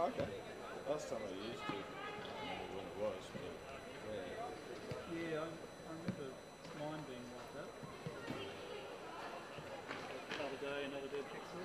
okay. Last time I used to, I remember when it was, but yeah, I remember mine being like that. Another day, another dead pixel.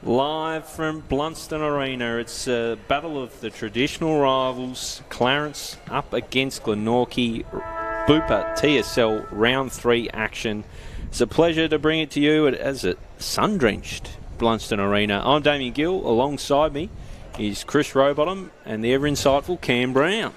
Live from Blundstone Arena, it's a battle of the traditional rivals. Clarence up against Glenorchy, Bupa TSL round 3 action. It's a pleasure to bring it to you as a sun-drenched Blundstone Arena. I'm Damian Gill. Alongside me is Chris Rowbottom and the ever-insightful Cam Brown.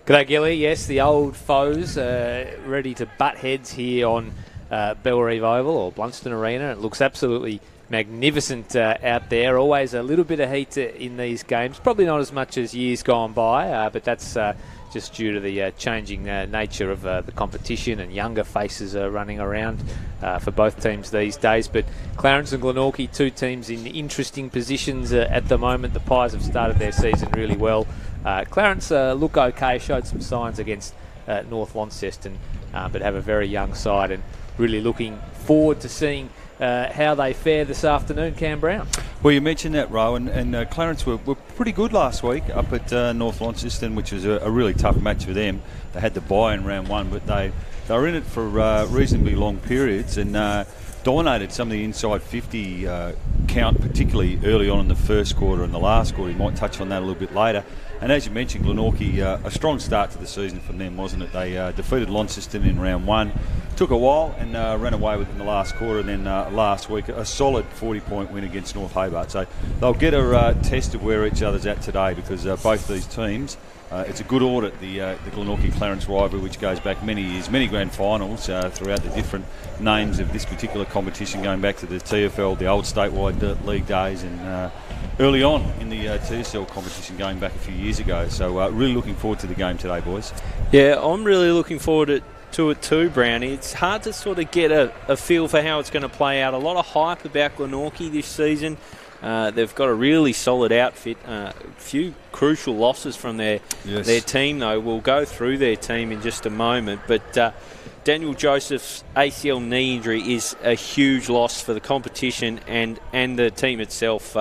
G'day, Gilley. Yes, the old foes ready to butt heads here on Bellerive Oval or Blundstone Arena. It looks absolutely magnificent out there. Always a little bit of heat in these games. Probably not as much as years gone by, but that's just due to the changing nature of the competition, and younger faces are running around for both teams these days. But Clarence and Glenorchy, two teams in interesting positions at the moment. The Pies have started their season really well. Clarence look okay, showed some signs against North Launceston, but have a very young side, and really looking forward to seeing how they fare this afternoon. Cam Brown. Well, you mentioned that, Row, and Clarence were pretty good last week up at North Launceston, which was a really tough match for them. They had the bye in round 1, but they were in it for reasonably long periods, and dominated some of the inside 50 count, particularly early on in the first quarter and the last quarter. He might touch on that a little bit later. And as you mentioned, Glenorchy, a strong start to the season from them, wasn't it? They defeated Launceston in round 1. Took a while and ran away with it in the last quarter, and then last week a solid 40-point win against North Hobart. So they'll get a test of where each other's at today, because both these teams, it's a good audit, the Glenorchy-Clarence rivalry, which goes back many years, many grand finals throughout the different names of this particular competition, going back to the TFL, the old statewide league days, and early on in the TSL competition going back a few years ago. So really looking forward to the game today, boys. Yeah, I'm really looking forward to it too, Brownie. It's hard to sort of get a feel for how it's going to play out. A lot of hype about Glenorchy this season. They've got a really solid outfit. A few crucial losses from their team, though. We'll go through their team in just a moment. But Daniel Joseph's ACL knee injury is a huge loss for the competition and the team itself.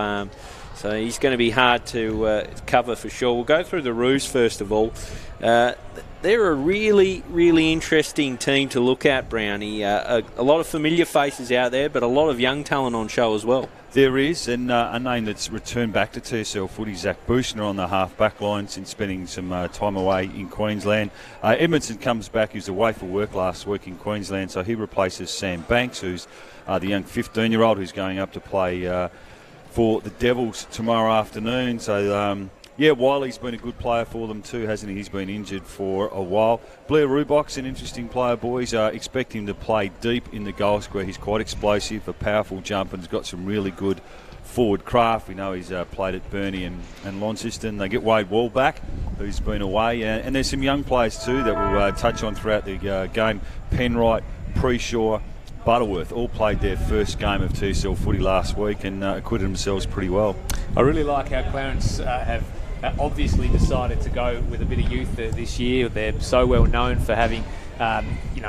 So he's going to be hard to cover for sure. We'll go through the Roos first of all. They're a really, really interesting team to look at, Brownie. A lot of familiar faces out there, but a lot of young talent on show as well. There is, and a name that's returned back to TSL footy, Zach Buchner on the half-back line since spending some time away in Queensland. Edmondson comes back. He was away for work last week in Queensland, so he replaces Sam Banks, who's the young 15-year-old who's going up to play for the Devils tomorrow afternoon. So, Wiley's been a good player for them too, hasn't he? He's been injured for a while. Blair Rubok's an interesting player, boys. Expect him to play deep in the goal square. He's quite explosive, a powerful jump, and has got some really good forward craft. We know he's played at Burnie and Launceston. They get Wade Wall back, who's been away. And there's some young players too that we'll touch on throughout the game. Penwright, Preshaw, Butterworth all played their first game of TSL footy last week and acquitted themselves pretty well. I really like how Clarence have obviously decided to go with a bit of youth this year. They're so well known for having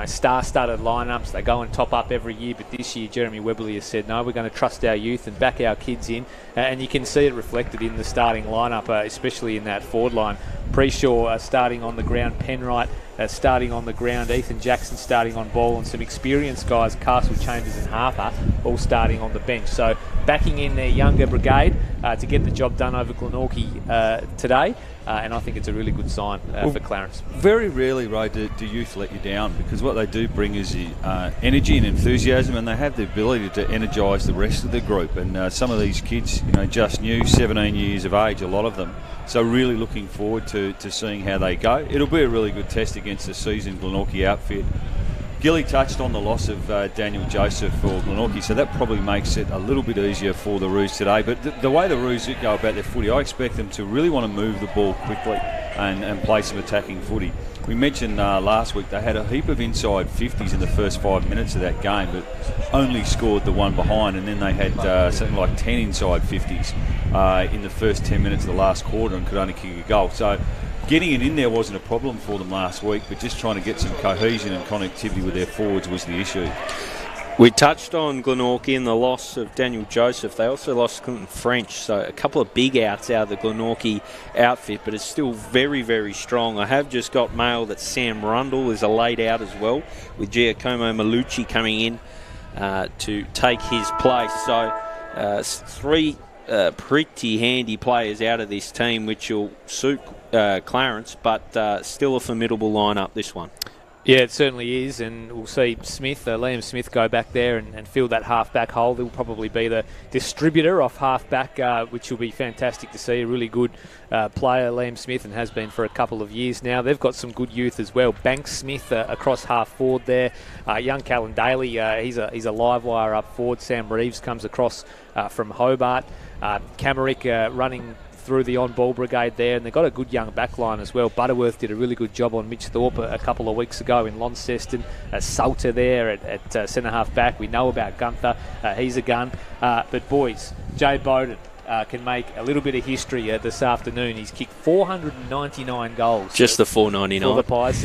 star-studded lineups. They go and top up every year, but this year Jeremy Webley has said, no, we're going to trust our youth and back our kids in, and you can see it reflected in the starting lineup, especially in that forward line. Preshaw starting on the ground, Penwright starting on the ground, Ethan Jackson starting on ball, and some experienced guys, Castle, Chambers and Harper, all starting on the bench. So backing in their younger brigade to get the job done over Glenorchy today, and I think it's a really good sign for Clarence. Very rarely, Ray, do youth let you down, because what they do bring is energy and enthusiasm, and they have the ability to energise the rest of the group. And some of these kids, just new, 17 years of age, a lot of them. So really looking forward to seeing how they go. It'll be a really good test against the seasoned Glenorchy outfit. Gilley touched on the loss of Daniel Joseph for Glenorchy, so that probably makes it a little bit easier for the Roos today. But the way the Roos go about their footy, I expect them to really want to move the ball quickly and play some attacking footy. We mentioned last week they had a heap of inside 50s in the first 5 minutes of that game, but only scored the one behind, and then they had something like 10 inside 50s in the first 10 minutes of the last quarter and could only kick a goal. So getting it in there wasn't a problem for them last week, but just trying to get some cohesion and connectivity with their forwards was the issue. We touched on Glenorchy and the loss of Daniel Joseph. They also lost Clinton French, so a couple of big outs out of the Glenorchy outfit, but it's still very, very strong. I have just got mail that Sam Rundle is a laid out as well, with Giacomo Malucci coming in to take his place. So three pretty handy players out of this team, which will suit Clarence, but still a formidable lineup, this one. Yeah, it certainly is, and we'll see Liam Smith go back there and fill that half-back hole. He'll probably be the distributor off half-back, which will be fantastic to see. A really good player, Liam Smith, and has been for a couple of years now. They've got some good youth as well. Banks Smith across half-forward there. Young Kalyn Daly, he's a live wire up forward. Sam Reeves comes across from Hobart. Camerick running through the on-ball brigade there, and they've got a good young backline as well. Butterworth did a really good job on Mitch Thorpe a couple of weeks ago in Launceston. Salter there at centre-half back. We know about Gunther. He's a gun. But boys, Jay Bowden can make a little bit of history this afternoon. He's kicked 499 goals. Just the 499. For the Pies.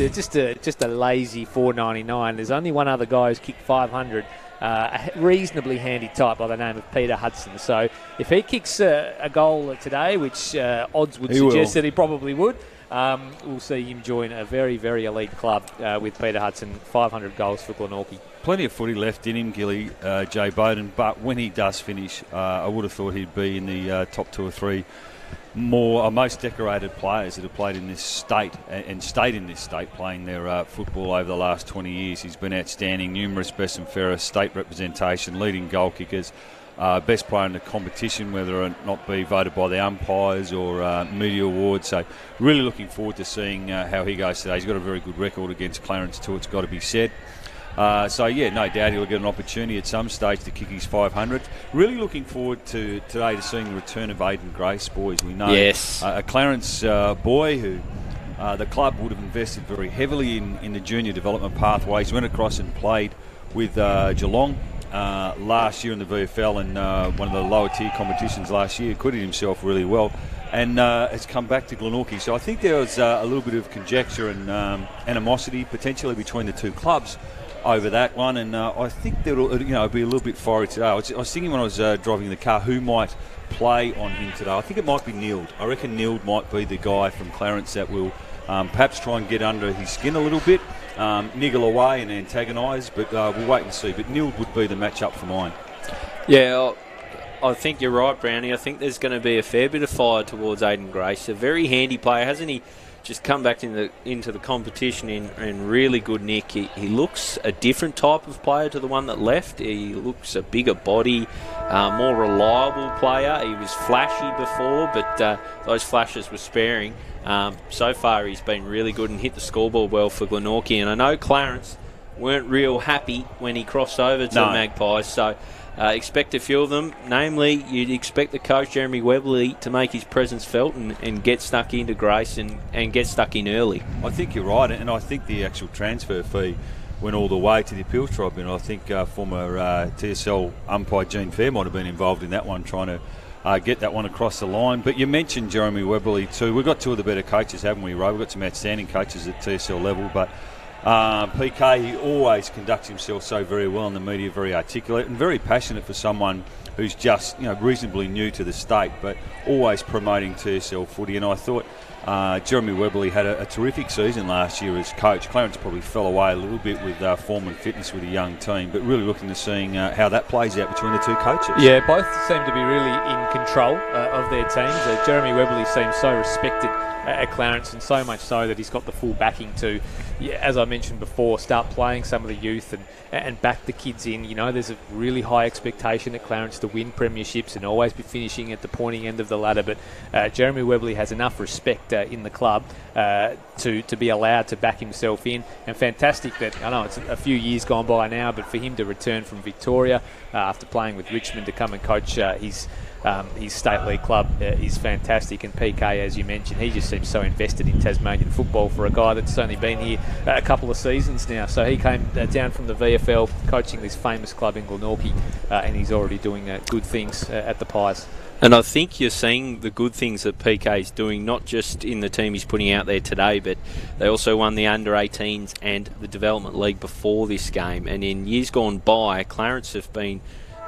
Just a lazy 499. There's only one other guy who's kicked 500. a reasonably handy type by the name of Peter Hudson. So if he kicks a goal today, which odds would suggest that he probably would, we'll see him join a very, very elite club with Peter Hudson, 500 goals for Glenorchy. Plenty of footy left in him, Gilley, Jay Bowden, but when he does finish, I would have thought he'd be in the top 2 or 3 most decorated players that have played in this state and stayed in this state playing their football over the last 20 years. He's been outstanding, numerous best and fairest state representation, leading goal kickers, best player in the competition, whether or not be voted by the umpires or media awards. So really looking forward to seeing how he goes today. He's got a very good record against Clarence too, it's got to be said. So yeah, no doubt he'll get an opportunity at some stage to kick his 500th. Really looking forward to today to seeing the return of Aidan Grace, boys. We know a Clarence boy who the club would have invested very heavily in the junior development pathways. Went across and played with Geelong last year in the VFL and one of the lower tier competitions last year. Acquitted himself really well. And has come back to Glenorchy. So I think there was a little bit of conjecture and animosity potentially between the two clubs over that one, and I think that'll be a little bit fiery today. I was thinking when I was driving in the car who might play on him today. I think it might be Nield. I reckon Nield might be the guy from Clarence that will perhaps try and get under his skin a little bit, niggle away and antagonise, but we'll wait and see. But Nield would be the matchup for mine. Yeah, I think you're right, Brownie. I think there's going to be a fair bit of fire towards Aidan Grace. A very handy player, hasn't he? Just come back into the competition in really good nick. He looks a different type of player to the one that left. He looks a bigger body, more reliable player. He was flashy before, but those flashes were sparing. So far he's been really good and hit the scoreboard well for Glenorchy. And I know Clarence weren't real happy when he crossed over to the Magpies, so expect a few of them. Namely, you'd expect the coach, Jeremy Webley, to make his presence felt and get stuck into Grace and get stuck in early. I think you're right, and I think the actual transfer fee went all the way to the appeals tribunal. I think former TSL umpire Gene Fair might have been involved in that one, trying to get that one across the line. But you mentioned Jeremy Webley too. We've got two of the better coaches, haven't we, Ray? We've got some outstanding coaches at TSL level, but PK, he always conducts himself so very well in the media, very articulate and very passionate for someone who's just reasonably new to the state, but always promoting TSL footy. And I thought Jeremy Webley had a terrific season last year as coach. Clarence probably fell away a little bit with form and fitness with a young team, but really looking to seeing how that plays out between the two coaches. Yeah, both seem to be really in control of their teams. Jeremy Webley seems so respected at Clarence, and so much so that he's got the full backing to, as I mentioned before, start playing some of the youth and back the kids in. There's a really high expectation at Clarence to win premierships and always be finishing at the pointy end of the ladder, but Jeremy Webley has enough respect in the club to be allowed to back himself in, and fantastic that, I know it's a few years gone by now, but for him to return from Victoria after playing with Richmond to come and coach his state league club is fantastic. And PK, as you mentioned, he just seems so invested in Tasmanian football for a guy that's only been here a couple of seasons now. So he came down from the VFL coaching this famous club in Glenorchy, and he's already doing good things at the Pies. And I think you're seeing the good things that PK's doing, not just in the team he's putting out there today, but they also won the under-18s and the development league before this game. And in years gone by, Clarence have been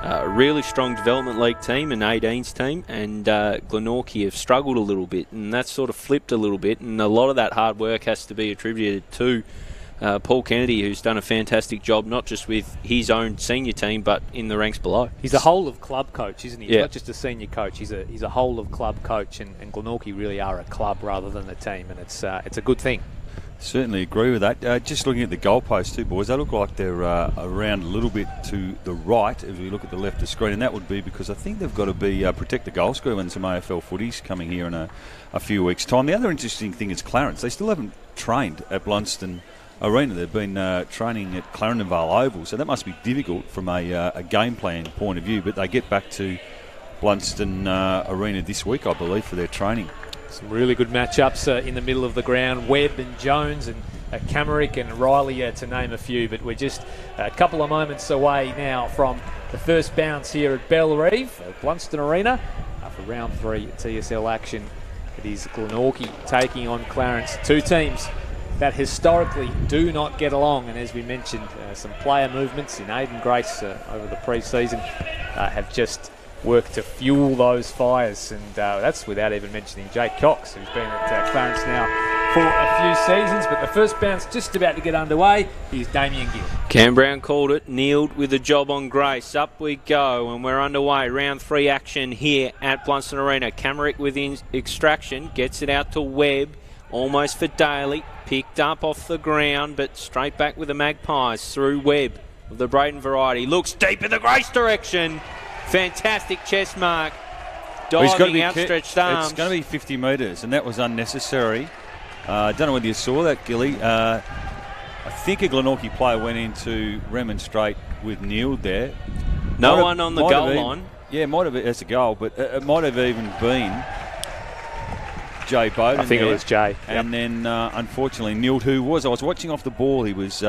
a really strong development league team, an 18s team, and Glenorchy have struggled a little bit, and that's sort of flipped a little bit, and a lot of that hard work has to be attributed to Paul Kennedy, who's done a fantastic job, not just with his own senior team, but in the ranks below. He's a whole of club coach, isn't he? Yeah. He's not just a senior coach. He's a whole of club coach, and Glenorchy really are a club rather than a team, and it's a good thing. Certainly agree with that. Just looking at the goalposts too, boys, they look like they're around a little bit to the right as we look at the left of the screen, and that would be because I think they've got to be protect the goal square when some AFL footies coming here in a few weeks' time. The other interesting thing is Clarence. They still haven't trained at Blundstone Arena. They've been training at Clarendon Vale Oval, so that must be difficult from a game plan point of view, but they get back to Blundstone Arena this week, I believe, for their training. Some really good matchups in the middle of the ground. Webb and Jones and Camerick and Riley, to name a few. But we're just a couple of moments away now from the first bounce here at Bellerive, Blundstone Arena, for round 3 TSL action. It is Glenorchy taking on Clarence. Two teams that historically do not get along. And as we mentioned, some player movements in Aiden Grace over the pre-season have just worked to fuel those fires. And that's without even mentioning Jake Cox, who's been at Clarence now for a few seasons. But the first bounce just about to get underway is Damian Gill. Cam Brown called it, kneeled with the job on Grace. Up we go, and we're underway. Round 3 action here at Blundstone Arena. Kamarick with extraction, gets it out to Webb, almost for Daly. Picked up off the ground, but straight back with the Magpies through Webb of the Braden variety. Looks deep in the Grace direction. Fantastic chest mark. Diving outstretched arms. It's going to be 50 metres, and that was unnecessary. I don't know whether you saw that, Gilley. I think a Glenorchy player went in to remonstrate with Neil there. No one on the goal line. Yeah, might have been as a goal, but it might have even been Jay Bowden. I think it was Jay. And then, unfortunately, Neil, I was watching off the ball, he was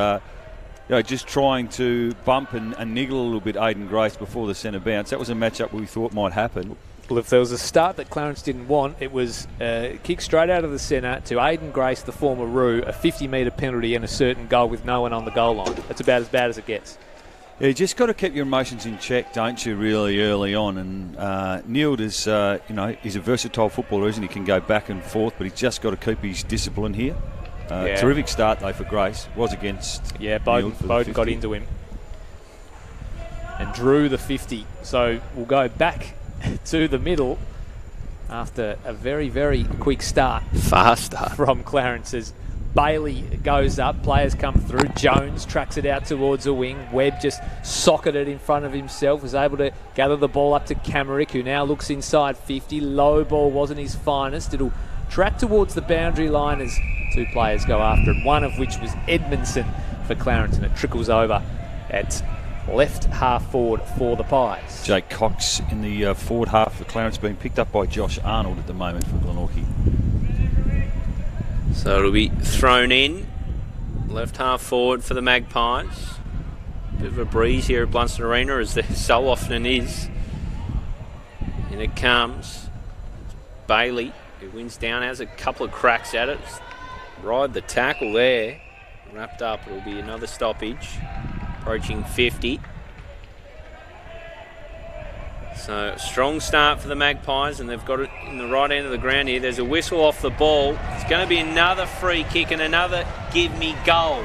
just trying to bump and niggle a little bit Aiden Grace before the centre bounce. That was a matchup we thought might happen. Well, if there was a start that Clarence didn't want, it was kick straight out of the centre to Aiden Grace, the former Roo, a 50-metre penalty and a certain goal with no one on the goal line. That's about as bad as it gets. Yeah, you just got to keep your emotions in check, don't you, really early on. And Neil is, he's a versatile footballer, isn't he? He can go back and forth, but he's just got to keep his discipline here. Terrific start, though, for Grace. Was against Bowden got into him and drew the 50. So we'll go back to the middle after a very, very quick start. Fast start from Clarence as Bailey goes up, players come through, Jones tracks it out towards a wing, Webb just socketed in front of himself, was able to gather the ball up to Kamarick, who now looks inside 50, low ball wasn't his finest, it'll track towards the boundary line as two players go after it, one of which was Edmondson for Clarence, and it trickles over at left half forward for the Pies. Jake Cox in the forward half for Clarence, being picked up by Josh Arnold at the moment for Glenorchy. So it'll be thrown in. Left half forward for the Magpies. Bit of a breeze here at Blundstone Arena, as there so often is. And it comes. Bailey, who wins down, has a couple of cracks at it. Ride the tackle there. Wrapped up, it'll be another stoppage. Approaching 50. So strong start for the Magpies, and they've got it in the right end of the ground here. There's a whistle off the ball. It's going to be another free kick and another give me goal.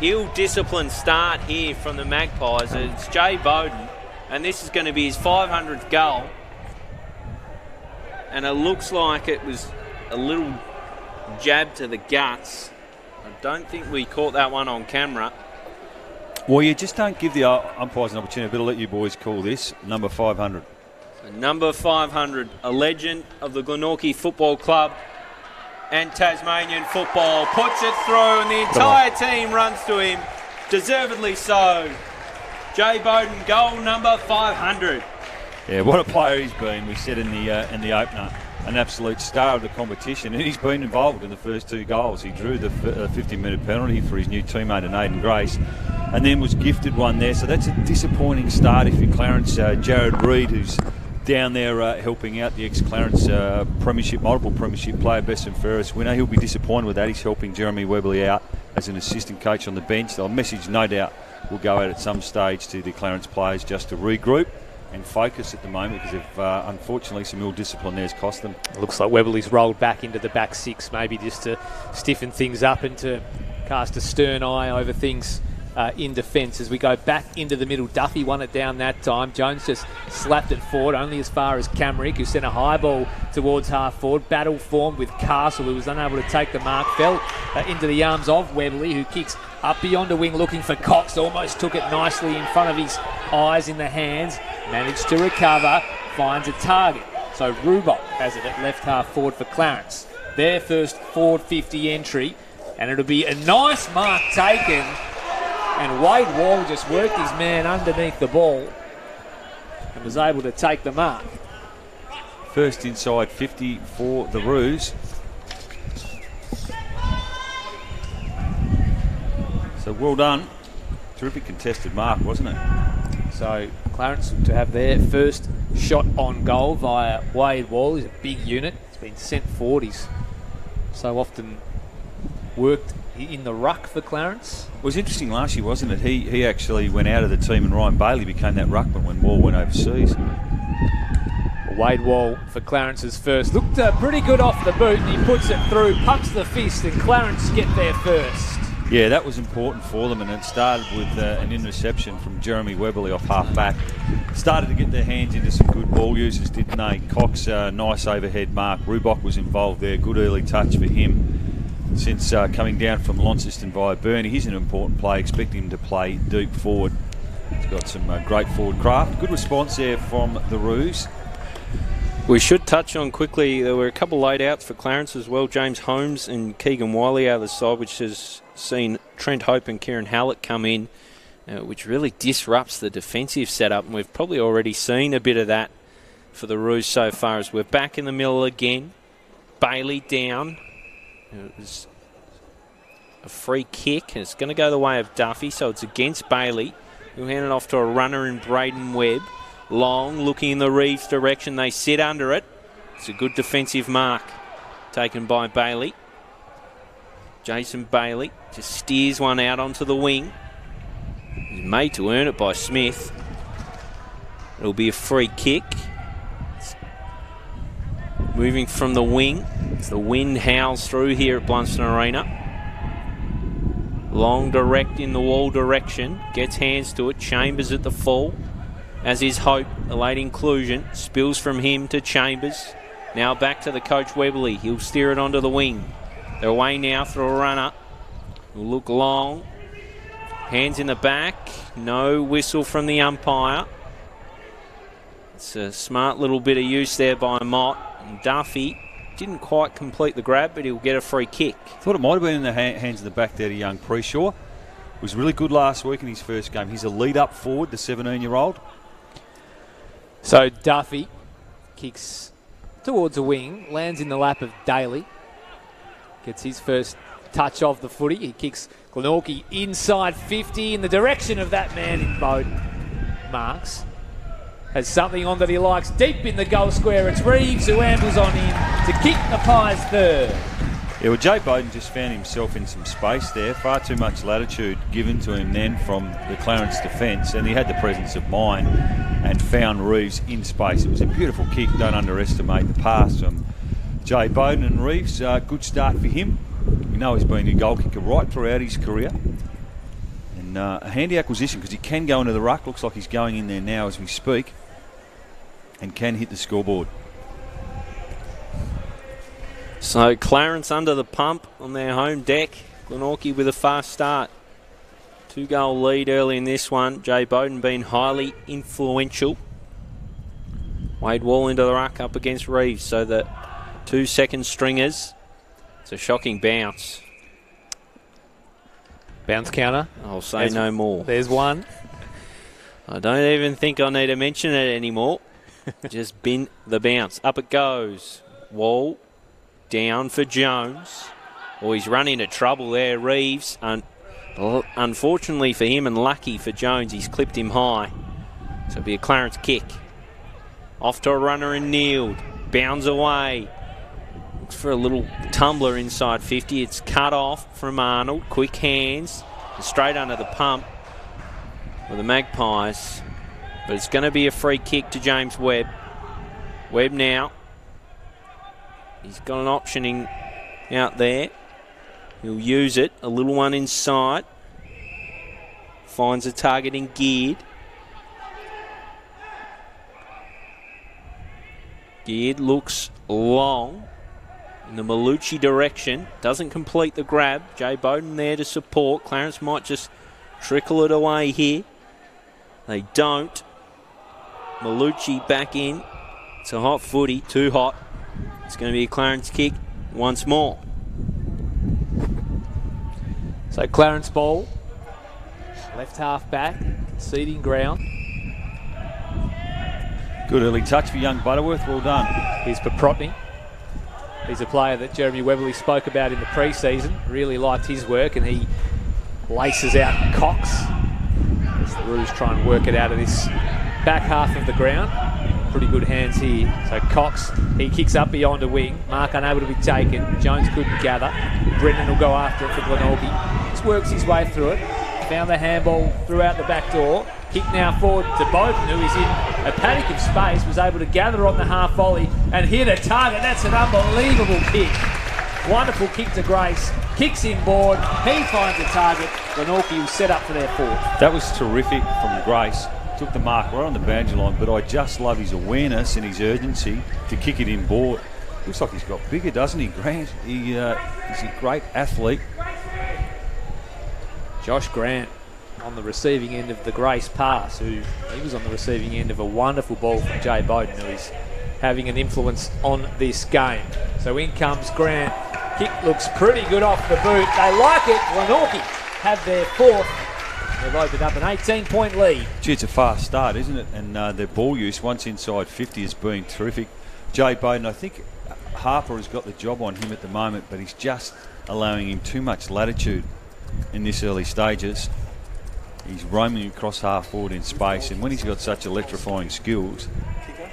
Ill-disciplined start here from the Magpies. It's Jay Bowden, and this is going to be his 500th goal. And it looks like it was a little jab to the guts. I don't think we caught that one on camera. Well, you just don't give the umpires an opportunity, but I'll let you boys call this number 500. So number 500, a legend of the Glenorchy Football Club and Tasmanian football, puts it through, and the entire team runs to him, deservedly so. Jay Bowden, goal number 500. Yeah, what a player he's been. We said in the opener, an absolute star of the competition, and he's been involved in the first two goals. He drew the 50-metre penalty for his new teammate in Aiden Grace, and then was gifted one there. So that's a disappointing start if you're Clarence. Jared Reid, who's down there helping out the ex-Clarence multiple premiership player, best and fairest winner. He'll be disappointed with that. He's helping Jeremy Webley out as an assistant coach on the bench. The message, no doubt, will go out at some stage to the Clarence players just to regroup and focus at the moment, because unfortunately some ill discipline there's cost them. It looks like Webley's rolled back into the back six, maybe just to stiffen things up and to cast a stern eye over things in defence. As we go back into the middle, Duffy won it down that time. Jones just slapped it forward, only as far as Kamarick, who sent a high ball towards half forward. Battle formed with Castle, who was unable to take the mark, fell into the arms of Webley, who kicks up beyond a wing looking for Cox, almost took it nicely in front of his eyes in the hands, managed to recover, finds a target. So Rowbottom has it at left half forward for Clarence. Their first forward 50 entry, and it'll be a nice mark taken, and Wade Wall just worked his man underneath the ball and was able to take the mark. First inside 50 for the Roos. So well done. Terrific contested mark, wasn't it? So Clarence to have their first shot on goal via Wade Wall. He's a big unit. He's been sent forward. He's so often worked in the ruck for Clarence. It was interesting last year, wasn't it? He actually went out of the team and Ryan Bailey became that ruckman when Wall went overseas. Wade Wall for Clarence's first. Looked pretty good off the boot, and he puts it through, pumps the fist, and Clarence get there first. Yeah, that was important for them, and it started with an interception from Jeremy Webberley off half-back. Started to get their hands into some good ball users, didn't they? Cox, nice overhead mark. Rubok was involved there. Good early touch for him since coming down from Launceston via Burnie. He's an important play. Expect him to play deep forward. He's got some great forward craft. Good response there from the Roos. We should touch on quickly, there were a couple laid outs for Clarence as well. James Holmes and Keegan Wiley out of the side, which has seen Trent Hope and Kieran Hallett come in, which really disrupts the defensive setup. And we've probably already seen a bit of that for the Roos so far, as we're back in the middle again. Bailey down. It was a free kick, and it's going to go the way of Duffy, so it's against Bailey, who handed off to a runner in Braden Webb. Long, looking in the Reeves direction. They sit under it. It's a good defensive mark taken by Bailey. Jason Bailey just steers one out onto the wing. He's made to earn it by Smith. It'll be a free kick. Moving from the wing as the wind howls through here at Blundstone Arena. Long direct in the Wall direction. Gets hands to it. Chambers at the full. As is Hope, the late inclusion, spills from him to Chambers. Now back to the coach Webberley. He'll steer it onto the wing. They're away now through a runner. Will look long. Hands in the back. No whistle from the umpire. It's a smart little bit of use there by Mott. And Duffy didn't quite complete the grab, but he'll get a free kick. Thought it might have been in the hands of the back there to young Preshaw. Was really good last week in his first game. He's a lead-up forward, the 17-year-old. So Duffy kicks towards a wing, lands in the lap of Daly. Gets his first touch of the footy. He kicks Glenorchy inside 50 in the direction of that man in Bowden. Marks has something on that he likes deep in the goal square. It's Reeves who ambles on in to kick the Pies third. Yeah, well, Jay Bowden just found himself in some space there. Far too much latitude given to him then from the Clarence defence, and he had the presence of mind and found Reeves in space. It was a beautiful kick. Don't underestimate the pass from Jay Bowden, and Reeves, good start for him. You know he's been a goal kicker right throughout his career. And a handy acquisition because he can go into the ruck. Looks like he's going in there now as we speak and can hit the scoreboard. So Clarence under the pump on their home deck. Glenorchy with a fast start. 2-goal lead early in this one. Jay Bowden being highly influential. Wade Wall into the ruck up against Reeves. So the 2 second stringers. It's a shocking bounce. Bounce counter. I'll say no more. There's one. I don't even think I need to mention it anymore. Just bin the bounce. Up it goes. Wall. Down for Jones. Oh, he's run into trouble there, Reeves. Unfortunately for him and lucky for Jones, he's clipped him high. So it'll be a Clarence kick. Off to a runner and kneeled. Bounds away. Looks for a little tumbler inside 50. It's cut off from Arnold. Quick hands. Straight under the pump with the Magpies. But it's going to be a free kick to James Webb. Webb now. He's got an optioning out there. He'll use it. A little one inside. Finds a target in Geared. Geared looks long in the Malucci direction. Doesn't complete the grab. Jay Bowden there to support. Clarence might just trickle it away here. They don't. Malucci back in. It's a hot footy. Too hot. It's going to be a Clarence kick once more. So Clarence ball. Left half back. Conceding ground. Good early touch for young Butterworth. Well done. Here's Paprotny. He's a player that Jeremy Webberley spoke about in the pre-season. Really liked his work, and he laces out Cox as the Roos try and work it out of this back half of the ground. Pretty good hands here. So Cox, he kicks up beyond a wing. Mark unable to be taken. Jones couldn't gather. Brendan will go after it for Glenorchy. Just works his way through it. Found the handball, threw out the back door. Kick now forward to Bowden, who is in a panic of space, was able to gather on the half volley and hit a target. That's an unbelievable kick. Wonderful kick to Grace. Kicks inboard. He finds a target. Glenorchy will set up for their fourth. That was terrific from Grace. Took the mark right on the boundary line, but I just love his awareness and his urgency to kick it inboard. Looks like he's got bigger, doesn't he, Grant? He's a great athlete. Josh Grant on the receiving end of the Grace pass, he was on the receiving end of a wonderful ball from Jay Bowden, who is having an influence on this game. So in comes Grant. Kick looks pretty good off the boot. They like it. Glenorchy have their fourth. They've opened up an 18-point lead. Gee, it's a fast start, isn't it? And their ball use once inside 50 has been terrific. Jay Bowden, I think Harper has got the job on him at the moment, but he's just allowing him too much latitude in this early stages. He's roaming across half forward in space, and when he's got such electrifying skills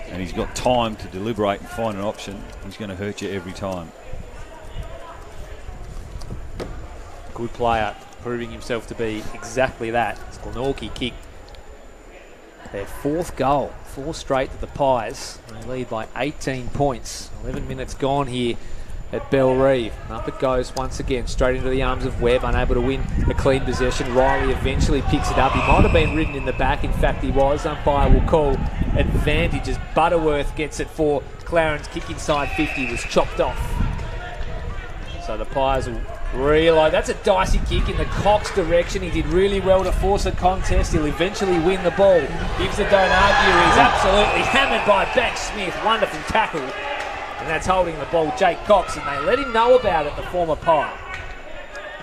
and he's got time to deliberate and find an option, he's going to hurt you every time. Good player, proving himself to be exactly that. It's Glenorchy kick. Their fourth goal, 4 straight to the Pies. They lead by 18 points. 11 minutes gone here at Bellerive. Up it goes once again, straight into the arms of Webb, unable to win a clean possession. Riley eventually picks it up. He might have been ridden in the back. In fact, he was. Umpire will call advantage as Butterworth gets it for Clarence. Kick inside 50 was chopped off. So the Pies will realise that's a dicey kick in the Cox direction. He did really well to force a contest. He'll eventually win the ball. Gives the don't argue. He's absolutely hammered by Banks Smith. Wonderful tackle. And that's holding the ball, Jake Cox, and they let him know about it, the former Pie.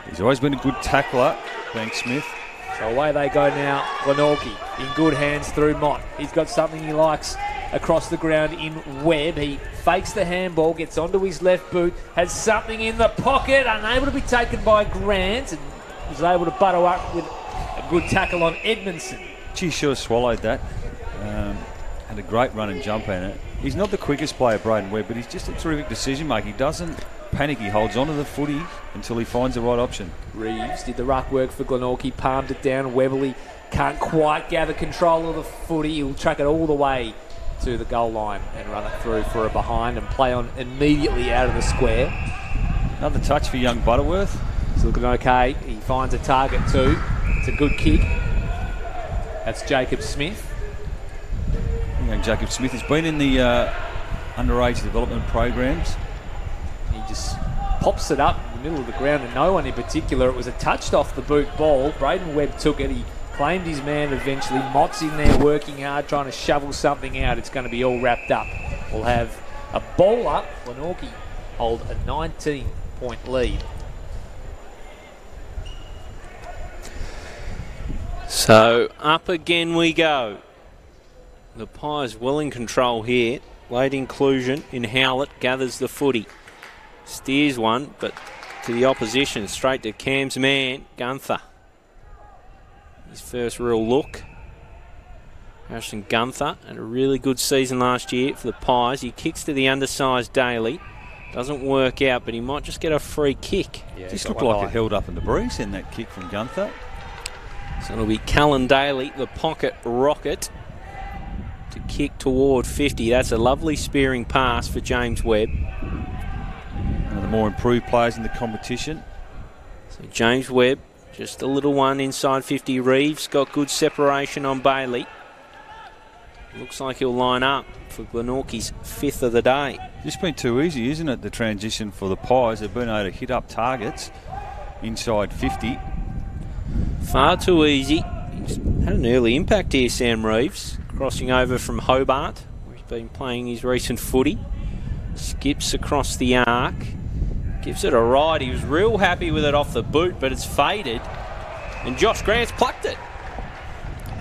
He's always been a good tackler, Banks Smith. So away they go now. Glenorchy in good hands through Mott. He's got something he likes across the ground in Webb. He fakes the handball, gets onto his left boot, has something in the pocket, unable to be taken by Grant, and was able to butter up with a good tackle on Edmondson. Gee, sure swallowed that. Had a great run and jump in it. He's not the quickest player, Braden Webb, but he's just a terrific decision maker. He doesn't panic. He holds onto the footy until he finds the right option. Reeves did the ruck work for Glenorchy, palmed it down. Webley can't quite gather control of the footy. He'll track it all the way to the goal line and run it through for a behind and play on immediately out of the square. Another touch for young Butterworth. It's looking okay. He finds a target too. It's a good kick. That's Jacob Smith. Young Jacob Smith has been in the underage development programs. He just pops it up in the middle of the ground and no one in particular. It was a touched off the boot ball. Braden Webb took it. He claimed his man eventually. Mott's in there working hard, trying to shovel something out. It's going to be all wrapped up. We'll have a ball up. Glenorchy hold a 19-point lead. So up again we go. The Pies well in control here. Late inclusion in Howlett gathers the footy. Steers one, but to the opposition, straight to Cam's man, Gunther. His first real look. Ashton Gunther had a really good season last year for the Pies. He kicks to the undersized Daly. Doesn't work out, but he might just get a free kick. Yeah, just looked like it held up in the breeze in that kick from Gunther. So it'll be Kalyn Daly, the pocket rocket, to kick toward 50. That's a lovely spearing pass for James Webb. One of the more improved players in the competition. So James Webb, just a little one inside 50. Reeves got good separation on Bailey. Looks like he'll line up for Glenorchy's 5th of the day. Just been too easy, isn't it, the transition for the Pies? They've been able to hit up targets inside 50. Far too easy. He's had an early impact here, Sam Reeves. Crossing over from Hobart, where he's been playing his recent footy. Skips across the arc. Gives it a ride. He was real happy with it off the boot, but it's faded. And Josh Grant's plucked it.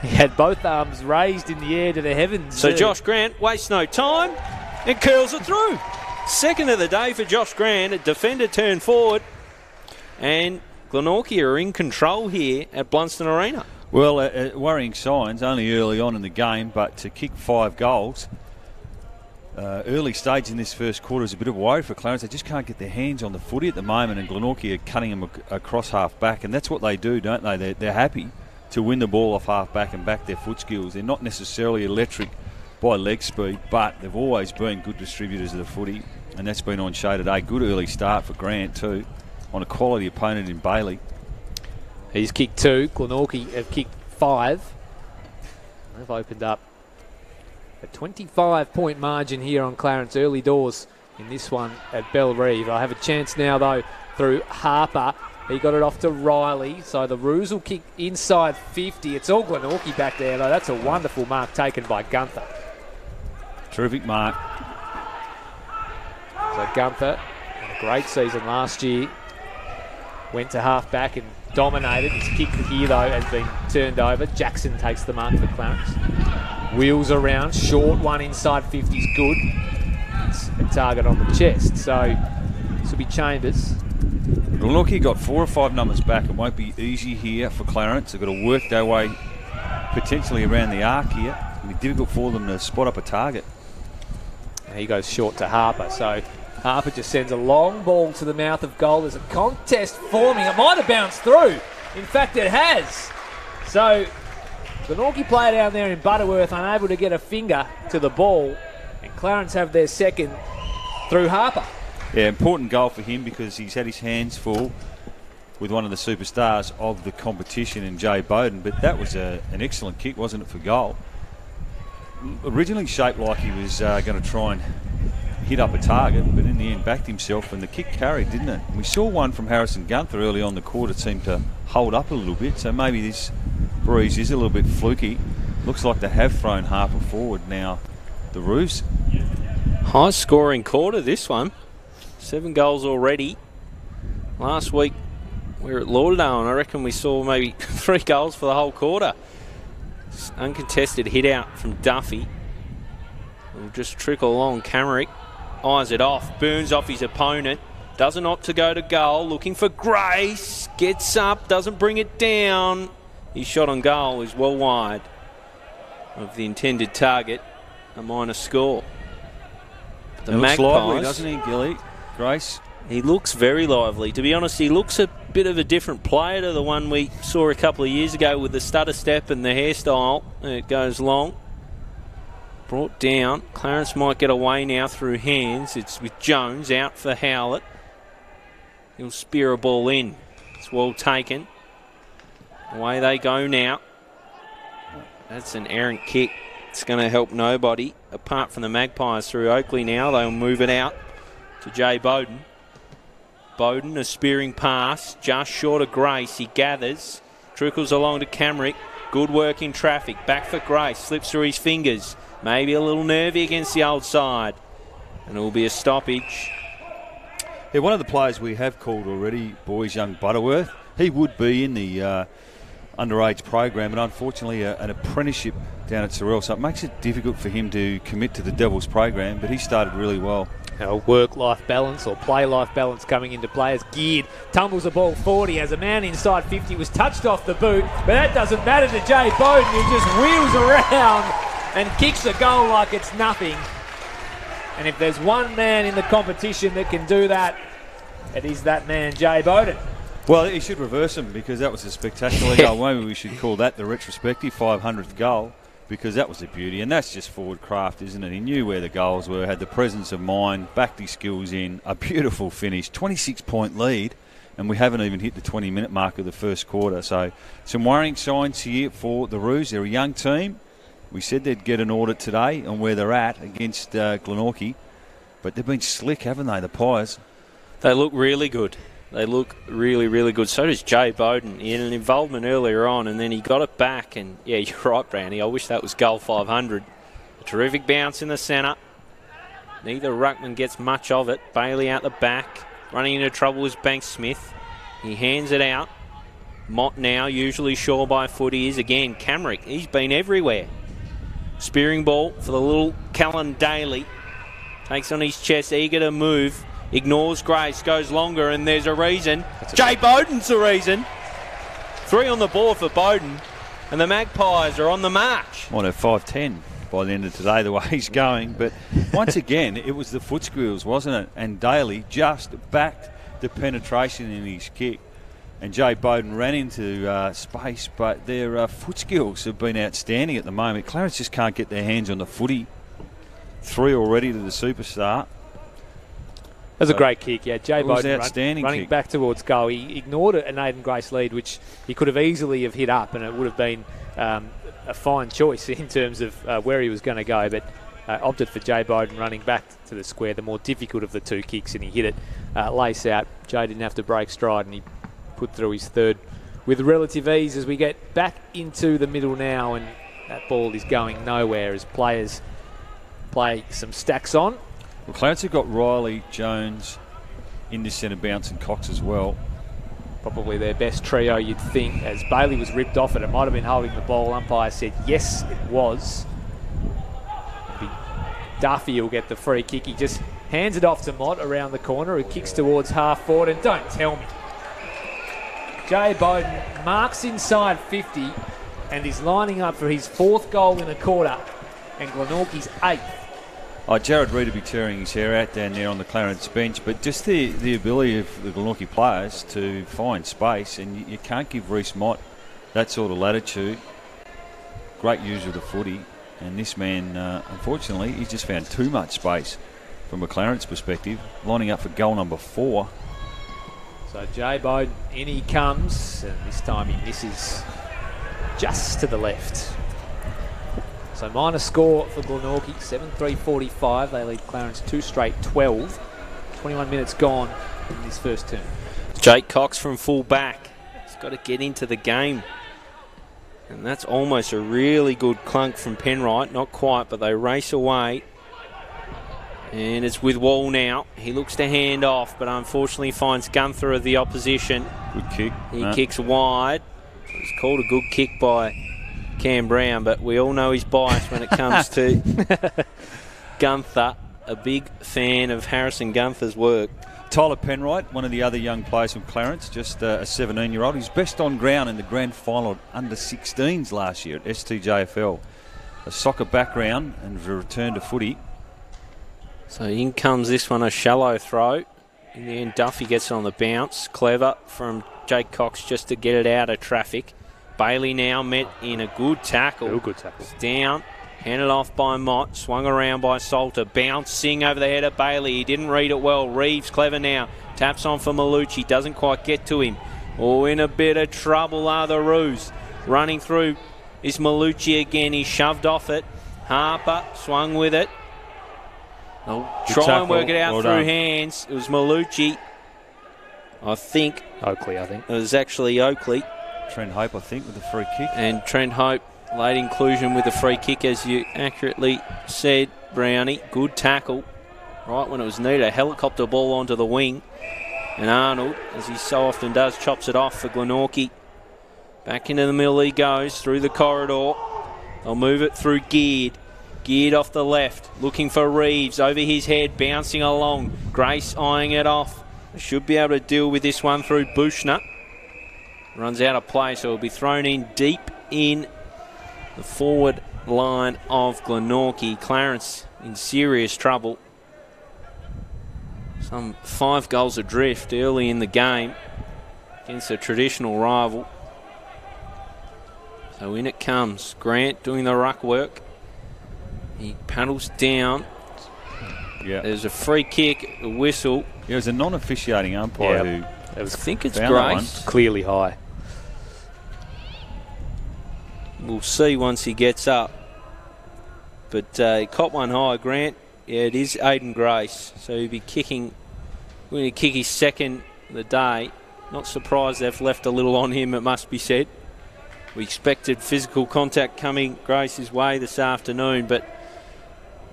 He had both arms raised in the air to the heavens. So Josh Grant wastes no time and curls it through. 2nd of the day for Josh Grant. A defender turned forward. And Glenorchy are in control here at Blundstone Arena. Well, worrying signs only early on in the game, but to kick 5 goals, early stage in this first quarter is a bit of a worry for Clarence. They just can't get their hands on the footy at the moment, and Glenorchy are cutting them across half back, and that's what they do, don't they? They're happy to win the ball off half back and back their foot skills. They're not necessarily electric by leg speed, but they've always been good distributors of the footy, and that's been on show today. Good early start for Grant too, on a quality opponent in Bailey. He's kicked 2. Glenorchy have kicked 5. They've opened up a 25-point margin here on Clarence early doors in this one at Bellerive. I have a chance now, though, through Harper. He got it off to Riley, so the Roos will kick inside 50. It's all Glenorchy back there, though. That's a wonderful mark taken by Gunther. Terrific mark. So Gunther, had a great season last year, went to half back and dominated. His kick here, though, has been turned over. Jackson takes the mark for Clarence. Wheels around, short one inside 50 is good. It's a target on the chest, so this will be Chambers. Glenorchy got 4 or 5 numbers back. It won't be easy here for Clarence. They've got to work their way potentially around the arc here. It'll be difficult for them to spot up a target. And he goes short to Harper, so Harper just sends a long ball to the mouth of goal. There's a contest forming. It might have bounced through. In fact, it has. So Glenorchy player down there in Butterworth unable to get a finger to the ball, and Clarence have their second through Harper. Yeah, important goal for him because he's had his hands full with one of the superstars of the competition in Jay Bowden, but that was an excellent kick, wasn't it, for goal? Originally shaped like he was going to try and hit up a target, but in the end backed himself, and the kick carried, didn't it? We saw one from Harrison Gunther early on the quarter seemed to hold up a little bit, so maybe this breeze is a little bit fluky. Looks like they have thrown Harper forward now. The Roos. High scoring quarter, this one. 7 goals already. Last week we were at Lauderdale and I reckon we saw maybe 3 goals for the whole quarter. Uncontested hit out from Duffy. Will just trickle along. Camerick eyes it off, burns off his opponent, doesn't opt to go to goal, looking for Grace, gets up, doesn't bring it down. His shot on goal is well wide of the intended target, a minor score. The looks Magpies, lively, doesn't he, Gilley? Grace? He looks very lively. To be honest, he looks a bit of a different player to the one we saw a couple of years ago with the stutter step and the hairstyle. It goes long. Brought down. Clarence might get away now through hands. It's with Jones out for Howlett. He'll spear a ball in. It's well taken. Away they go now. That's an errant kick. It's going to help nobody apart from the Magpies through Oakley now. They'll move it out to Jay Bowden. Bowden, a spearing pass, just short of Grace. He gathers, trickles along to Camerick. Good work in traffic. Back for Grace, slips through his fingers. Maybe a little nervy against the old side. And it will be a stoppage. Yeah, one of the players we have called already, boys, young Butterworth. He would be in the underage program, and unfortunately an apprenticeship down at Sorrel, so it makes it difficult for him to commit to the Devils program, but he started really well. Work-life balance or play-life balance coming into play as Geared tumbles the ball forward. He has a man inside 50, was touched off the boot, but that doesn't matter to Jay Bowden, who just wheels around and kicks a goal like it's nothing. And if there's one man in the competition that can do that, it is that man, Jay Bowden. Well, he should reverse him because that was a spectacular goal. Maybe we should call that the retrospective 500th goal, because that was a beauty, and that's just forward craft, isn't it? He knew where the goals were, had the presence of mind, backed his skills in, a beautiful finish, 26-point lead, and we haven't even hit the 20-minute mark of the first quarter. So some worrying signs here for the Roos. They're a young team. We said they'd get an audit today on where they're at against Glenorchy, but they've been slick, haven't they, the Pies? They look really good. They look really, really good. So does Jay Bowden. He had an involvement earlier on, and then he got it back. And, yeah, you're right, Brownie. I wish that was goal 500. A terrific bounce in the centre. Neither ruckman gets much of it. Bailey out the back. Running into trouble is Banks Smith. He hands it out. Mott now, usually sure by foot, he is again. Camerick, he's been everywhere. Spearing ball for the little Kalyn Daly. Takes on his chest, eager to move. Ignores Grace, goes longer, and there's a reason. Jay Bowden's the reason. 3 on the board for Bowden, and the Magpies are on the march. Might have 5-10. by the end of today, the way he's going. But once again, it was the foot squeals, wasn't it? And Daly just backed the penetration in his kick. And Jay Bowden ran into space, but their foot skills have been outstanding at the moment. Clarence just can't get their hands on the footy. 3 already to the superstar. That was a great kick, yeah. Jay Bowden running kick. Back towards goal. He ignored an Aiden Grace lead, which he could have easily have hit up, and it would have been a fine choice in terms of where he was going to go, but opted for Jay Bowden running back to the square, the more difficult of the 2 kicks, and he hit it lace out. Jay didn't have to break stride, and he put through his 3rd with relative ease as we get back into the middle now, and that ball is going nowhere as players play some stacks on. Well, Clarence have got Riley, Jones in the centre bounce and Cox as well. Probably their best trio, you'd think, as Bailey was ripped off it. It might have been holding the ball. Umpire said yes, it was. Duffy will get the free kick. He just hands it off to Mott around the corner, who kicks towards half forward, and don't tell me. Jay Bowden marks inside 50 and is lining up for his 4th goal in a quarter and Glenorchy's 8th. Oh, Jared Reid will be tearing his hair out down there on the Clarence bench, but just the ability of the Glenorchy players to find space, and you can't give Reece Mott that sort of latitude. Great user of the footy, and this man, unfortunately, he's just found too much space from a Clarence perspective, lining up for goal number 4. So Jay Bowden, in he comes, and this time he misses just to the left. So minor score for Glenorchy, 7-3-45. They lead Clarence 2 straight 12. 21 minutes gone in this first term. Jake Cox from full back. He's got to get into the game. And that's almost a really good clunk from Penrite. Not quite, but they race away. And it's with Wall now. He looks to hand off, but unfortunately finds Gunther of the opposition. Good kick. He kicks wide. It's called a good kick by Cam Brown, but we all know his bias when it comes to Gunther. A big fan of Harrison Gunther's work. Tyler Penrite, one of the other young players from Clarence, just a 17-year-old. He's best on ground in the grand final under 16s last year at STJFL. A soccer background and a return to footy. So in comes this one, a shallow throw. In the end, Duffy gets it on the bounce. Clever from Jake Cox just to get it out of traffic. Bailey now met in a good tackle. Real good tackle. It's down, handed off by Mott, swung around by Salter, bouncing over the head of Bailey. He didn't read it well. Reeves, clever now, taps on for Malucci, doesn't quite get to him. Oh, in a bit of trouble are the Roos. Running through is Malucci again. He shoved off it. Harper swung with it. They'll try and work it out through hands. It was Malucci. I think. Oakley, I think. It was actually Oakley. Trent Hope, I think, with the free kick. And Trent Hope, late inclusion with the free kick, as you accurately said, Brownie. Good tackle. Right when it was needed. A helicopter ball onto the wing. And Arnold, as he so often does, chops it off for Glenorchy. Back into the middle he goes, through the corridor. They'll move it through Geared. Geared off the left, looking for Reeves, over his head, bouncing along. Grace eyeing it off. They should be able to deal with this one through Bushner. Runs out of play, so it'll be thrown in deep in the forward line of Glenorchy. Clarence in serious trouble. Some 5 goals adrift early in the game against a traditional rival. So in it comes. Grant doing the ruck work. He paddles down. Yeah. There's a free kick, a whistle. Yeah, it was a non-officiating umpire who... I think it's found that Grace. one. Clearly high. We'll see once he gets up. But he caught one high. Grant, yeah, it is Aiden Grace. So he'll be kicking, going to kick his 2nd of the day. Not surprised they've left a little on him, it must be said. We expected physical contact coming Grace's way this afternoon, but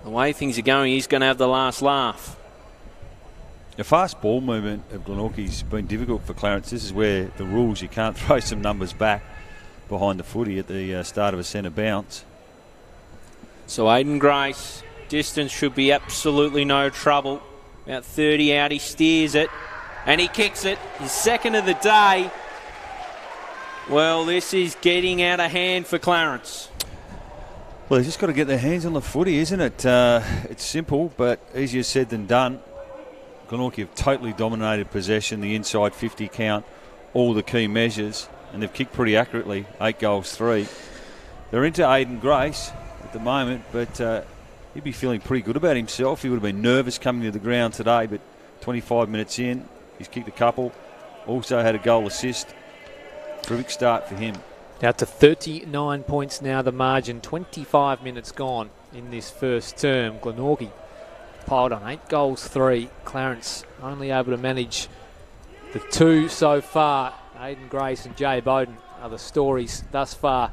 the way things are going, he's going to have the last laugh. The fast ball movement of Glenorchy's been difficult for Clarence. This is where the rules, you can't throw some numbers back behind the footy at the start of a centre bounce. So Aiden Grace, distance should be absolutely no trouble. About 30 out, he steers it, and he kicks it. His 2nd of the day. Well, this is getting out of hand for Clarence. Well, they've just got to get their hands on the footy, isn't it? It's simple, but easier said than done. Glenorchy have totally dominated possession, the inside 50 count, all the key measures, and they've kicked pretty accurately, 8 goals, 3. They're into Aiden Grace at the moment, but he'd be feeling pretty good about himself. He would have been nervous coming to the ground today, but 25 minutes in, he's kicked a couple, also had a goal assist. Terrific start for him. Out to 39 points now, the margin. 25 minutes gone in this first term. Glenorchy piled on 8 goals, 3. Clarence only able to manage the 2 so far. Aiden Grace and Jay Bowden are the stories thus far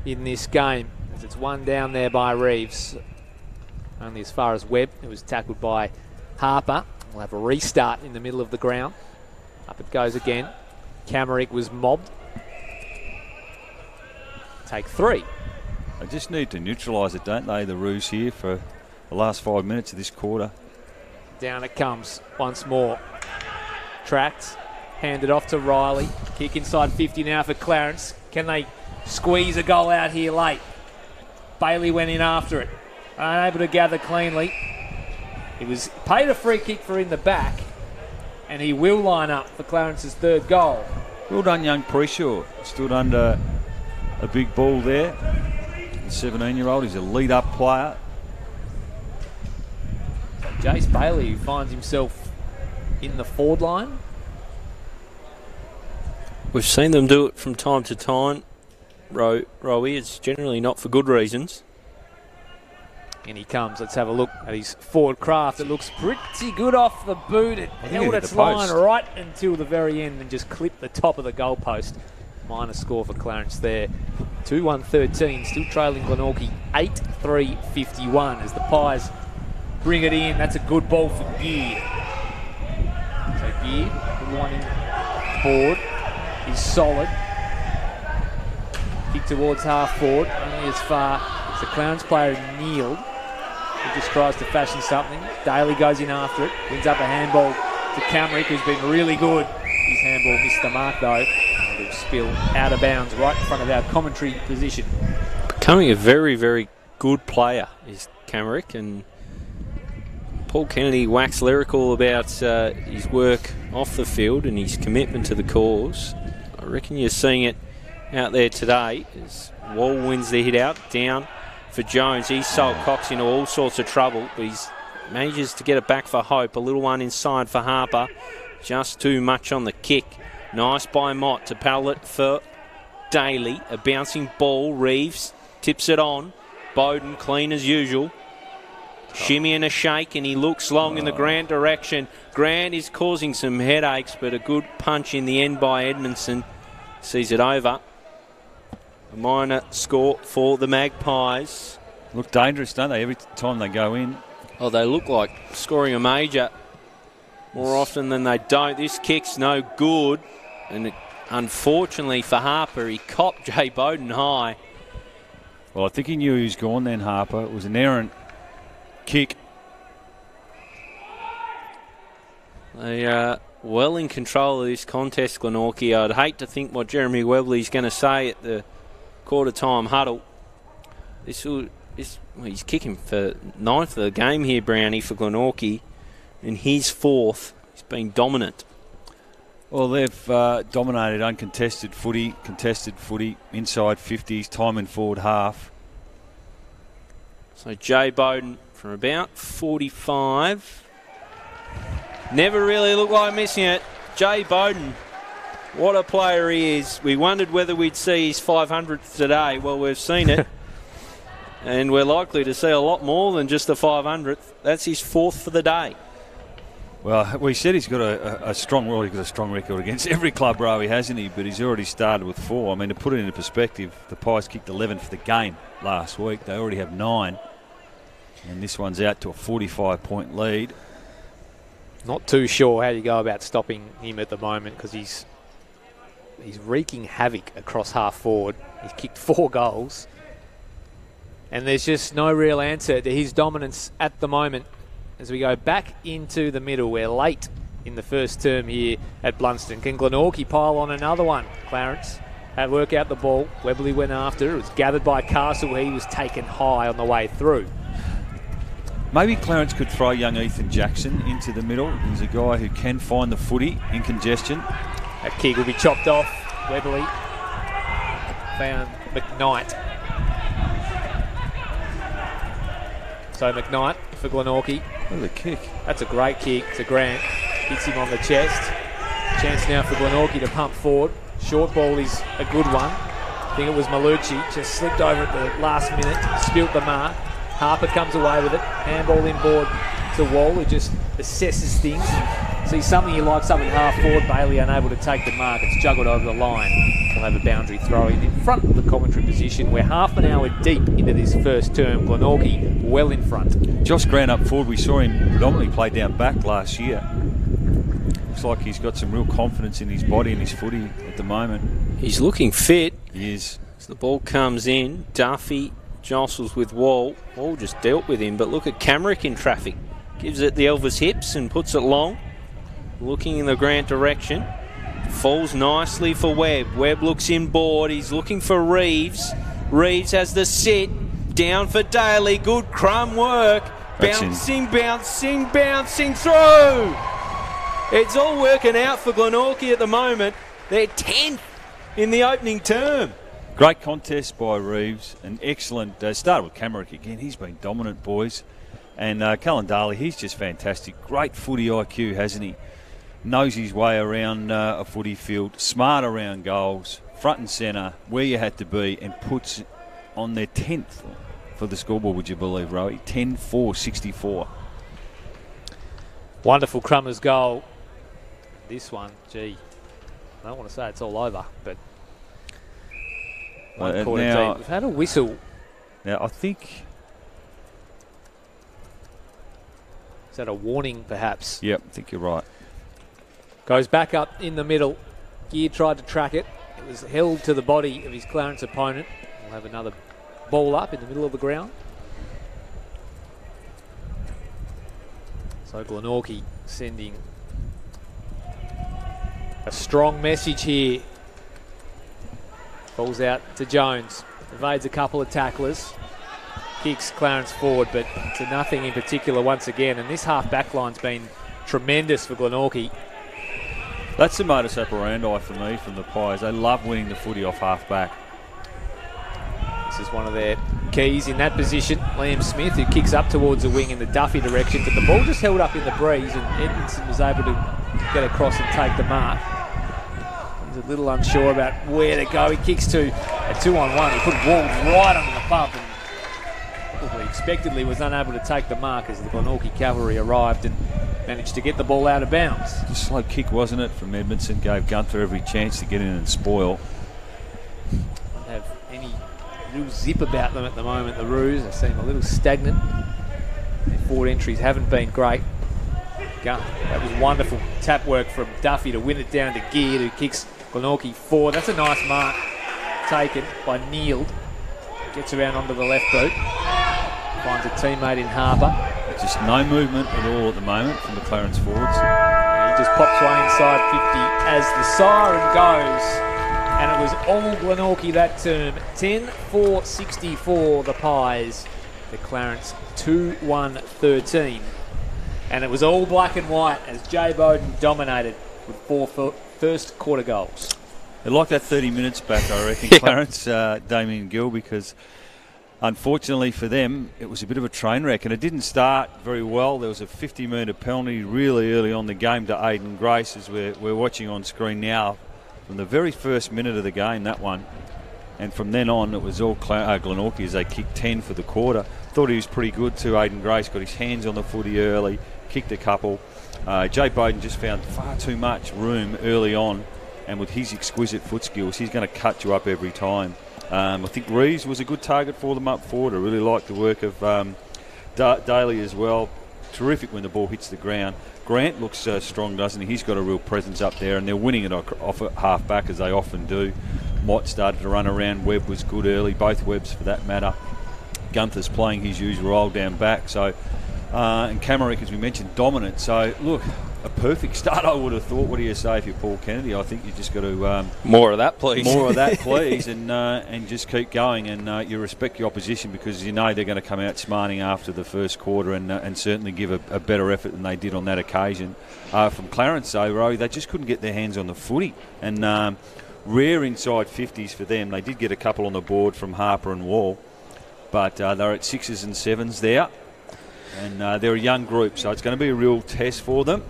in this game, as it's one down there by Reeves. Only as far as Webb. It was tackled by Harper. We'll have a restart in the middle of the ground. Up it goes again. Camerick was mobbed. Take 3. They just need to neutralise it, don't they, the Roos here for the last 5 minutes of this quarter. Down it comes once more. Tracked. Handed off to Riley. Kick inside 50 now for Clarence. Can they squeeze a goal out here late? Bailey went in after it. Unable to gather cleanly. He was paid a free kick for in the back, and he will line up for Clarence's 3rd goal. Well done, young Preshaw. Stood under a big ball there. The 17-year-old, he's a lead-up player. Jace Bailey, who finds himself in the forward line. We've seen them do it from time to time. Rowie, it's generally not for good reasons. In he comes. Let's have a look at his forward craft. It looks pretty good off the boot. It held its line right until the very end and just clipped the top of the goalpost. Minor score for Clarence there. 2-1-13, still trailing Glenorchy 8-3-51 as the Pies bring it in. That's a good ball for Gear. So Gear, the one in forward, is solid. Kick towards half forward, only as far as the Clarence player kneeled. He just tries to fashion something. Daly goes in after it, wins up a handball to Camerick, who's been really good. His handball missed the mark though. It'll spill out of bounds right in front of our commentary position. Becoming a very, very good player is Camerick, and Paul Kennedy waxed lyrical about his work off the field and his commitment to the cause. I reckon you're seeing it out there today as Wall wins the hit out, down for Jones. He's sold Cox into all sorts of trouble, but he manages to get it back for Hope. A little one inside for Harper. Just too much on the kick. Nice by Mott to paddle it for Daly. A bouncing ball. Reeves tips it on. Bowden clean as usual. Shimmy and a shake, and he looks long in the Grant direction. Grant is causing some headaches, but a good punch in the end by Edmondson sees it over. A minor score for the Magpies. Look dangerous, don't they, every time they go in? Oh, they look like scoring a major more often than they don't. This kick's no good, and unfortunately for Harper, he copped Jay Bowden high. Well, I think he knew he was gone then, Harper. It was an errant kick. They are well in control of this contest, Glenorchy. I'd hate to think what Jeremy Webley's going to say at the quarter-time huddle. He's kicking for 9th of the game here, Brownie, for Glenorchy, and his 4th. He's been dominant. Well, they've dominated uncontested footy, contested footy, inside 50s, time and forward half. So Jay Bowden from about 45. Never really looked like missing it. Jay Bowden, what a player he is. We wondered whether we'd see his 500th today. Well, we've seen it. And we're likely to see a lot more than just the 500th. That's his 4th for the day. Well, we said he's got a strong record against every club, Rowie, hasn't he? But he's already started with 4. I mean, to put it into perspective, the Pies kicked 11 for the game last week. They already have 9. And this one's out to a 45-point lead. Not too sure how you go about stopping him at the moment, because he's wreaking havoc across half forward. He's kicked 4 goals. And there's just no real answer to his dominance at the moment. As we go back into the middle, we're late in the first term here at Blundstone. Can Glenorchy pile on another one, Clarence? had work out the ball. Webley went after. It was gathered by Castle. He was taken high on the way through. Maybe Clarence could throw young Ethan Jackson into the middle. He's a guy who can find the footy in congestion. That kick will be chopped off. Webley found McKnight. So McKnight for Glenorchy. What a kick. That's a great kick to Grant. Hits him on the chest. Chance now for Glenorchy to pump forward. Short ball is a good one. I think it was Malucci. Just slipped over at the last minute. Spilt the mark. Harper comes away with it. Handball inboard to Wall, who just assesses things. Sees something he likes up in half forward. Bailey unable to take the mark. It's juggled over the line. We'll have a boundary throw in front of the commentary position. We're half an hour deep into this first term. Glenorchy well in front. Josh Grant up forward. We saw him predominantly play down back last year. Looks like he's got some real confidence in his body and his footy at the moment. He's looking fit. He is. As the ball comes in, Duffy jostles with Wall. Wall just dealt with him, but look at Camrick in traffic. Gives it the Elvis hips and puts it long. Looking in the Grant direction. Falls nicely for Webb. Webb looks inboard. He's looking for Reeves. Reeves has the sit. Down for Daly. Good crumb work. Bouncing through. It's all working out for Glenorchy at the moment. They're 10th in the opening term. Great contest by Reeves. An excellent start with Camrick again. He's been dominant, boys. And Kalyn Daly, he's just fantastic. Great footy IQ, hasn't he? Knows his way around a footy field. Smart around goals. Front and centre, where you had to be, and puts on their 10th for the scoreboard, would you believe, Rowie? 10-4-64. Wonderful Crummer's goal. This one, gee, I don't want to say it's all over, but one quarter now, deep. We've had a whistle. Now, I think... Is that a warning, perhaps? Yep, I think you're right. Goes back up in the middle. Gear tried to track it. It was held to the body of his Clarence opponent. We'll have another ball up in the middle of the ground. So Glenorchy sending a strong message here. Falls out to Jones. Evades a couple of tacklers. Kicks Clarence forward, but to nothing in particular once again. And this half-back line's been tremendous for Glenorchy. That's the modus operandi for me from the Pies. They love winning the footy off half-back. This is one of their keys in that position. Liam Smith, who kicks up towards the wing in the Duffy direction, but the ball just held up in the breeze and Edmondson was able to get across and take the mark. He's a little unsure about where to go. He kicks to a 2-on-1. He put Wall right under the bump and probably expectedly was unable to take the mark as the Glenorchy cavalry arrived and managed to get the ball out of bounds. Just a slow kick, wasn't it, from Edmondson? Gave Gunther every chance to get in and spoil. Don't have any real zip about them at the moment, the Roos. They seem a little stagnant. Their forward entries haven't been great. That was wonderful tap work from Duffy to win it down to Gear, who kicks Glenorchy forward. That's a nice mark taken by Neild. Gets around onto the left boot. Finds a teammate in Harper. Just no movement at all at the moment from the Clarence forwards. And he just pops one inside 50 as the siren goes. And it was all Glenorchy that term. 10-4-64 the Pies. The Clarence 2-1-13. And it was all black and white as Jay Bowden dominated with 4 first quarter goals. They like that 30 minutes back, I reckon, Clarence, Damian Gill, because unfortunately for them, it was a bit of a train wreck and it didn't start very well. There was a 50-metre penalty really early on the game to Aiden Grace, as we're watching on screen now. From the very first minute of the game, that one. And from then on, it was all Glenorchy as they kicked 10 for the quarter. Thought he was pretty good too, Aiden Grace. Got his hands on the footy early, kicked a couple. Jay Bowden just found far too much room early on. And with his exquisite foot skills, he's going to cut you up every time. I think Reeves was a good target for them up forward. I really like the work of Daly as well. Terrific when the ball hits the ground. Grant looks strong, doesn't he? He's got a real presence up there, and they're winning it off at half-back, as they often do. Mott started to run around. Webb was good early, both Webbs for that matter. Gunther's playing his usual role down back. So, and Camrick, as we mentioned, dominant. So, look, a perfect start, I would have thought. What do you say if you're Paul Kennedy? I think you just got to more of that, please. More of that, please, and just keep going. And you respect your opposition because you know they're going to come out smarting after the first quarter and certainly give a better effort than they did on that occasion. From Clarence, though, Rowie, they just couldn't get their hands on the footy. And rare inside 50s for them. They did get a couple on the board from Harper and Wall, but they're at 6s and 7s there. And they're a young group, so it's going to be a real test for them.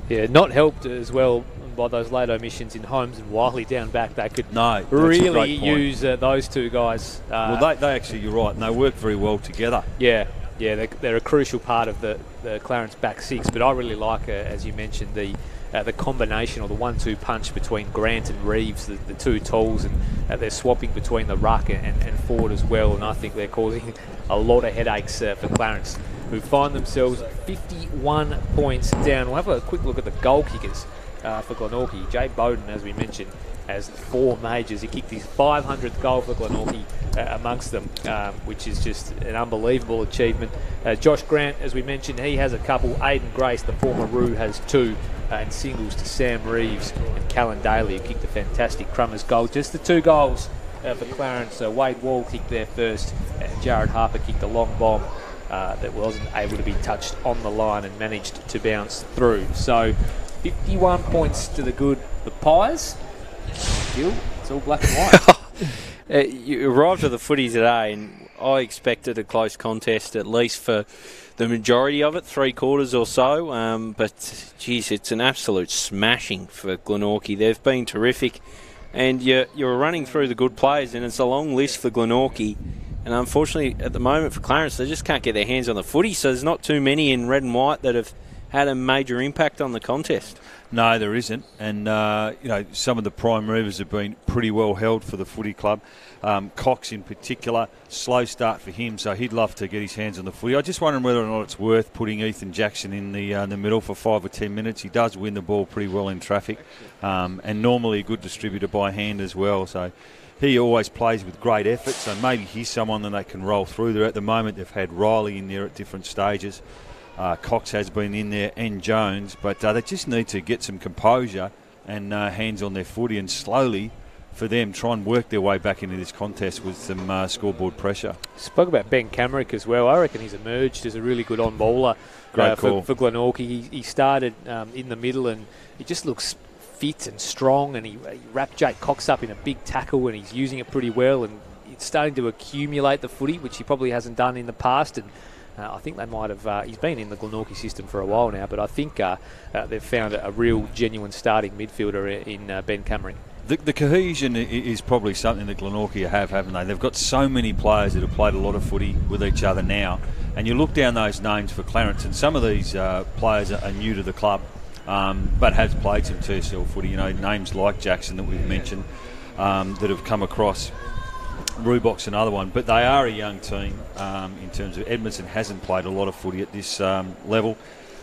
Yeah, not helped as well by those late omissions in Holmes and Wiley down back. They could really use those two guys. Well, they actually, you're right, and they work very well together. Yeah, they're a crucial part of the Clarence back six. But I really like, as you mentioned, the combination or the 1-2 punch between Grant and Reeves, the two tools, and they're swapping between the ruck and forward as well. And I think they're causing a lot of headaches for Clarence, who find themselves 51 points down. We'll have a quick look at the goal kickers for Glenorchy. Jay Bowden, as we mentioned, has 4 majors. He kicked his 500th goal for Glenorchy amongst them, which is just an unbelievable achievement. Josh Grant, as we mentioned, he has a couple. Aiden Grace, the former Roo, has 2. And singles to Sam Reeves and Kalyn Daly, who kicked a fantastic Crummers goal. Just the 2 goals for Clarence. Wade Wall kicked there first, and Jared Harper kicked a long bomb that wasn't able to be touched on the line and managed to bounce through. So 51 points to the good. The Pies, Gill, it's all black and white. You arrived at the footy today, and I expected a close contest, at least for the majority of it, 3/4 or so. But, geez, it's an absolute smashing for Glenorchy. They've been terrific. And you're running through the good players, and it's a long list for Glenorchy. And unfortunately, at the moment for Clarence, they just can't get their hands on the footy, so there's not too many in red and white that have had a major impact on the contest. No, there isn't. And, some of the prime movers have been pretty well held for the footy club. Cox in particular, slow start for him, so he'd love to get his hands on the footy. I just wondering whether or not it's worth putting Ethan Jackson in the middle for 5 or 10 minutes. He does win the ball pretty well in traffic, and normally a good distributor by hand as well. So he always plays with great effort, so maybe he's someone that they can roll through there. At the moment, they've had Riley in there at different stages. Cox has been in there, and Jones, but they just need to get some composure and hands on their footy, and slowly for them try and work their way back into this contest with some scoreboard pressure. Spoke about Ben Camerick as well. I reckon he's emerged as a really good on-bowler for Glenorchy. He started in the middle, and he just looks fit and strong, and he wrapped Jake Cox up in a big tackle, and he's using it pretty well, and it's starting to accumulate the footy, which he probably hasn't done in the past. And I think they might have, he's been in the Glenorchy system for a while now, but I think they've found a real genuine starting midfielder in Ben Camerick. The cohesion is probably something that Glenorchy have, haven't they? They've got so many players that have played a lot of footy with each other now, and you look down those names for Clarence, and some of these players are new to the club, but has played some TSL footy. Names like Jackson that we've mentioned that have come across. Rubok's another one, but they are a young team in terms of Edmondson hasn't played a lot of footy at this level.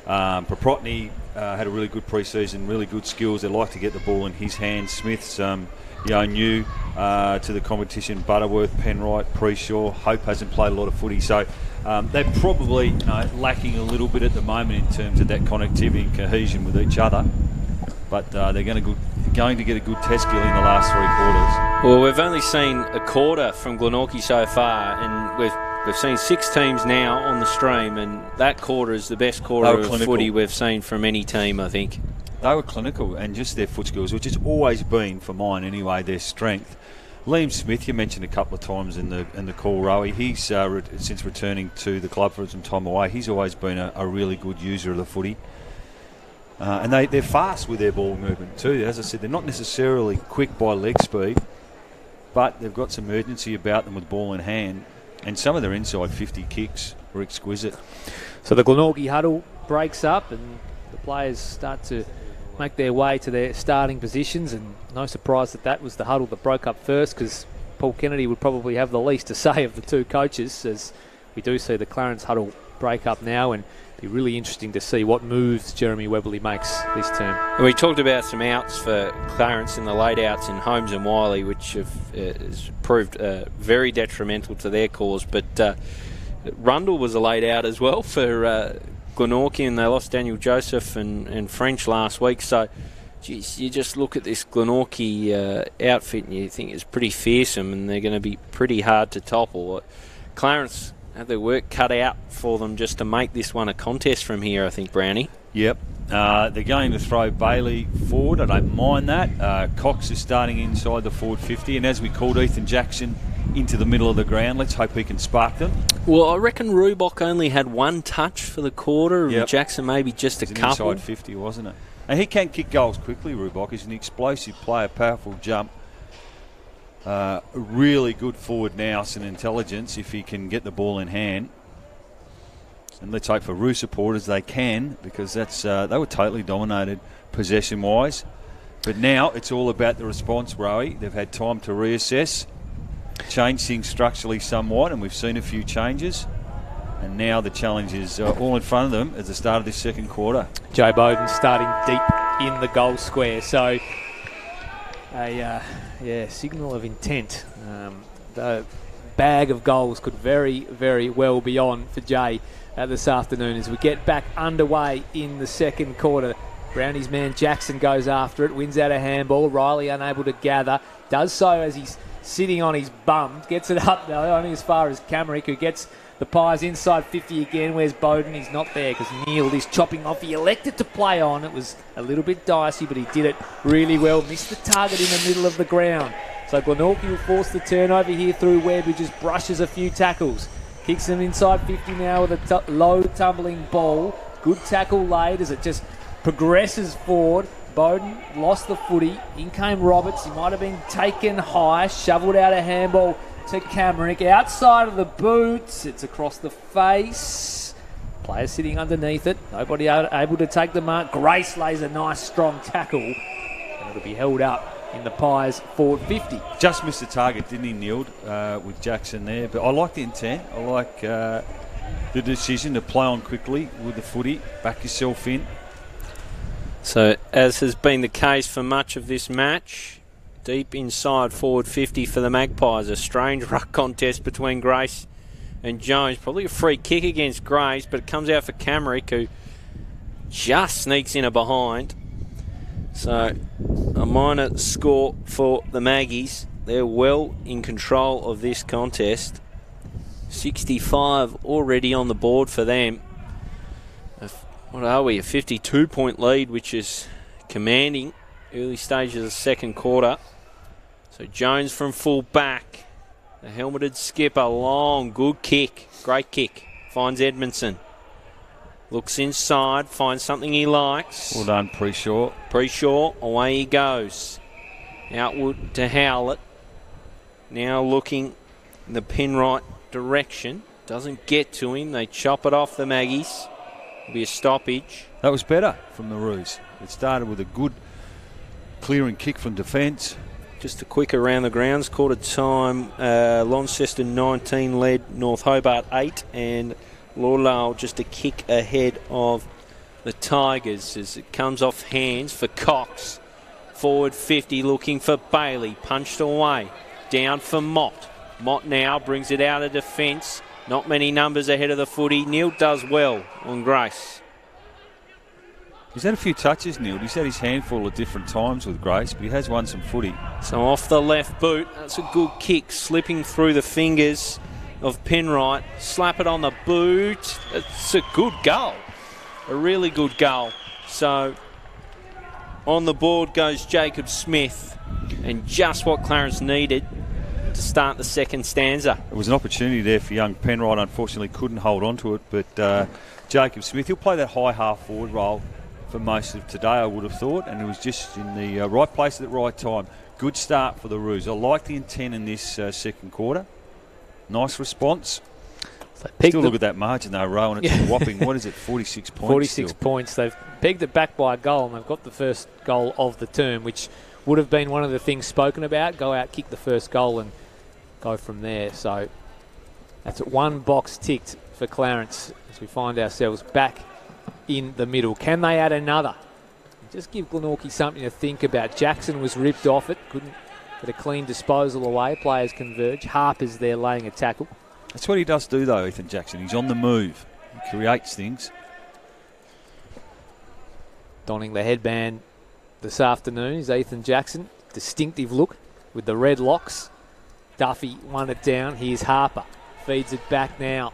Proprotny had a really good pre-season, really good skills. They like to get the ball in his hands. Smith's new to the competition. Butterworth, Penwright, Preshaw. Hope hasn't played a lot of footy, so they're probably lacking a little bit at the moment in terms of that connectivity and cohesion with each other. But they're going to get a good test, Gilley, in the last 3 quarters. Well, we've only seen a quarter from Glenorchy so far, and we've seen 6 teams now on the stream, and that quarter is the best quarter of footy we've seen from any team, I think. They were clinical, and just their foot skills, which has always been, for mine anyway, their strength. Liam Smith, you mentioned a couple of times in the call, Rowie. He's since returning to the club for some time away, he's always been a really good user of the footy. And they're fast with their ball movement too. As I said, they're not necessarily quick by leg speed, but they've got some urgency about them with ball in hand, and some of their inside 50 kicks were exquisite. So the Glenorchy huddle breaks up, and the players start to make their way to their starting positions, and no surprise that was the huddle that broke up first, because Paul Kennedy would probably have the least to say of the 2 coaches, as we do see the Clarence huddle break up now, and be really interesting to see what moves Jeremy Webberley makes this term. We talked about some outs for Clarence in the late outs in Holmes and Wiley, which has proved very detrimental to their cause, but Rundle was a late out as well for Glenorchy, and they lost Daniel Joseph and French last week. So, geez, you just look at this Glenorchy outfit and you think it's pretty fearsome, and they're going to be pretty hard to topple. Clarence have their work cut out for them just to make this one a contest from here, I think, Brownie. Yep. They're going to throw Bailey forward. I don't mind that. Cox is starting inside the forward 50, and as we called Ethan Jackson into the middle of the ground, let's hope he can spark them. Well, I reckon Rubok only had one touch for the quarter, and Yep. Jackson maybe just a couple. Inside 50, wasn't it? And he can kick goals quickly, Rubok. He's an explosive player, powerful jump. Really good forward nous and intelligence if he can get the ball in hand. And let's hope for Roo supporters they can, because that's they were totally dominated possession-wise. But now it's all about the response, Rowie. They've had time to reassess, change things structurally somewhat, and we've seen a few changes. And now the challenge is all in front of them at the start of this second quarter. Joe Bowden starting deep in the goal square. So a signal of intent. The bag of goals could very, very well be on for Jay this afternoon as we get back underway in the second quarter. Brownie's man Jackson goes after it, wins out a handball. Riley unable to gather. Does so as he's sitting on his bum. Gets it up though, only as far as Camerick, who gets the Pies inside 50 again. Where's Bowden? He's not there because Neil is chopping off. He elected to play on. It was a little bit dicey, but he did it really well. Missed the target in the middle of the ground. So Glenorchy will force the turnover here through Webb, who just brushes a few tackles. Kicks him inside 50 now with a low tumbling ball. Good tackle laid as it just progresses forward. Bowden lost the footy. In came Roberts. He might have been taken high. Shoveled out a handball to Camerick. Outside of the boots. It's across the face. Player sitting underneath it. Nobody able to take the mark. Grace lays a nice strong tackle. And it'll be held up in the Pies forward 50. Just missed the target, didn't he, Neil, with Jackson there. But I like the intent. I like the decision to play on quickly with the footy. Back yourself in. So, as has been the case for much of this match, deep inside forward 50 for the Magpies. A strange ruck contest between Grace and Jones. Probably a free kick against Grace, but it comes out for Camerick, who just sneaks in a behind. So, a minor score for the Maggies. They're well in control of this contest. 65 already on the board for them. What are we? A 52-point lead, which is commanding. Early stages of the second quarter. So Jones from full back. The helmeted skipper, long, good kick. Great kick. Finds Edmondson. Looks inside, finds something he likes. Well done, Preshaw. Preshaw, away he goes. Outward to Howlett. Now looking in the Penrite direction. Doesn't get to him. They chop it off the Maggies. It'll be a stoppage. That was better from the Roos. It started with a good clearing kick from defence. Just a quick around the grounds. Quarter time, Launceston 19 led North Hobart 8, and Lawlall just a kick ahead of the Tigers as it comes off hands for Cox. Forward 50 looking for Bailey. Punched away. Down for Mott. Mott now brings it out of defence. Not many numbers ahead of the footy. Neil does well on Grace. He's had a few touches, Neil. He's had his handful at different times with Grace, but he has won some footy. So off the left boot. That's a good kick, slipping through the fingers of Penrite. Slap it on the boot. It's a good goal. A really good goal. So on the board goes Jacob Smith. And just what Clarence needed to start the second stanza. It was an opportunity there for young Penrite. Unfortunately couldn't hold on to it, but Jacob Smith, he'll play that high half forward role for most of today, I would have thought, and it was just in the right place at the right time. Good start for the Roos. I like the intent in this second quarter. Nice response. Still look at that margin though, Rowe, and it's a whopping, what is it, 46 points? 46 points. They've pegged it back by a goal, and they've got the first goal of the term, which would have been one of the things spoken about. Go out, kick the first goal, and go from there. So that's one box ticked for Clarence as we find ourselves back in the middle. Can they add another? Just give Glenorchy something to think about. Jackson was ripped off it. Couldn't get a clean disposal away. Players converge. Harper's there laying a tackle. That's what he does do though, Ethan Jackson. He's on the move. He creates things. donning the headband this afternoon is Ethan Jackson. Distinctive look with the red locks. Duffy won it down. Here's Harper. Feeds it back now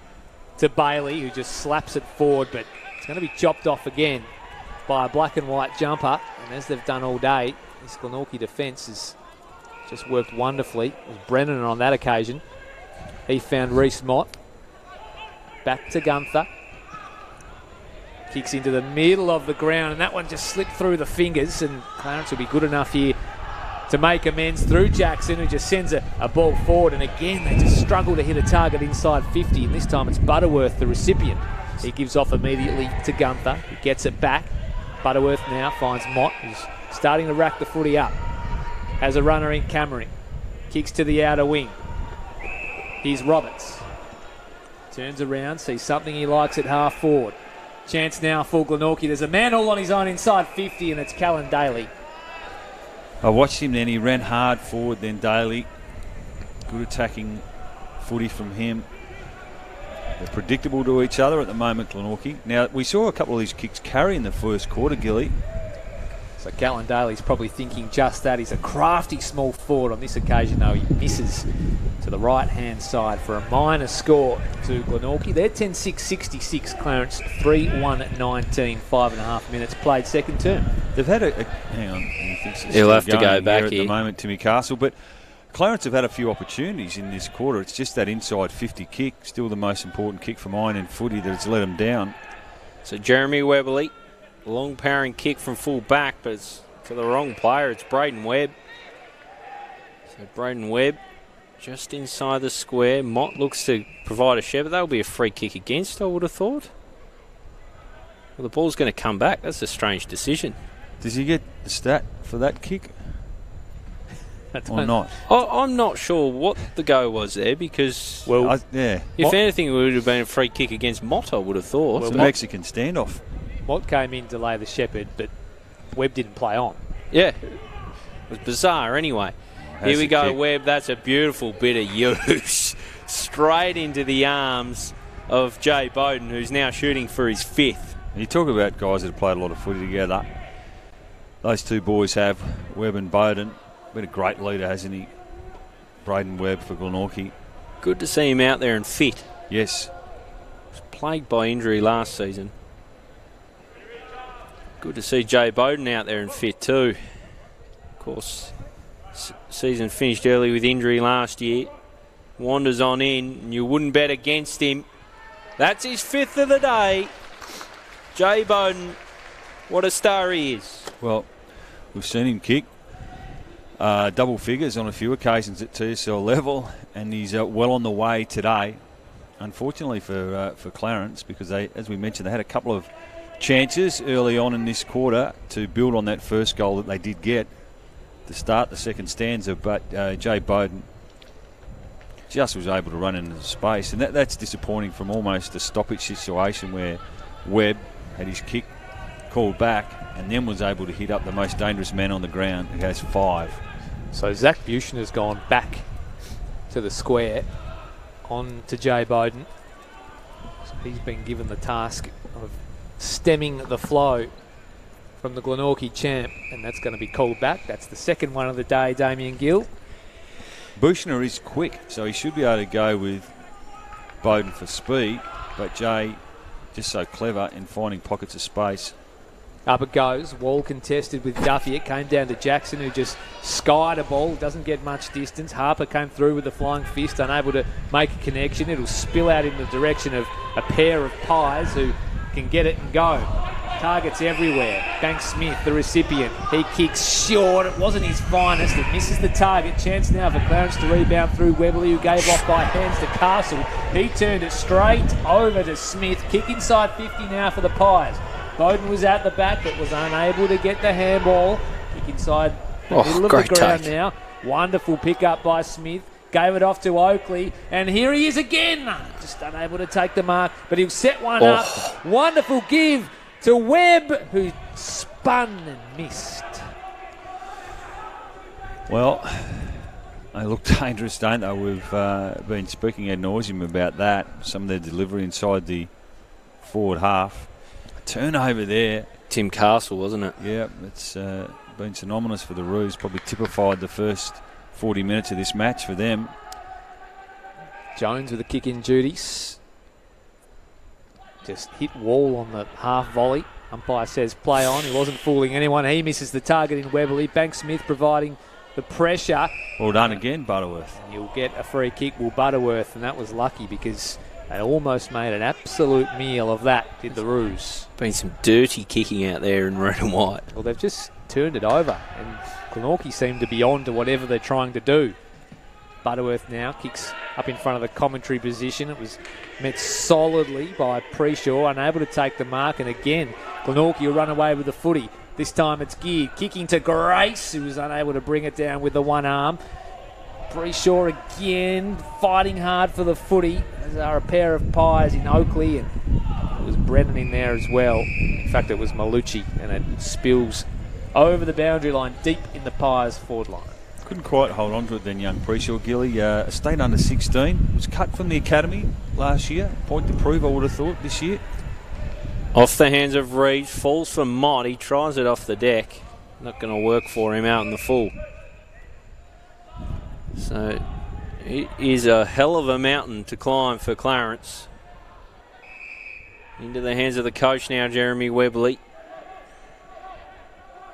to Bailey, who just slaps it forward, but it's going to be chopped off again by a black and white jumper. And as they've done all day, this Glenorchy defence has just worked wonderfully. It was Brennan on that occasion. He found Reese Mott. Back to Gunther. Kicks into the middle of the ground, and that one just slipped through the fingers, and Clarence will be good enough here to make amends through Jackson, who just sends a ball forward, and again they just struggle to hit a target inside 50, and this time it's Butterworth, the recipient. He gives off immediately to Gunther, who gets it back. Butterworth now finds Mott, who's starting to rack the footy up. Has a runner in Cameron. Kicks to the outer wing. Here's Roberts. Turns around, sees something he likes at half forward. Chance now for Glenorchy. There's a man all on his own inside 50, and it's Kalyn Daly. I watched him then. He ran hard forward, then Daly. Good attacking footy from him. They're predictable to each other at the moment, Glenorchy. Now, we saw a couple of these kicks carry in the first quarter, Gilley. So Kalyn Daly's probably thinking just that. He's a crafty small forward. On this occasion, though, he misses to the right-hand side for a minor score to Glenorchy. They're 10-6-66, Clarence 3-1-19, 5.5 minutes played second term. They've had hang on. He'll have to go back at here the moment, Timmy Castle, but Clarence have had a few opportunities in this quarter. It's just that inside 50 kick, still the most important kick from iron and footy, that it's let them down. So Jeremy Webberley, long powering kick from full back, but it's to the wrong player. It's Braden Webb. So Braden Webb just inside the square. Mott looks to provide a share, but that'll be a free kick against, I would have thought. Well, the ball's going to come back. That's a strange decision. Does he get the stat for that kick? Or not? I'm not sure what the go was there, because if anything, it would have been a free kick against Mott, I would have thought. Well, it's a Mexican standoff. Mott came in to lay the shepherd, but Webb didn't play on. Yeah. It was bizarre anyway. Here we go, Webb. That's a beautiful bit of use. Straight into the arms of Jay Bowden, who's now shooting for his fifth. And you talk about guys that have played a lot of footy together. Those two boys have, Webb and Bowden. Been a great leader, hasn't he? Braden Webb for Glenorchy. Good to see him out there and fit. Yes. Was plagued by injury last season. Good to see Jay Bowden out there and fit too. Of course, season finished early with injury last year. Wanders on in, and you wouldn't bet against him. That's his fifth of the day. Jay Bowden, what a star he is. Well, we've seen him kick double figures on a few occasions at TSL level, and he's well on the way today. Unfortunately for Clarence, because they, as we mentioned, they had a couple of chances early on in this quarter to build on that first goal that they did get to start the second stanza, but Jay Bowden just was able to run into space, and that's disappointing from almost a stoppage situation where Webb had his kick called back and then was able to hit up the most dangerous man on the ground, who has 5. So Zach Buchanan has gone back to the square on to Jay Bowden. So he's been given the task of stemming the flow from the Glenorchy champ, and that's going to be called back. That's the second one of the day, Damian Gill. Buchner is quick, so he should be able to go with Bowden for speed, but Jay just so clever in finding pockets of space. Up it goes, wall contested with Duffy. It came down to Jackson, who just skied a ball, doesn't get much distance. Harper came through with a flying fist, unable to make a connection. It'll spill out in the direction of a pair of Pies who can get it and go. Targets everywhere. Banks Smith, the recipient. He kicks short. It wasn't his finest. It misses the target. Chance now for Clarence to rebound through Webberley, who gave off by hands to Castle. He turned it straight over to Smith. Kick inside 50 now for the Pies. Bowden was at the back but was unable to get the handball. Kick inside the middle of the ground now. Wonderful pick up by Smith. Gave it off to Oakley, and here he is again. Just unable to take the mark, but he'll set one up. Wonderful give to Webb, who spun and missed. Well, they look dangerous, don't they? We've been speaking ad nauseum about that. Some of their delivery inside the forward half. Turnover there. Tim Castle, wasn't it? Yeah, it's been synonymous for the Roos. Probably typified the first 40 minutes of this match for them. Jones with the kick-in duties. Just hit wall on the half volley. Umpire says play on. He wasn't fooling anyone. He misses the target in Webley. Banks-Smith providing the pressure. Well done again, Butterworth. And you'll get a free kick, Will Butterworth, and that was lucky because they almost made an absolute meal of that, did the Roos. Been some dirty kicking out there in red and white. Well, they've just turned it over, and Glenorchy seem to be on to whatever they're trying to do. Butterworth now kicks up in front of the commentary position. It was met solidly by Preshaw, unable to take the mark, and again, Glenorchy will run away with the footy. This time it's geared, kicking to Grace, who was unable to bring it down with the one arm. Preshaw again, fighting hard for the footy. There are a pair of pies in Oakley, and it was Brennan in there as well. In fact, it was Malucci, and it spills over the boundary line, deep in the Pies forward line. Couldn't quite hold on to it then, young Preshaw. Gilley, stayed under 16. Was cut from the academy last year. Point to prove, I would have thought, this year. Off the hands of Reed, falls for Mott. He tries it off the deck. Not going to work for him out in the full. So it is a hell of a mountain to climb for Clarence. Into the hands of the coach now, Jeremy Webley.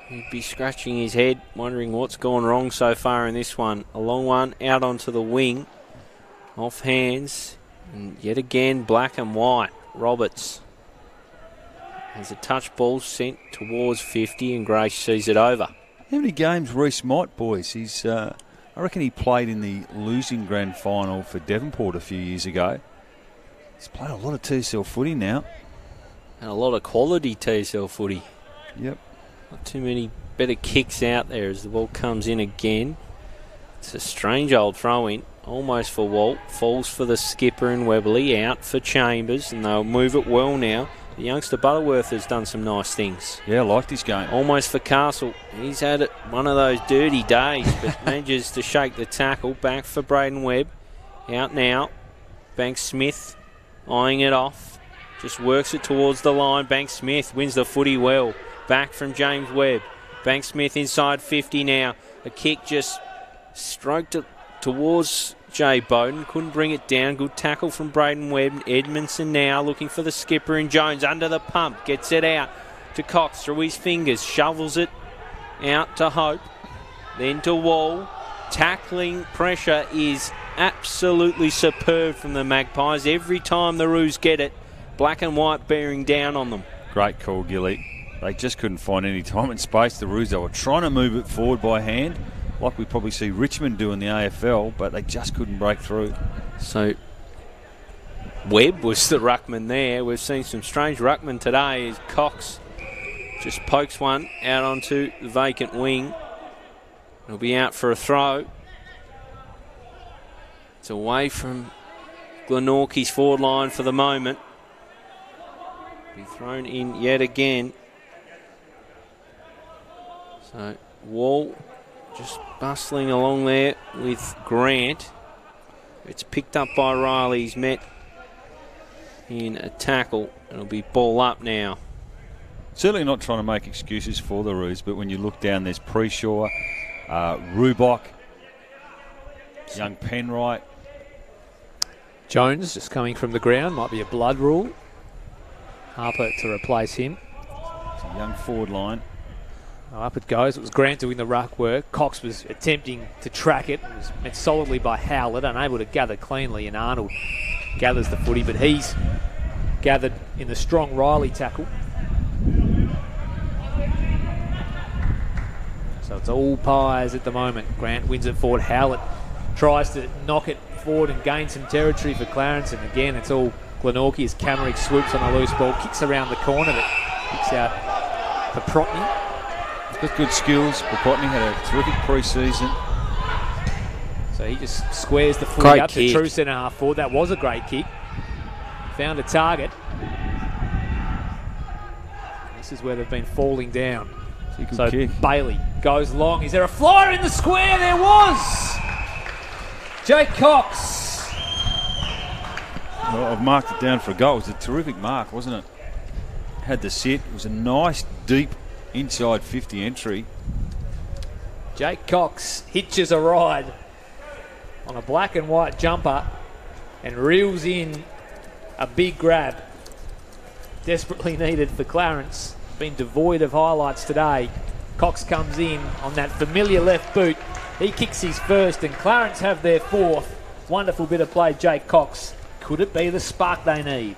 He'd be scratching his head, wondering what's gone wrong so far in this one. A long one out onto the wing. Off hands. And yet again, black and white. Roberts has a touch ball sent towards 50, and Grace sees it over. How many games Reece Mott, boys? He's, I reckon he played in the losing grand final for Devonport a few years ago. He's played a lot of TSL footy now. And a lot of quality TSL footy. Yep. Not too many better kicks out there as the ball comes in again. It's a strange old throw-in, almost for Walt. Falls for the skipper and Webley, out for Chambers, and they'll move it well now. The youngster Butterworth has done some nice things. Yeah, I like this game. Almost for Castle. He's had it one of those dirty days, but manages to shake the tackle. Back for Braden Webb. Out now. Banks-Smith eyeing it off. Just works it towards the line. Banks-Smith wins the footy well. Back from James Webb. Banks-Smith inside 50 now. A kick just stroked it towards Jay Bowden. Couldn't bring it down. Good tackle from Braden Webb. Edmondson now looking for the skipper, and Jones under the pump. Gets it out to Cox through his fingers. Shovels it out to Hope. Then to Wall. Tackling pressure is absolutely superb from the Magpies. Every time the Roos get it, black and white bearing down on them. Great call, Gilley. They just couldn't find any time and space. The Roos, they were trying to move it forward by hand, like we probably see Richmond do in the AFL, but they just couldn't break through. So Webb was the ruckman there. We've seen some strange ruckman today as Cox just pokes one out onto the vacant wing. It'll be out for a throw. It's away from Glenorchy's forward line for the moment. Be thrown in yet again. So Wall just bustling along there with Grant. It's picked up by Riley. He's met in a tackle. It'll be ball up now. Certainly not trying to make excuses for the Roos, but when you look down, there's Preshaw, Rubok, young Penwright. Jones just coming from the ground. Might be a blood rule. Harper to replace him. It's a young forward line. Up it goes. It was Grant doing the ruck work. Cox was attempting to track it. It was met solidly by Howlett, unable to gather cleanly, and Arnold gathers the footy, but he's gathered in the strong Riley tackle. So it's all Pies at the moment. Grant wins it forward. Howlett tries to knock it forward and gain some territory for Clarence, and again it's all Glenorchy as Camerick swoops on a loose ball, kicks around the corner, but kicks out for Protney. He's got good skills. Bopotny had a terrific pre-season. So he just squares the footy up to true centre half forward. That was a great kick. Found a target. This is where they've been falling down. So kick. Bailey goes long. Is there a flyer in the square? There was! Jake Cox. Well, I've marked it down for a goal. It was a terrific mark, wasn't it? had the sit. It was a nice, deep inside 50 entry. Jake Cox hitches a ride on a black and white jumper and reels in a big grab. Desperately needed for Clarence. Been devoid of highlights today. Cox comes in on that familiar left boot. He kicks his first and Clarence have their fourth. Wonderful bit of play, Jake Cox. Could it be the spark they need?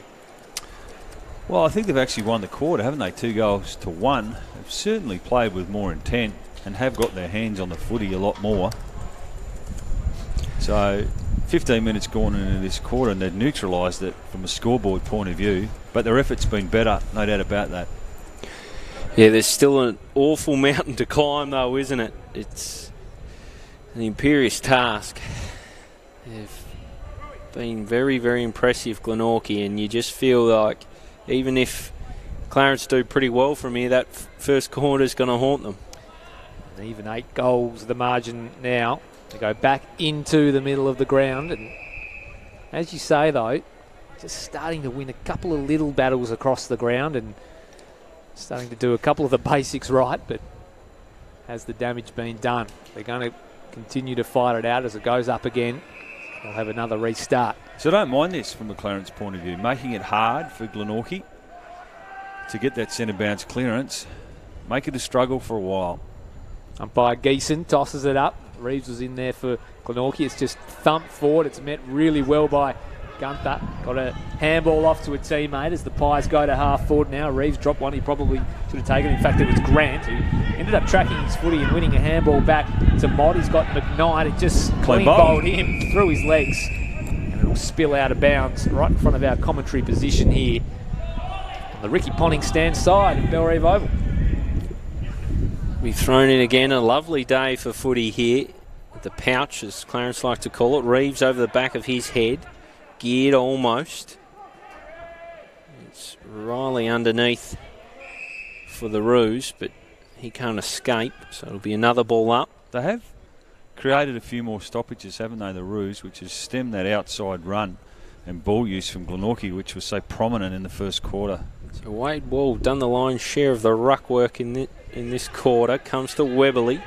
Well, I think they've actually won the quarter, haven't they? 2-1. They've certainly played with more intent and have got their hands on the footy a lot more. So 15 minutes gone into this quarter and they've neutralised it from a scoreboard point of view. But their effort's been better, no doubt about that. Yeah, there's still an awful mountain to climb though, isn't it? It's an imperious task. They've been very, very impressive, Glenorchy, and you just feel like even if Clarence do pretty well from here, that first quarter's going to haunt them. And even 8 goals the margin now. They go back into the middle of the ground, and as you say though, just starting to win a couple of little battles across the ground and starting to do a couple of the basics right, but has the damage been done? They're going to continue to fight it out as it goes up again. They'll have another restart. So I don't mind this from a Clarence point of view, making it hard for Glenorchy to get that centre bounce clearance, make it a struggle for a while. Umpire Geeson tosses it up. Reeves was in there for Glenorchy. It's just thumped forward. It's met really well by Gunther. Got a handball off to a teammate as the Pies go to half forward now. Reeves dropped one he probably should have taken. In fact, it was Grant who ended up tracking his footy and winning a handball back to Mott. He's got McKnight. It just clean bowled him through his legs. And it'll spill out of bounds right in front of our commentary position here on the Ricky Ponting stand side in Bellerive Oval. We've thrown in again. A lovely day for footy here. The pouch, as Clarence like to call it. Reeves over the back of his head. Geared almost. It's Riley underneath for the Roos, but he can't escape, so it'll be another ball up. They have created a few more stoppages, haven't they, the Roos, which has stemmed that outside run and ball use from Glenorchy, which was so prominent in the first quarter. So Wade Wall done the lion's share of the ruck work in this quarter. Comes to Webberley.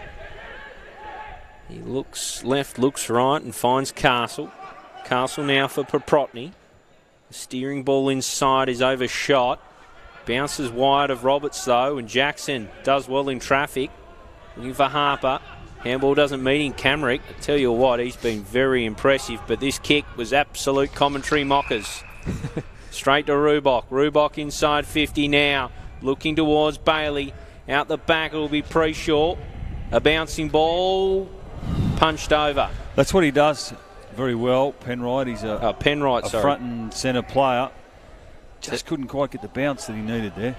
He looks left, looks right, and finds Castle. Castle now for Paprotny. The steering ball inside is overshot. Bounces wide of Roberts though, and Jackson does well in traffic. Looking for Harper. Handball doesn't meet in Camrick. I tell you what, he's been very impressive, but this kick was absolute commentary mockers. Straight to Rubok. Rubok inside 50 now. Looking towards Bailey. Out the back it'll be Preshaw. A bouncing ball. Punched over. That's what he does very well, Penrite. He's a front and centre player. Just couldn't quite get the bounce that he needed there.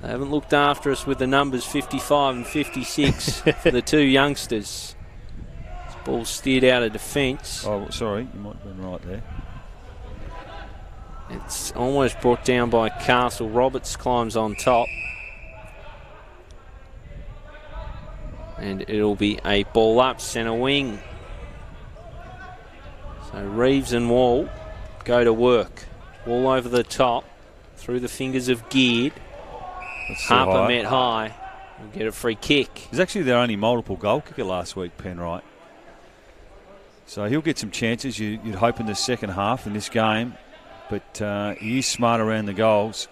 They haven't looked after us with the numbers 55 and 56 for the two youngsters. This ball steered out of defence. Oh, sorry, you might have been right there. It's almost brought down by Castle. Roberts climbs on top. And it'll be a ball up, centre wing. So Reeves and Wall go to work. Wall over the top, through the fingers of Geared. Harper met high. We'll get a free kick. He's actually their only multiple goal kicker last week, Penrite. So he'll get some chances, you'd hope, in the second half in this game. But he is smart around the goals.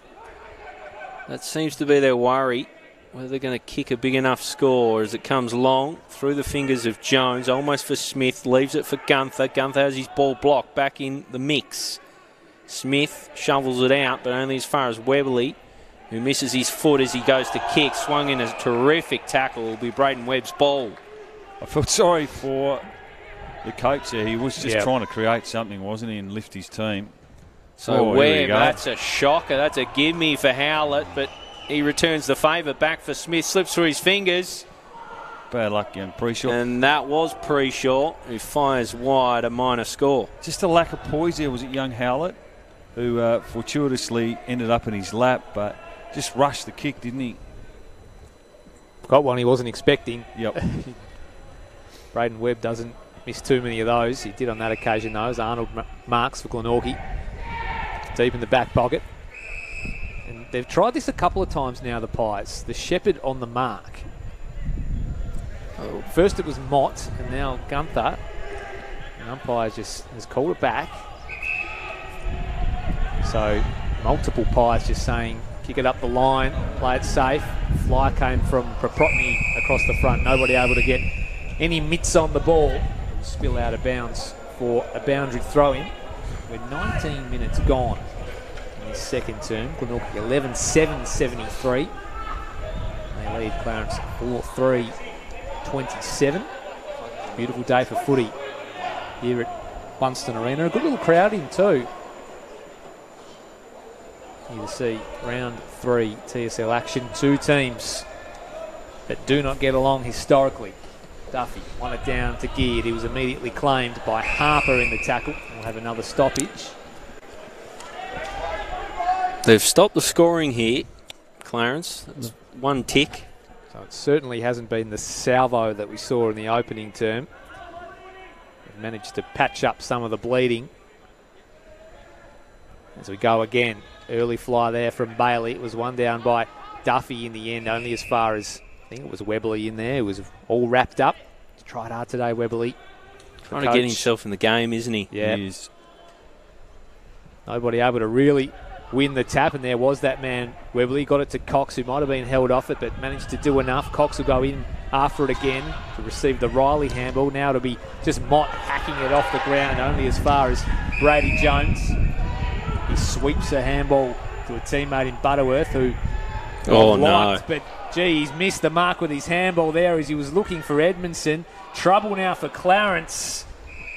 That seems to be their worry. Whether they're going to kick a big enough score as it comes long through the fingers of Jones, almost for Smith, leaves it for Gunther. Gunther has his ball blocked back in the mix. Smith shovels it out, but only as far as Webberley, who misses his foot as he goes to kick. Swung in a terrific tackle. Will be Braden Webb's ball. I felt sorry for the coach there. He was just trying to create something, wasn't he, and lift his team. So Webb, that's a shocker. That's a give-me for Howlett, but he returns the favour back for Smith. Slips through his fingers. Bad luck again, Preshaw. And that was Preshaw, who fires wide, a minor score. Just a lack of poise there. Was it young Howlett, who fortuitously ended up in his lap, but just rushed the kick, didn't he? Got one he wasn't expecting. Yep. Braden Webb doesn't miss too many of those. He did on that occasion, though, as Arnold marks for Glenorchy. Deep in the back pocket. And They've tried this a couple of times now, the Pies. The shepherd on the mark. Oh. First it was Mott, and now Gunther. And umpire just has called it back. So multiple Pies just saying, kick it up the line, play it safe. Fly came from Propotny across the front. Nobody able to get any mitts on the ball. It'll spill out of bounds for a boundary throw-in. We're 19 minutes gone in this second term. Glenorchy 11-7-73. They lead Clarence 4-3-27. Beautiful day for footy here at Blundstone Arena. A good little crowd in too. You see round 3 TSL action. Two teams that do not get along historically. Duffy won it down to Geared. He was immediately claimed by Harper in the tackle. We'll have another stoppage. They've stopped the scoring here, Clarence. That's one tick. So it certainly hasn't been the salvo that we saw in the opening term. They've managed to patch up some of the bleeding. As we go again. Early fly there from Bailey. It was one down by Duffy in the end, only as far as, I think it was Webley in there. It was all wrapped up. He's tried hard today, Webley. Trying to get himself in the game, isn't he? Yeah. He is. Nobody able to really win the tap, and there was that man, Webley. Got it to Cox, who might have been held off it, but managed to do enough. Cox will go in after it again to receive the Riley handball. Now it'll be just Mott hacking it off the ground, only as far as Brady Jones. He sweeps a handball to a teammate in Butterworth who liked, but gee, he's missed the mark with his handball there as he was looking for Edmondson. Trouble now for Clarence.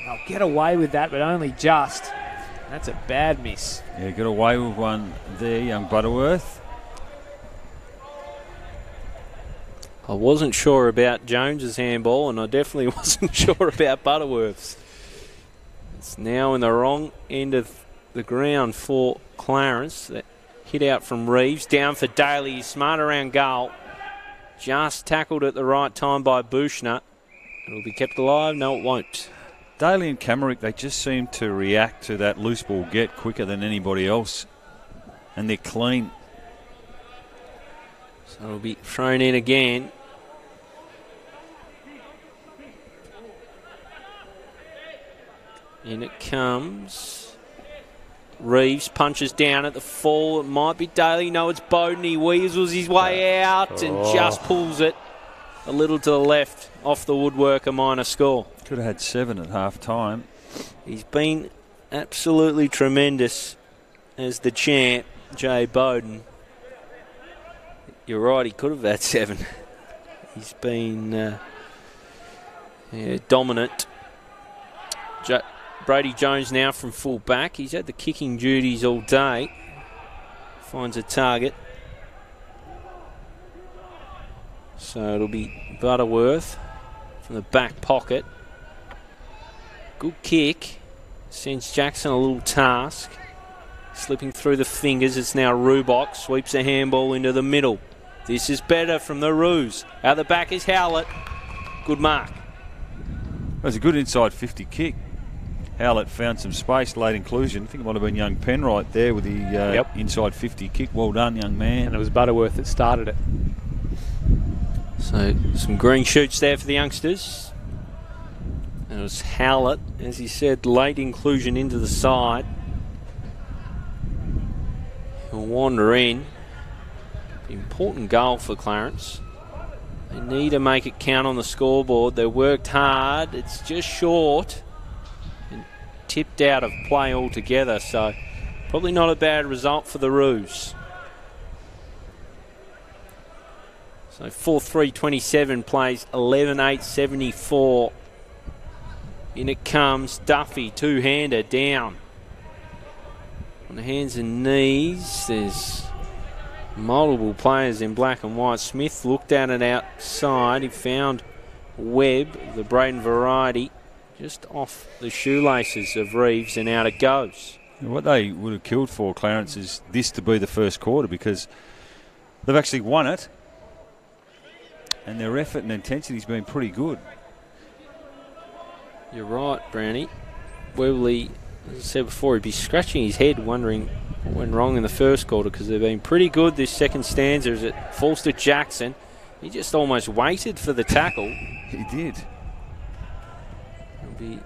They'll get away with that, but only just. That's a bad miss. Yeah, got away with one there, young Butterworth. I wasn't sure about Jones's handball, and I definitely wasn't sure about Butterworth's. It's now in the wrong end of the ground for Clarence. That hit out from Reeves, down for Daly. Smart around goal. Just tackled at the right time by Bushner. It'll be kept alive. No, it won't. Daly and Kamarick, they just seem to react to that loose ball get quicker than anybody else. And they're clean. So it'll be thrown in again. In it comes. Reeves punches down at the fall. It might be Daly. No, it's Bowden. He weasels his way out and just pulls it a little to the left off the woodwork, a minor score. Could have had 7 at half time. He's been absolutely tremendous as the champ, Jay Bowden. You're right, he could have had 7. He's been dominant. Brady Jones now from full back. He's had the kicking duties all day. Finds a target. So it'll be Butterworth from the back pocket. Good kick. Sends Jackson a little task. Slipping through the fingers. It's now Rubok. Sweeps a handball into the middle. This is better from the Roos. Out the back is Howlett. Good mark. That's a good inside 50 kick. Howlett found some space, late inclusion. I think it might have been young Penwright there with the inside 50 kick. Well done, young man. And it was Butterworth that started it. So some green shoots there for the youngsters. And it was Howlett, as he said, late inclusion into the side. He'll wander in. Important goal for Clarence. They need to make it count on the scoreboard. They worked hard. It's just short. Tipped out of play altogether, so probably not a bad result for the Roos. So 4-3-27 plays 11-8-74. In it comes Duffy, two-hander down. On the hands and knees, there's multiple players in black and white. Smith looked at it outside. He found Webb, the Braden variety, just off the shoelaces of Reeves, and out it goes. What they would have killed for, Clarence, is this to be the first quarter, because they've actually won it and their effort and intensity has been pretty good. You're right, Brownie. Webley, as I said before, he'd be scratching his head wondering What went wrong in the first quarter? Because they've been pretty good this second stanza as it falls to Jackson. He just almost waited for the tackle. He did. It'll be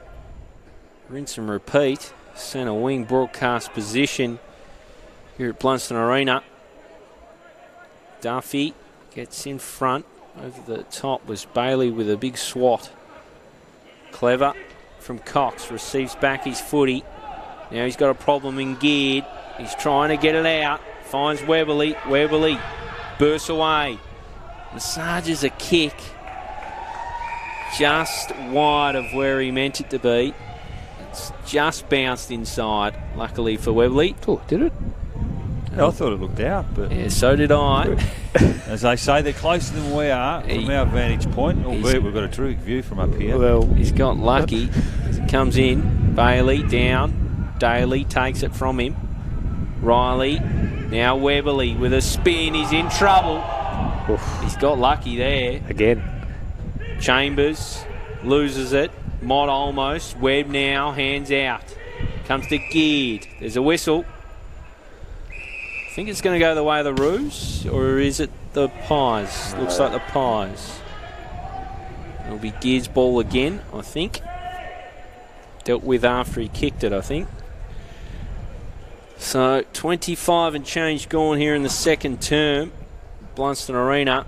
rinse and repeat. Centre wing broadcast position here at Blundstone Arena. Duffy gets in front. Over the top was Bailey with a big swat. Clever from Cox. Receives back his footy. Now he's got a problem in geared. He's trying to get it out. Finds Weberly. Weberly bursts away. Massages a kick. Just wide of where he meant it to be. It's just bounced inside, luckily for Weberly. Oh, did it? Yeah, I thought it looked out, but Yeah, so did I. as they say, they're closer than we are from our vantage point, albeit we've got a terrific view from up here. Well, He's got lucky as it comes in. Bailey down. Daly takes it from him. Riley. Now Weberly with a spin. He's in trouble. oof, He's got lucky there. again. Chambers loses it. Mott almost. Webb now. Hands out. Comes to Geared. There's a whistle. I think it's going to go the way of the Roos, or is it the Pies? Looks like the Pies. It'll be Geared's ball again, I think. Dealt with after he kicked it, I think. So 25 and change gone here in the second term. Blundstone Arena.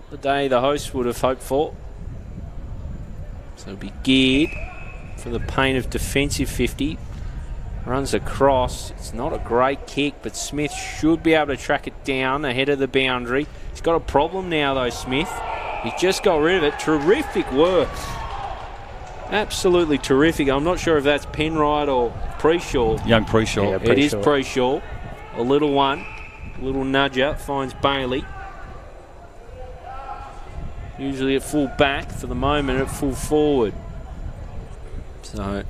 The day the hosts would have hoped for. So it'll be Geared for the pain of defensive 50. Runs across. It's not a great kick, but Smith should be able to track it down ahead of the boundary. He's got a problem now, though, Smith. He just got rid of it. Terrific work. Absolutely terrific. I'm not sure if that's Penrite or Preshaw. Young Preshaw. Yeah, It is Preshaw. Preshaw. A little one. A little nudger. Finds Bailey. Usually at full back. For the moment, at full forward. So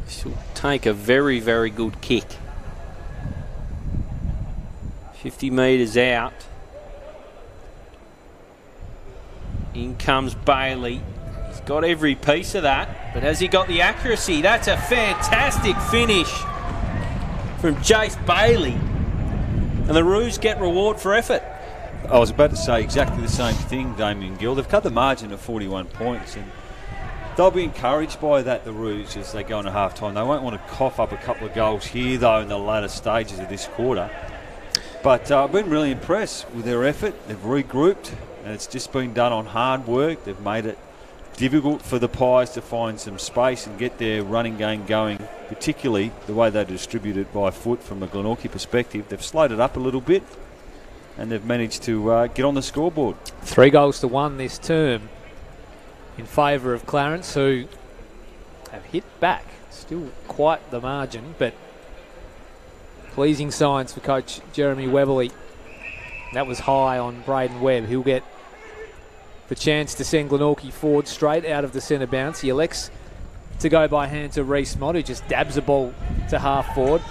she'll take a very, very good kick. 50 metres out. In comes Bailey. He's got every piece of that, but has he got the accuracy? That's a fantastic finish from Jace Bailey. And the Roos get reward for effort. I was about to say exactly the same thing, Damian Gill. They've cut the margin to 41 points, and they'll be encouraged by that, the Roos, as they go into half-time. They won't want to cough up a couple of goals here, though, in the latter stages of this quarter. But I've been really impressed with their effort. They've regrouped, and it's just been done on hard work. They've made it difficult for the Pies to find some space and get their running game going, particularly the way they distribute it by foot from a Glenorchy perspective. They've slowed it up a little bit, and they've managed to get on the scoreboard. 3-1 this term in favour of Clarence, who have hit back. Still quite the margin, but pleasing signs for coach Jeremy Weberly. That was high on Braden Webb. He'll get the chance to send Glenorchy forward straight out of the centre bounce. He elects to go by hand to Reece Mott, who just dabs a ball to half forward.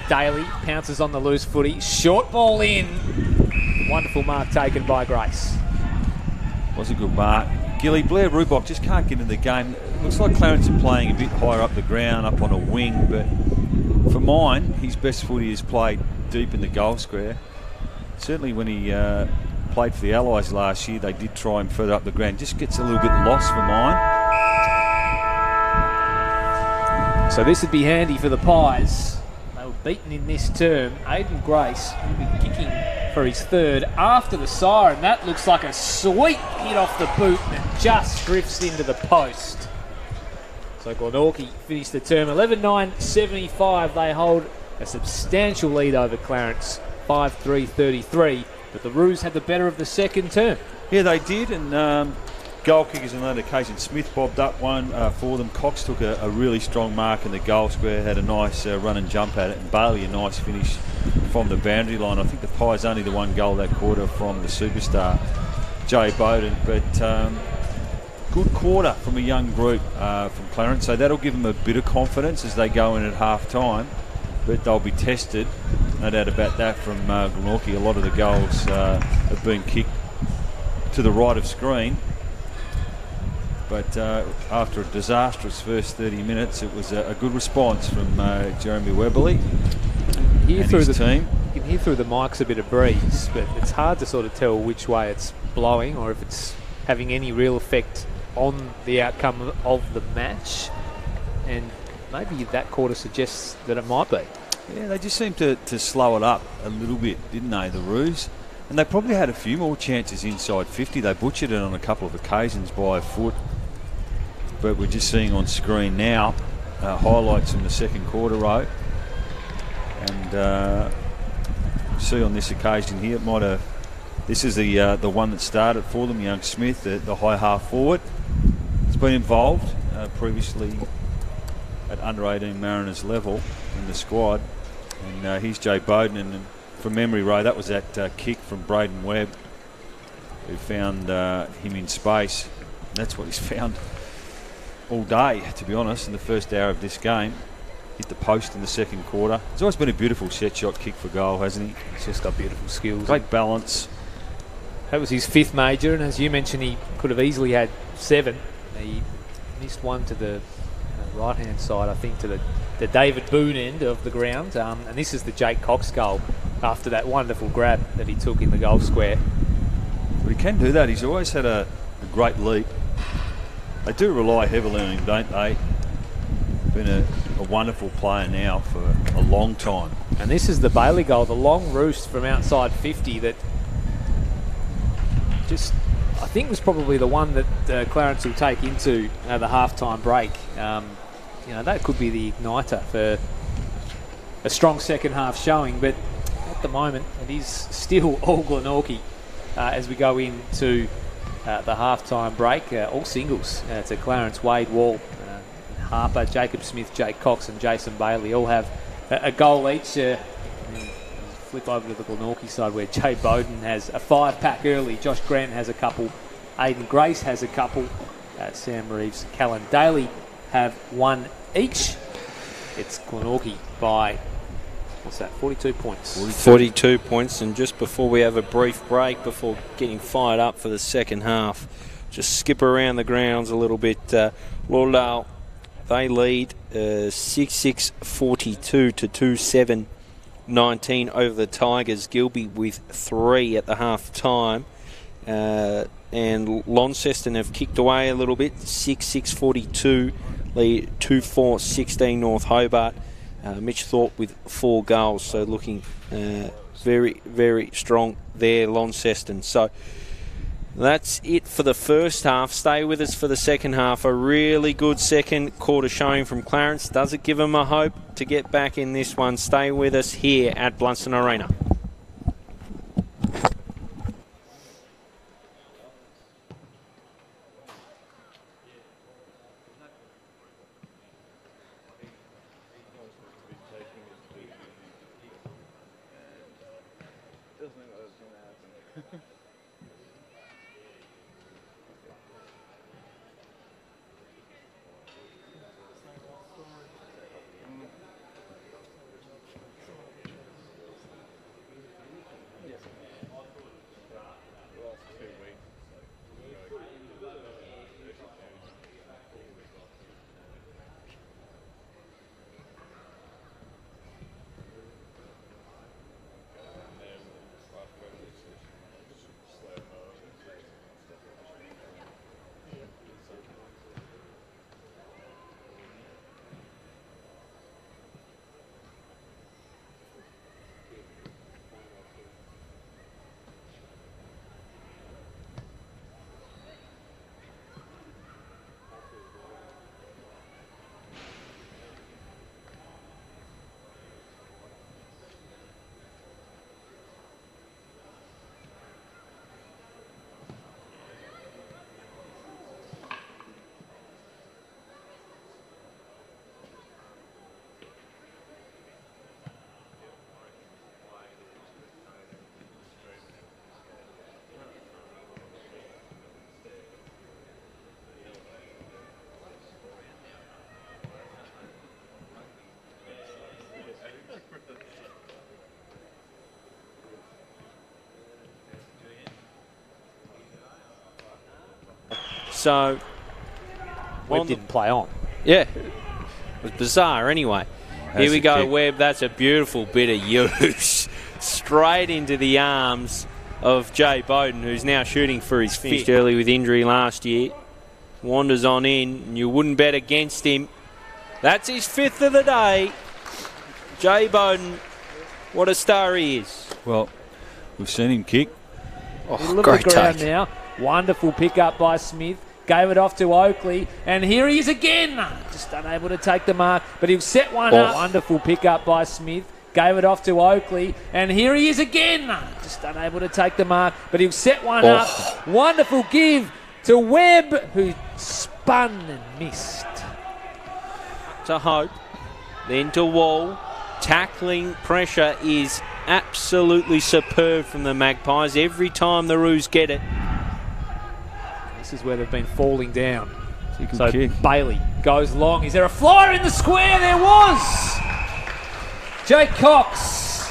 Daly pounces on the loose footy. Short ball in. Wonderful mark taken by Grace. Was a good mark. Gilley, Blair Rubok just can't get in the game. It looks like Clarence is playing a bit higher up the ground, up on a wing, but for mine, his best footy is played deep in the goal square. Certainly when he played for the Allies last year, they did try him further up the ground. Just gets a little bit lost for mine. So this would be handy for the Pies. They were beaten in this term. Aiden Grace will be kicking for his third after the siren. That looks like a sweet hit off the boot and it just drifts into the post. So Glenorchy finished the term 11-9-75. They hold a substantial lead over Clarence, 5-3-33. But the Roos had the better of the second term. Yeah, they did, and goal kickers on that occasion. Smith bobbed up one for them. Cox took a really strong mark in the goal square, had a nice run and jump at it, and Bailey a nice finish from the boundary line. I think the Pies only the one goal that quarter from the superstar, Jay Bowden, but good quarter from a young group from Clarence, so that'll give them a bit of confidence as they go in at half-time, but they'll be tested, no doubt about that, from Glenorchy. A lot of the goals have been kicked to the right of screen, but after a disastrous first 30 minutes, it was a good response from Jeremy Weberly. hear and through his team. You can hear through the mics a bit of breeze, but it's hard to sort of tell which way it's blowing or if it's having any real effect on the outcome of the match. And maybe that quarter suggests that it might be. Yeah, they just seemed to slow it up a little bit, didn't they, the Roos? And they probably had a few more chances inside 50. They butchered it on a couple of occasions by a foot. But we're just seeing on screen now highlights from the second quarter row. And see on this occasion here, it might have... This is the one that started for them, young Smith, the high half forward. He's been involved previously at under-18 Mariners level in the squad. And here's Jay Bowden, and from memory, Ray, that was that kick from Braden Webb, who found him in space. That's what he's found all day, to be honest, in the first hour of this game. Hit the post in the second quarter. It's always been a beautiful set shot kick for goal, hasn't he? He's just got beautiful skills. Great balance. That was his 5th major, and as you mentioned, he could have easily had 7. He missed one to the right-hand side, I think, to the David Boone end of the ground. And this is the Jake Cox goal after that wonderful grab that he took in the goal square. But he can do that. He's always had a great leap. They do rely heavily on him, don't they? Been a wonderful player now for a long time. And this is the Bailey goal, the long roost from outside 50 that just, I think, was probably the one that Clarence will take into the half-time break. You know, that could be the igniter for a strong second half showing, but at the moment it is still all Glenorchy as we go into the half-time break. All singles to Clarence, Wade, Wall, Harper, Jacob Smith, Jake Cox and Jason Bailey all have a goal each. Flip over to the Glenorchy side where Jay Bowden has a 5-pack early. Josh Grant has a couple. Aiden Grace has a couple. Sam Reeves, Kalyn, Daly have 1 each. It's Glenorchy by, what's that, 42 points. 42 points, and just before we have a brief break, before getting fired up for the second half, just skip around the grounds a little bit. Lauderdale, they lead 6-6-42 to 2-7-19 over the Tigers. Gilby with 3 at the half time. And Launceston have kicked away a little bit, 6-6-42, lead 2-4-16 North Hobart. Mitch Thorpe with 4 goals, so looking very, very strong there, Launceston. So that's it for the first half. Stay with us for the second half. A really good second quarter showing from Clarence. Does it give them a hope to get back in this one? Stay with us here at Blundstone Arena. So Webb didn't play on. Yeah, it was bizarre anyway. Here we go, kick. Webb. That's a beautiful bit of use. Straight into the arms of Jay Bowden, who's now shooting for his fifth. Early with injury last year. Wanders on in, and you wouldn't bet against him. That's his fifth of the day. Jay Bowden, what a star he is. Well, we've seen him kick. Middle of the ground now. Wonderful pick up by Smith. Gave it off to Oakley, and here he is again. Just unable to take the mark, but he'll set one up. Wonderful pick up by Smith. Gave it off to Oakley, and here he is again. Just unable to take the mark, but he'll set one up. Wonderful give to Webb, who spun and missed. To Hope, then to Wall. Tackling pressure is absolutely superb from the Magpies every time the Roos get it. This is where they've been falling down. So kick. Bailey goes long. Is there a flyer in the square? There was! Jake Cox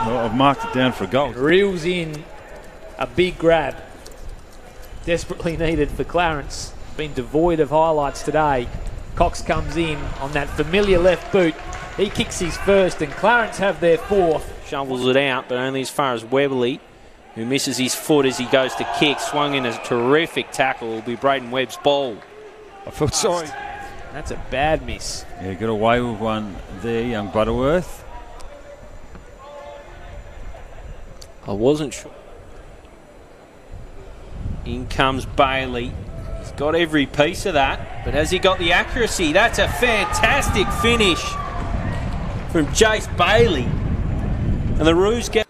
Well, I've marked it down for a goal. reels in a big grab. Desperately needed for Clarence. Been devoid of highlights today. Cox comes in on that familiar left boot. He kicks his first, and Clarence have their fourth. Shovels it out, but only as far as Webley, who misses his foot as he goes to kick. Swung in a terrific tackle. Will be Braden Webb's ball. I felt sorry. That's a bad miss. Yeah, got away with one there, young Butterworth. I wasn't sure. In comes Bailey. He's got every piece of that, but has he got the accuracy? That's a fantastic finish from Jace Bailey. And the Roos get...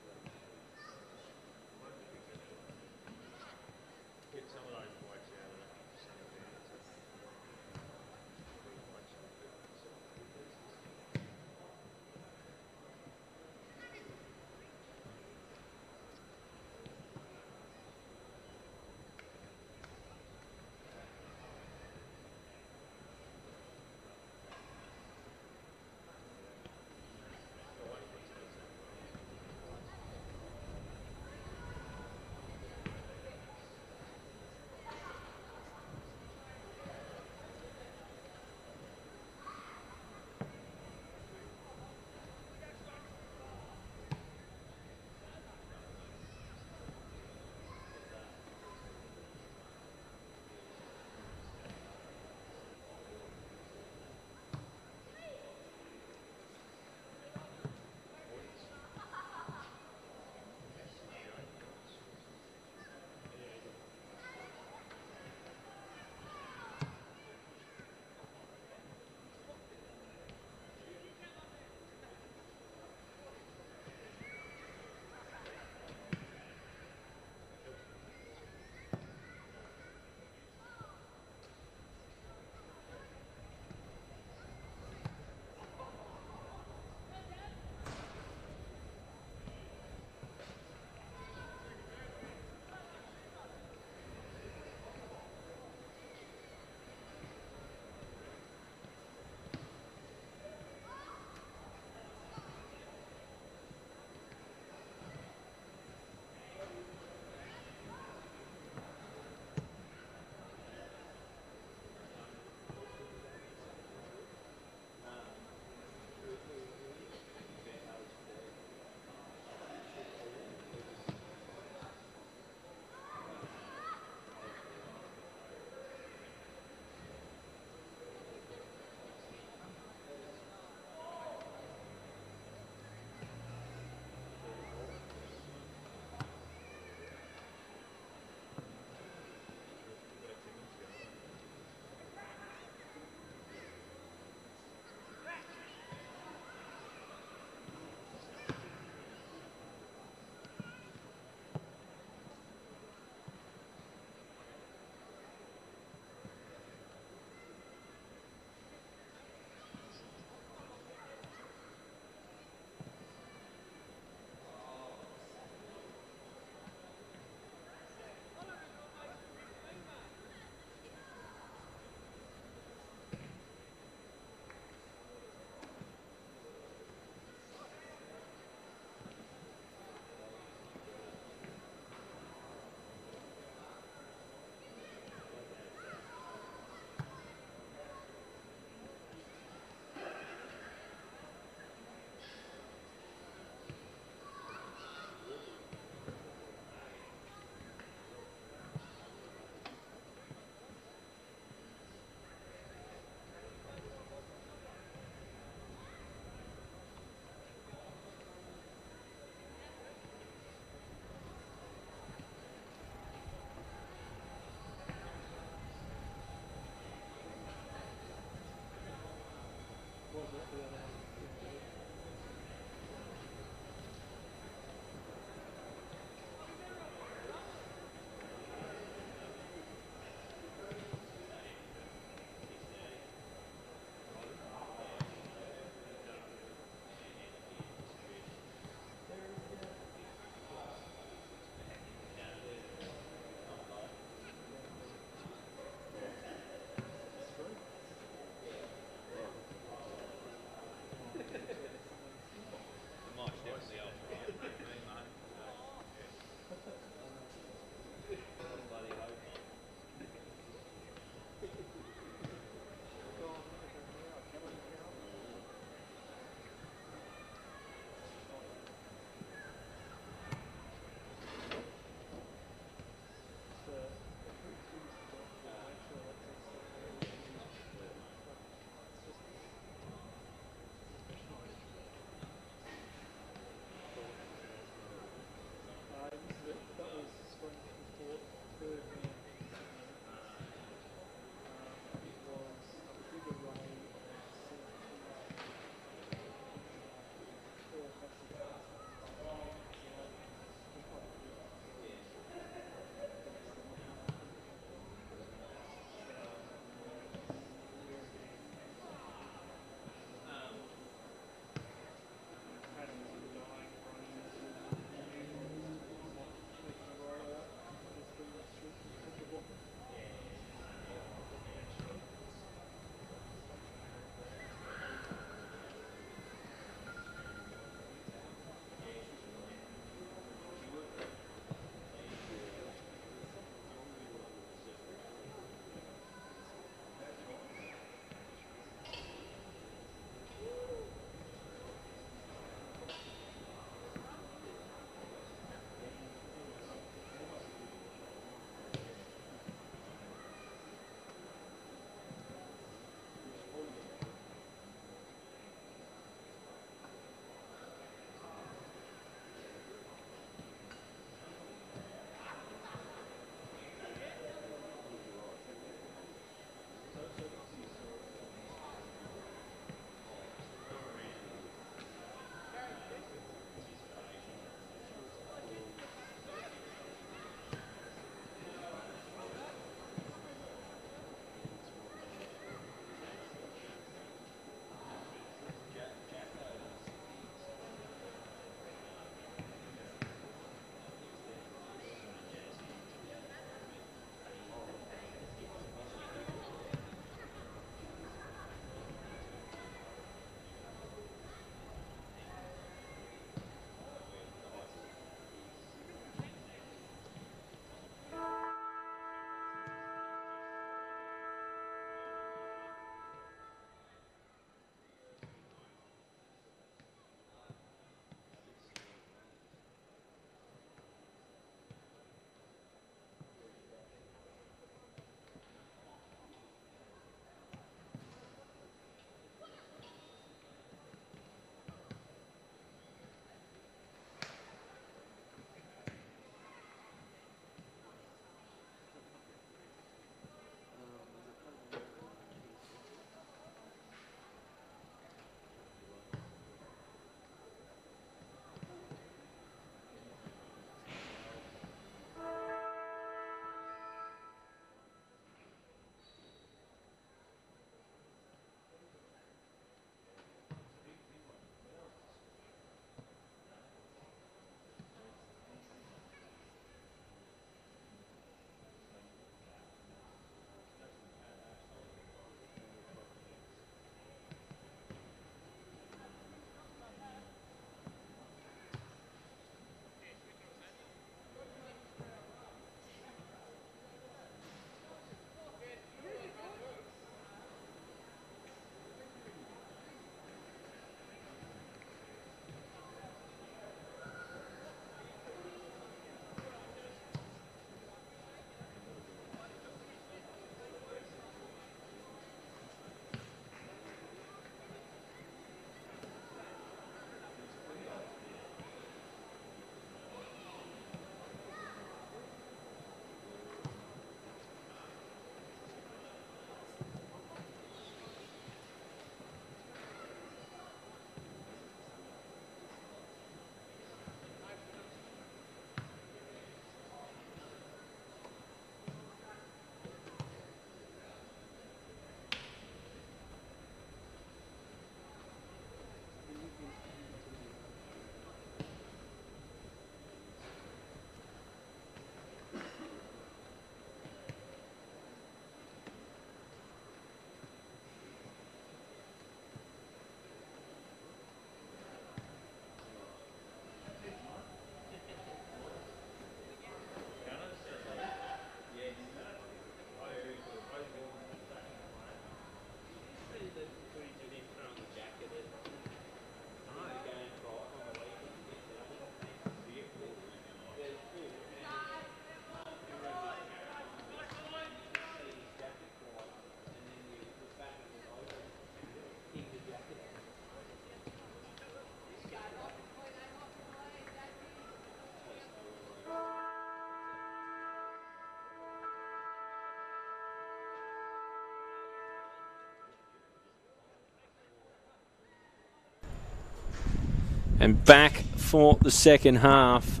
And back for the second half.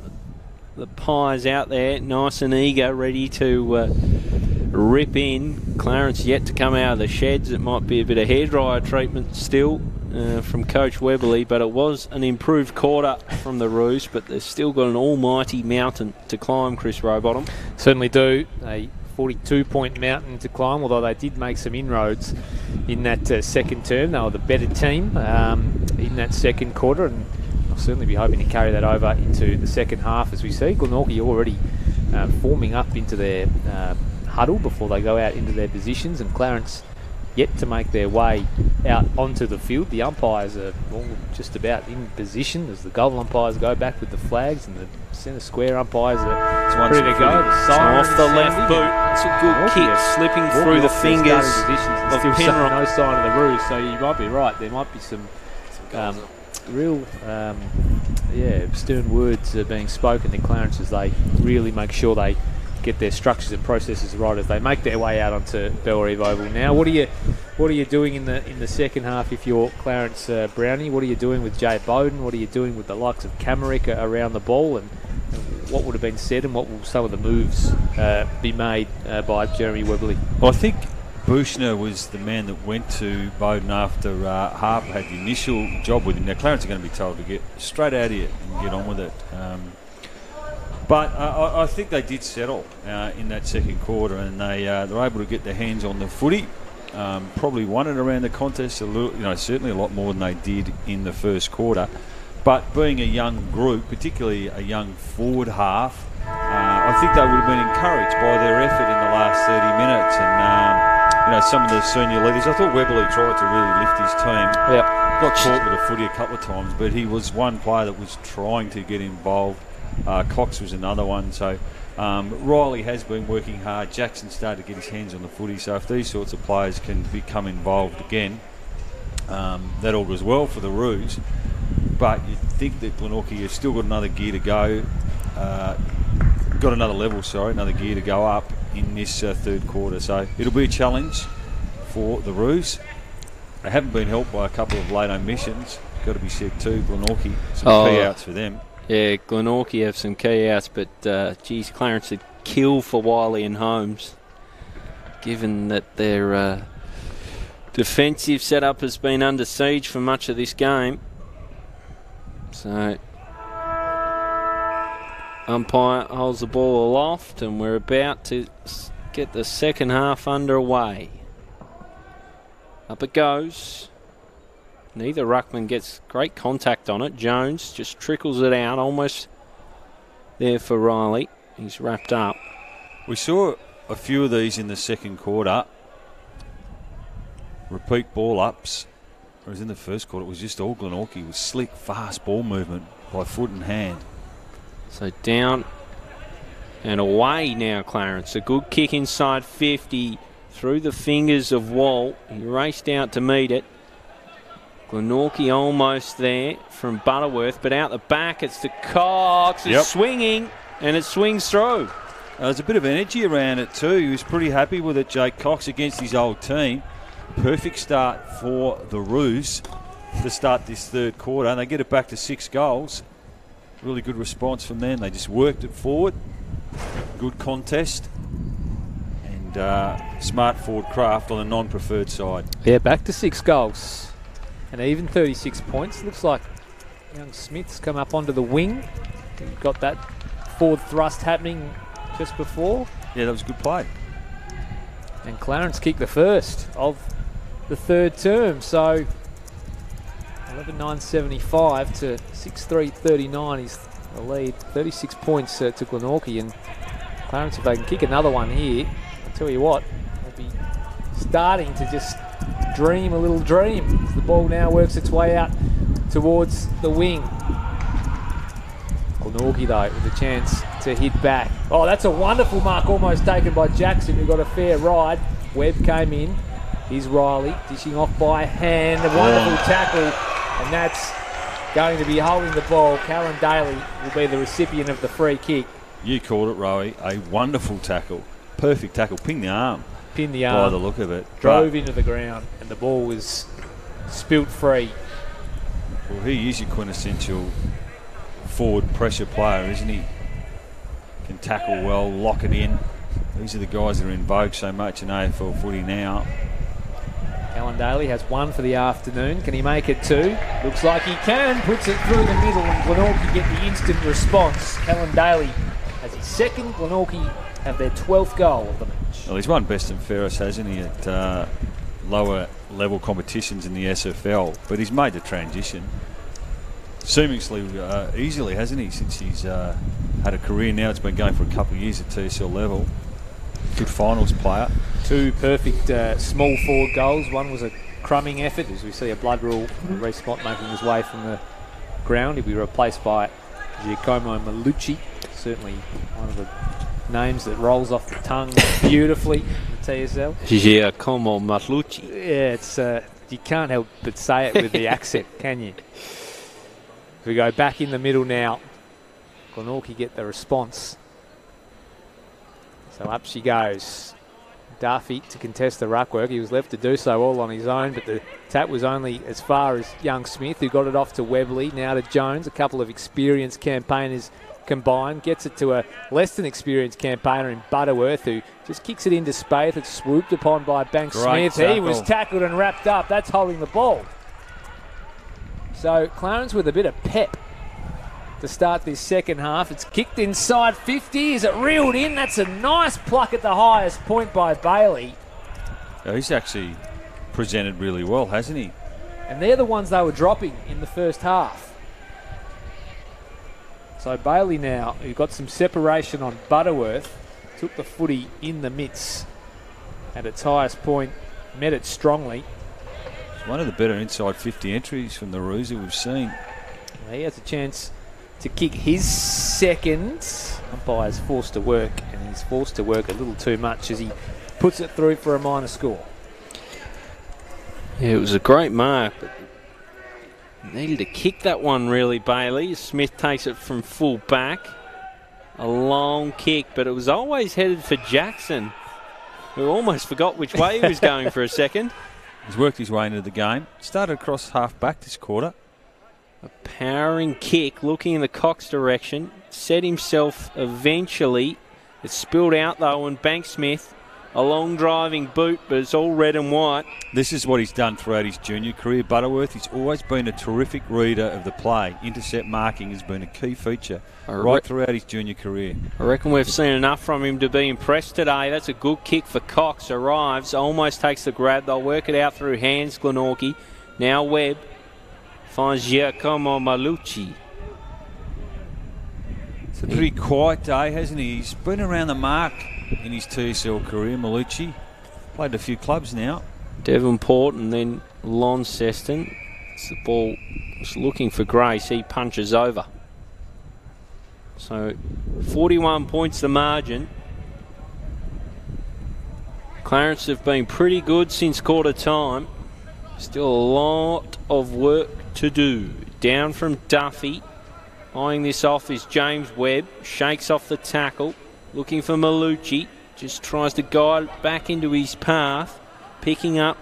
The Pies out there, nice and eager, ready to rip in. Clarence yet to come out of the sheds. It might be a bit of hairdryer treatment still from Coach Weberley, but it was an improved quarter from the Roos, but they've still got an almighty mountain to climb, Chris Rowbottom. Certainly do. A 42-point mountain to climb, although they did make some inroads in that second term. They were the better team in that second quarter, and I'll certainly be hoping to carry that over into the second half as we see Glenorchy already forming up into their huddle before they go out into their positions, and Clarence yet to make their way out onto the field. The umpires are all just about in position as the goal umpires go back with the flags, and the centre square umpires are ready to go. So off the left boot. It's a good kick, slipping through the fingers of Penrith. No sign of the Roos, so you might be right. There might be some real stern words being spoken to Clarence as they really make sure they get their structures and processes right as they make their way out onto Bellerive Oval. Now, what are you doing in the second half if you're Clarence Brownie? What are you doing with Jay Bowden? What are you doing with the likes of Camerick around the ball? And what would have been said, and what will some of the moves be made by Jeremy Weberley? Well, I think Bushner was the man that went to Bowden after Harper had the initial job with him. Now, Clarence are going to be told to get straight out of here and get on with it. But I think they did settle in that second quarter, and they were able to get their hands on the footy. Probably won it around the contest a little, certainly a lot more than they did in the first quarter. But being a young group, particularly a young forward half, I think they would have been encouraged by their effort in the last 30 minutes. And some of the senior leaders, I thought Weberley tried to really lift his team. Yep. Got caught with a footy a couple of times, but he was one player that was trying to get involved. Cox was another one. So Riley has been working hard. Jackson started to get his hands on the footy. So if these sorts of players can become involved again, that all goes well for the Roos. But you think that Glenorchy has still got another gear to go, another gear to go up in this third quarter. So it'll be a challenge for the Roos. They haven't been helped by a couple of late omissions. Got to be said too, Glenorchy. Some key outs for them. Yeah, Glenorchy have some key outs, but Clarence would kill for Wiley and Holmes, given that their defensive setup has been under siege for much of this game. So umpire holds the ball aloft, and we're about to get the second half underway. Up it goes. Neither ruckman gets great contact on it. Jones just trickles it out, almost there for Riley. He's wrapped up. We saw a few of these in the second quarter. Repeat ball ups. Whereas in the first quarter, it was just all Glenorchy with slick, fast ball movement by foot and hand. So down and away now, Clarence. A good kick inside 50 through the fingers of Walt. He raced out to meet it. Glenorchy almost there from Butterworth, but out the back it's to Cox. It's swinging, and it swings through. There's a bit of energy around it too. He was pretty happy with it, Jake Cox, against his old team. Perfect start for the Roos to start this third quarter, and they get it back to 6 goals. Really good response from them. They just worked it forward. Good contest. And smart forward craft on the non-preferred side. Yeah, back to 6 goals. And even 36 points. Looks like young Smith's come up onto the wing. We've got that forward thrust happening just before. Yeah, that was a good play. And Clarence kicked the first of the third term. So 11.975 to 6.339 is the lead. 36 points to Glenorchy. And Clarence, if they can kick another one here, I'll tell you what, they'll be starting to just dream a little dream as the ball now works its way out towards the wing. Glenorchy though with a chance to hit back. Oh, that's a wonderful mark, almost taken by Jackson, who got a fair ride. Webb came in. Here's Riley dishing off by hand. A wonderful tackle, and that's going to be holding the ball. Kalyn Daly will be the recipient of the free kick. You called it, Rowie. A wonderful tackle. Perfect tackle. Ping the arm. Pin the arm. By the look of it. Drove into the ground, and the ball was spilt free. Well, he is your quintessential forward pressure player, isn't he? Can tackle well, lock it in. These are the guys that are in vogue so much in AFL footy now. Kalyn Daly has one for the afternoon. Can he make it two? Looks like he can. Puts it through the middle and Glenorchy get the instant response. Kalyn Daly has his second. Glenorchy have their 12th goal of the match. Well, he's won best and fairest, hasn't he, at lower level competitions in the SFL, but he's made the transition seemingly easily, hasn't he, since he's had a career now. It's been going for a couple of years at TSL level. Good finals player. Two perfect small forward goals. One was a crumbing effort, as we see a blood rule. Reece Mott making his way from the ground. He'll be replaced by Giacomo Malucci. Certainly one of the names that rolls off the tongue beautifully in the TSL. Giacomo Malucci. Yeah, it's you can't help but say it with the accent, can you? We go back in the middle now. Glenorchy get the response. So up she goes. Duffy to contest the ruckwork. He was left to do so all on his own, but the tap was only as far as young Smith, who got it off to Webley. Now to Jones. A couple of experienced campaigners combined. Gets it to a less than experienced campaigner in Butterworth, who just kicks it into space. It's swooped upon by Banks Great Smith. tackle. He was tackled and wrapped up. That's holding the ball. So Clarence with a bit of pep to start this second half. It's kicked inside 50. Is it reeled in? That's a nice pluck at the highest point by Bailey. Oh, he's actually presented really well, hasn't he? And they're the ones they were dropping in the first half. So Bailey now, who got some separation on Butterworth, took the footy in the midst at its highest point, met it strongly. It's one of the better inside 50 entries from the Rooser we've seen. He has a chance to kick his second. Umpire's forced to work, and he's forced to work a little too much as he puts it through for a minor score. Yeah, it was a great mark, but needed to kick that one really, Bailey. Smith takes it from full back. A long kick, but it was always headed for Jackson, who almost forgot which way he was going for a second. He's worked his way into the game. Started across half back this quarter. A powering kick, looking in the Cox direction. Set himself eventually. It spilled out though, and Banksmith, a long driving boot, but it's all red and white. This is what he's done throughout his junior career, Butterworth. He's always been a terrific reader of the play. Intercept marking has been a key feature right throughout his junior career. I reckon we've seen enough from him to be impressed today. That's a good kick for Cox. Arrives, almost takes the grab. They'll work it out through hands, Glenorchy. Now Webb finds Giacomo Malucci. It's a pretty quiet day, hasn't he? He's been around the mark in his TSL career, Malucci. Played a few clubs now. Devonport and then Launceston. It's the ball was looking for Grace. He punches over. So 41 points the margin. Clarence have been pretty good since quarter time. Still a lot of work to do. Down from Duffy. Eyeing this off is James Webb. Shakes off the tackle. Looking for Malucci. Just tries to guide back into his path. Picking up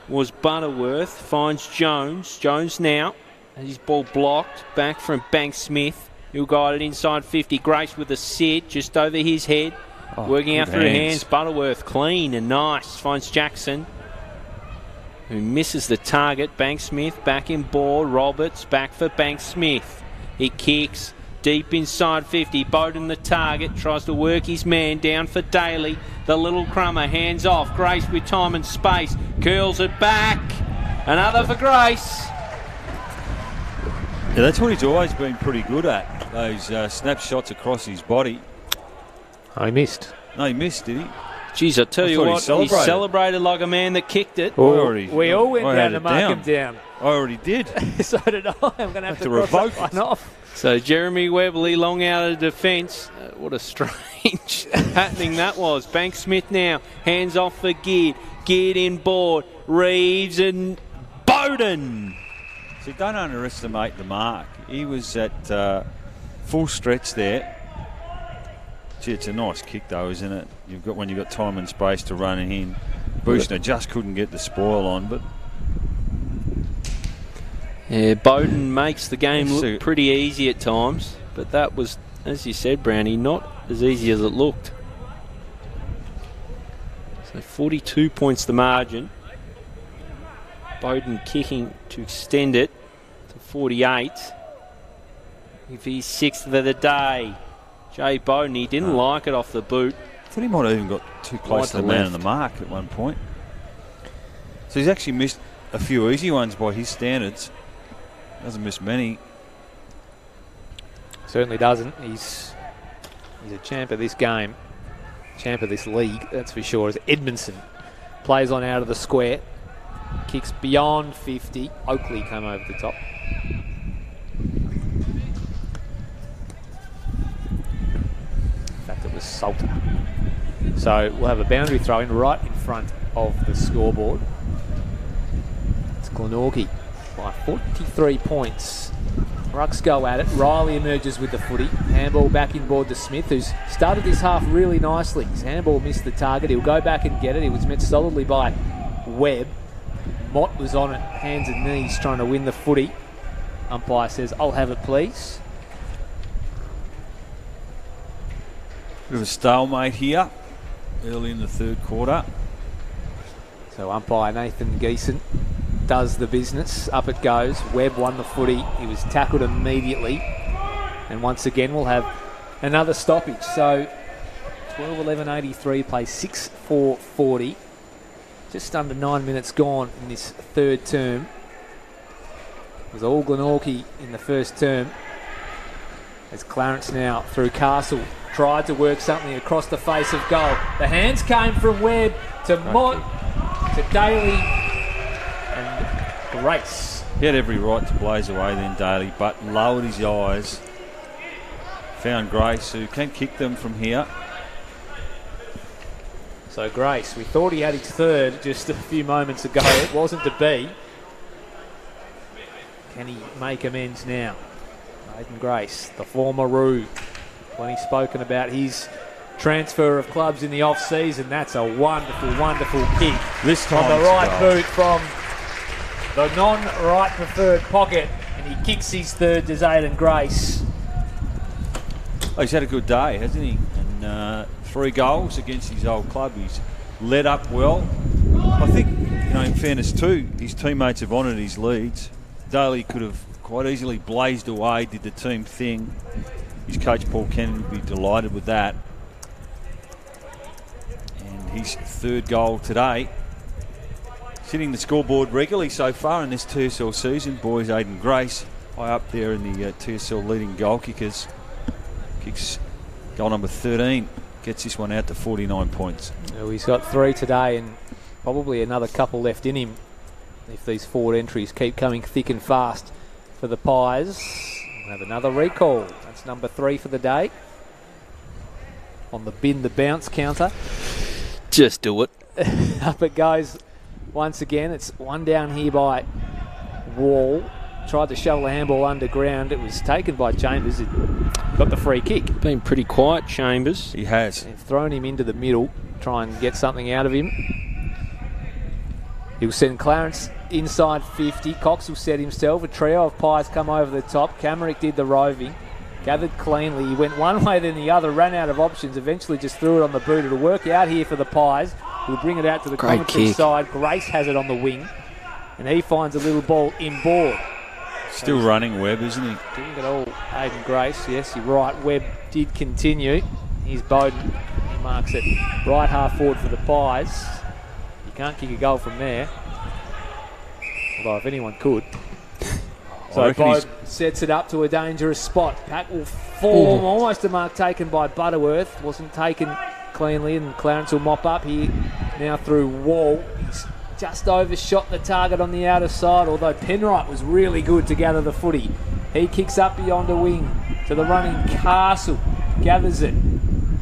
was Butterworth. Finds Jones. Jones now has his ball blocked. Back from Banks Smith. He'll guide it inside 50. Grace with a sit just over his head. Working out through hands. Butterworth clean and nice. Finds Jackson, who misses the target. Banks Smith back in ball. Roberts back for Banks Smith. He kicks deep inside 50. Bowden the target. Tries to work his man down for Daly. The little crummer. Hands off. Grace with time and space. Curls it back. Another for Grace. Yeah, that's what he's always been pretty good at. Those snapshots across his body. Oh, he missed. No, he missed, did he? Geez, I tell you what, he celebrated like a man that kicked it. We all went down to mark him down. I already did. So did I. I'm going to have to revoke that one off. So Jeremy Webley long out of defence. What a strange happening that was. Banks Smith now. Hands off for Geard. Geard in board. Reeves and Bowden. So don't underestimate the mark. He was at full stretch there. Gee, it's a nice kick though, isn't it? When you've got time and space to run it in. Bushner just couldn't get the spoil on, but Yeah, Bowden makes the game look pretty easy at times, but that was, as you said, Brownie, not as easy as it looked. So 42 points the margin. Bowden kicking to extend it to 48. If he's sixth of the day. Jay Bowden, he didn't like it off the boot. I thought he might have even got too close to the man in the mark at one point. So he's actually missed a few easy ones by his standards. Doesn't miss many. Certainly doesn't. He's a champ of this game. Champ of this league, that's for sure. As Edmondson plays on out of the square. Kicks beyond 50. Oakley come over the top. In fact, it was Salter. So we'll have a boundary throw in right in front of the scoreboard. It's Glenorchy by 43 points. Rucks go at it. Riley emerges with the footy. Handball back inboard to Smith, who's started this half really nicely. His handball missed the target. He'll go back and get it. He was met solidly by Webb. Mott was on it, hands and knees, trying to win the footy. Umpire says, "I'll have it, please." Bit of a stalemate here early in the third quarter. So umpire Nathan Geeson does the business. Up it goes. Webb won the footy. He was tackled immediately. And once again, we'll have another stoppage. So 12-11-83 plays 6-4-40. Just under 9 minutes gone in this third term. It was all Glenorchy in the first term. As Clarence now through Castle tried to work something across the face of goal. The hands came from Webb to Mott, to Daly, and Grace. He had every right to blaze away then, Daly, but lowered his eyes. Found Grace, who can kick them from here. So Grace, we thought he had his third just a few moments ago. It wasn't to be. Can he make amends now? Aiden Grace, the former Roo. When he's spoken about his transfer of clubs in the off-season, that's a wonderful, wonderful kick. This time on the right boot from the non-right preferred pocket, and he kicks his third to Aiden Grace. Oh, he's had a good day, hasn't he? And 3 goals against his old club. He's led up well. I think, in fairness too, his teammates have honoured his leads. Daly could have quite easily blazed away, did the team thing. His coach Paul Kennedy would be delighted with that. And his third goal today. Sitting the scoreboard regularly so far in this TSL season. Boys, Aiden Grace high up there in the TSL leading goal kickers. Kicks goal number 13. Gets this one out to 49 points. Oh, he's got 3 today and probably another couple left in him if these forward entries keep coming thick and fast for the Pies. We'll have another recall. That's number 3 for the day. On the bin the bounce counter. Just do it. Up it goes once again. It's one down here by Wall. Tried to shovel the handball underground. It was taken by Chambers. It got the free kick. Been pretty quiet, Chambers. He has. They've thrown him into the middle. Try and get something out of him. He'll send Clarence inside 50. Cox will set himself. A trio of Pies come over the top. Camerick did the roving. Gathered cleanly. He went one way then the other. Ran out of options. Eventually just threw it on the boot. It'll work out here for the Pies. We'll bring it out to the commentary side. Grace has it on the wing. And he finds a little ball inboard. Still running Webb, isn't he? Didn't get all Aiden Grace. Yes, you're right. Webb did continue. Here's Bowden. He marks it right half forward for the Pies. You can't kick a goal from there. Although if anyone could. So Bowden sets it up to a dangerous spot. Pack will form. Almost a mark taken by Butterworth. Wasn't taken cleanly, and Clarence will mop up here now through Wall. He's just overshot the target on the outer side, although Penwright was really good to gather the footy. He kicks up beyond a wing to the running Castle. Gathers it.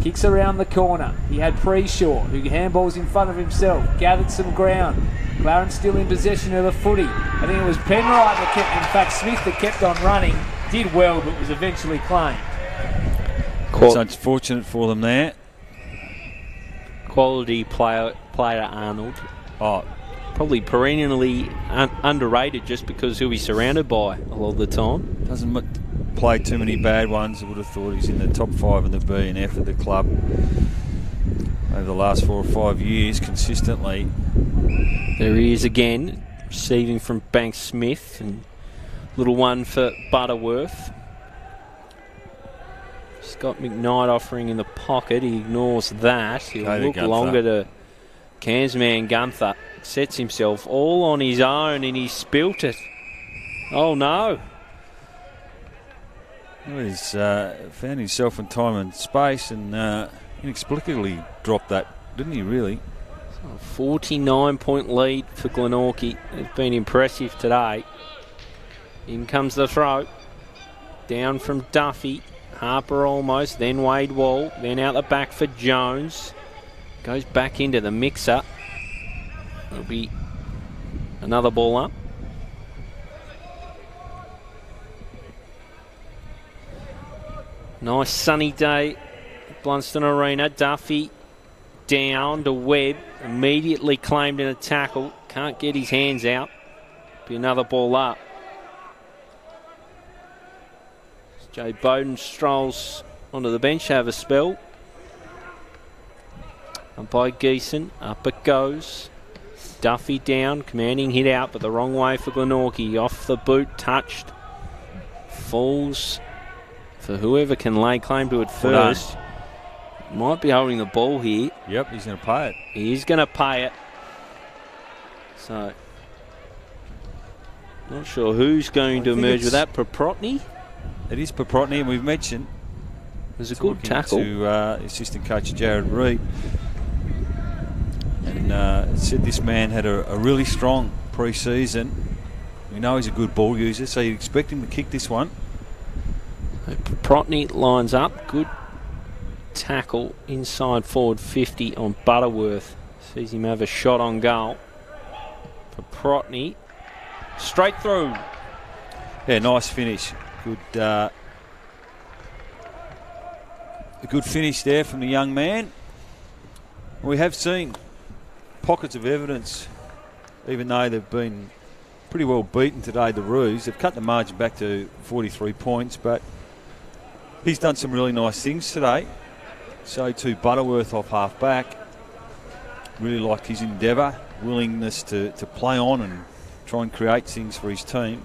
Kicks around the corner. He had Preshaw, who handballs in front of himself. Gathered some ground. Clarence still in possession of the footy. I think it was Penwright that kept, in fact Smith that kept on running. Did well, but was eventually claimed. It's unfortunate for them there. Quality player Arnold. Oh, probably perennially underrated just because he'll be surrounded by a lot of the time. Doesn't play too many bad ones. I would have thought he's in the top 5 in the B and F of the club over the last 4 or 5 years consistently. There he is again, receiving from Banks Smith, and little one for Butterworth. Scott McKnight offering in the pocket. He ignores that. He'll look longer to Cam's man Gunther. Sets himself all on his own and he spilt it. Oh no. He's found himself in time and space and inexplicably dropped that, didn't he, really? So 49-point lead for Glenorchy. They've been impressive today. In comes the throw. Down from Duffy. Harper almost, then Wade Wall, then out the back for Jones. Goes back into the mixer. It'll be another ball up. Nice sunny day at Blundstone Arena. Duffy down to Webb. Immediately claimed in a tackle. Can't get his hands out. Be another ball up. Joe Bowden strolls onto the bench to have a spell. Up by Geeson. Up it goes. Duffy down. Commanding hit out, but the wrong way for Glenorchy. Off the boot. Touched. Falls for whoever can lay claim to it first. Might be holding the ball here. Yep, he's going to pay it. He is going to pay it. So, not sure who's going to emerge with that. Paprotny? It is Paprotny, and we've mentioned it was a good tackle to assistant coach Jared Reed, and said this man had a really strong pre-season. We know he's a good ball user, so you'd expect him to kick this one. Paprotny lines up, good tackle inside forward 50 on Butterworth. Sees him have a shot on goal. Paprotny straight through. Yeah, nice finish. A good finish there from the young man. We have seen pockets of evidence, even though they've been pretty well beaten today, the Roos. They've cut the margin back to 43 points, but he's done some really nice things today. So too Butterworth off half back. Really liked his endeavour, willingness to play on and try and create things for his team.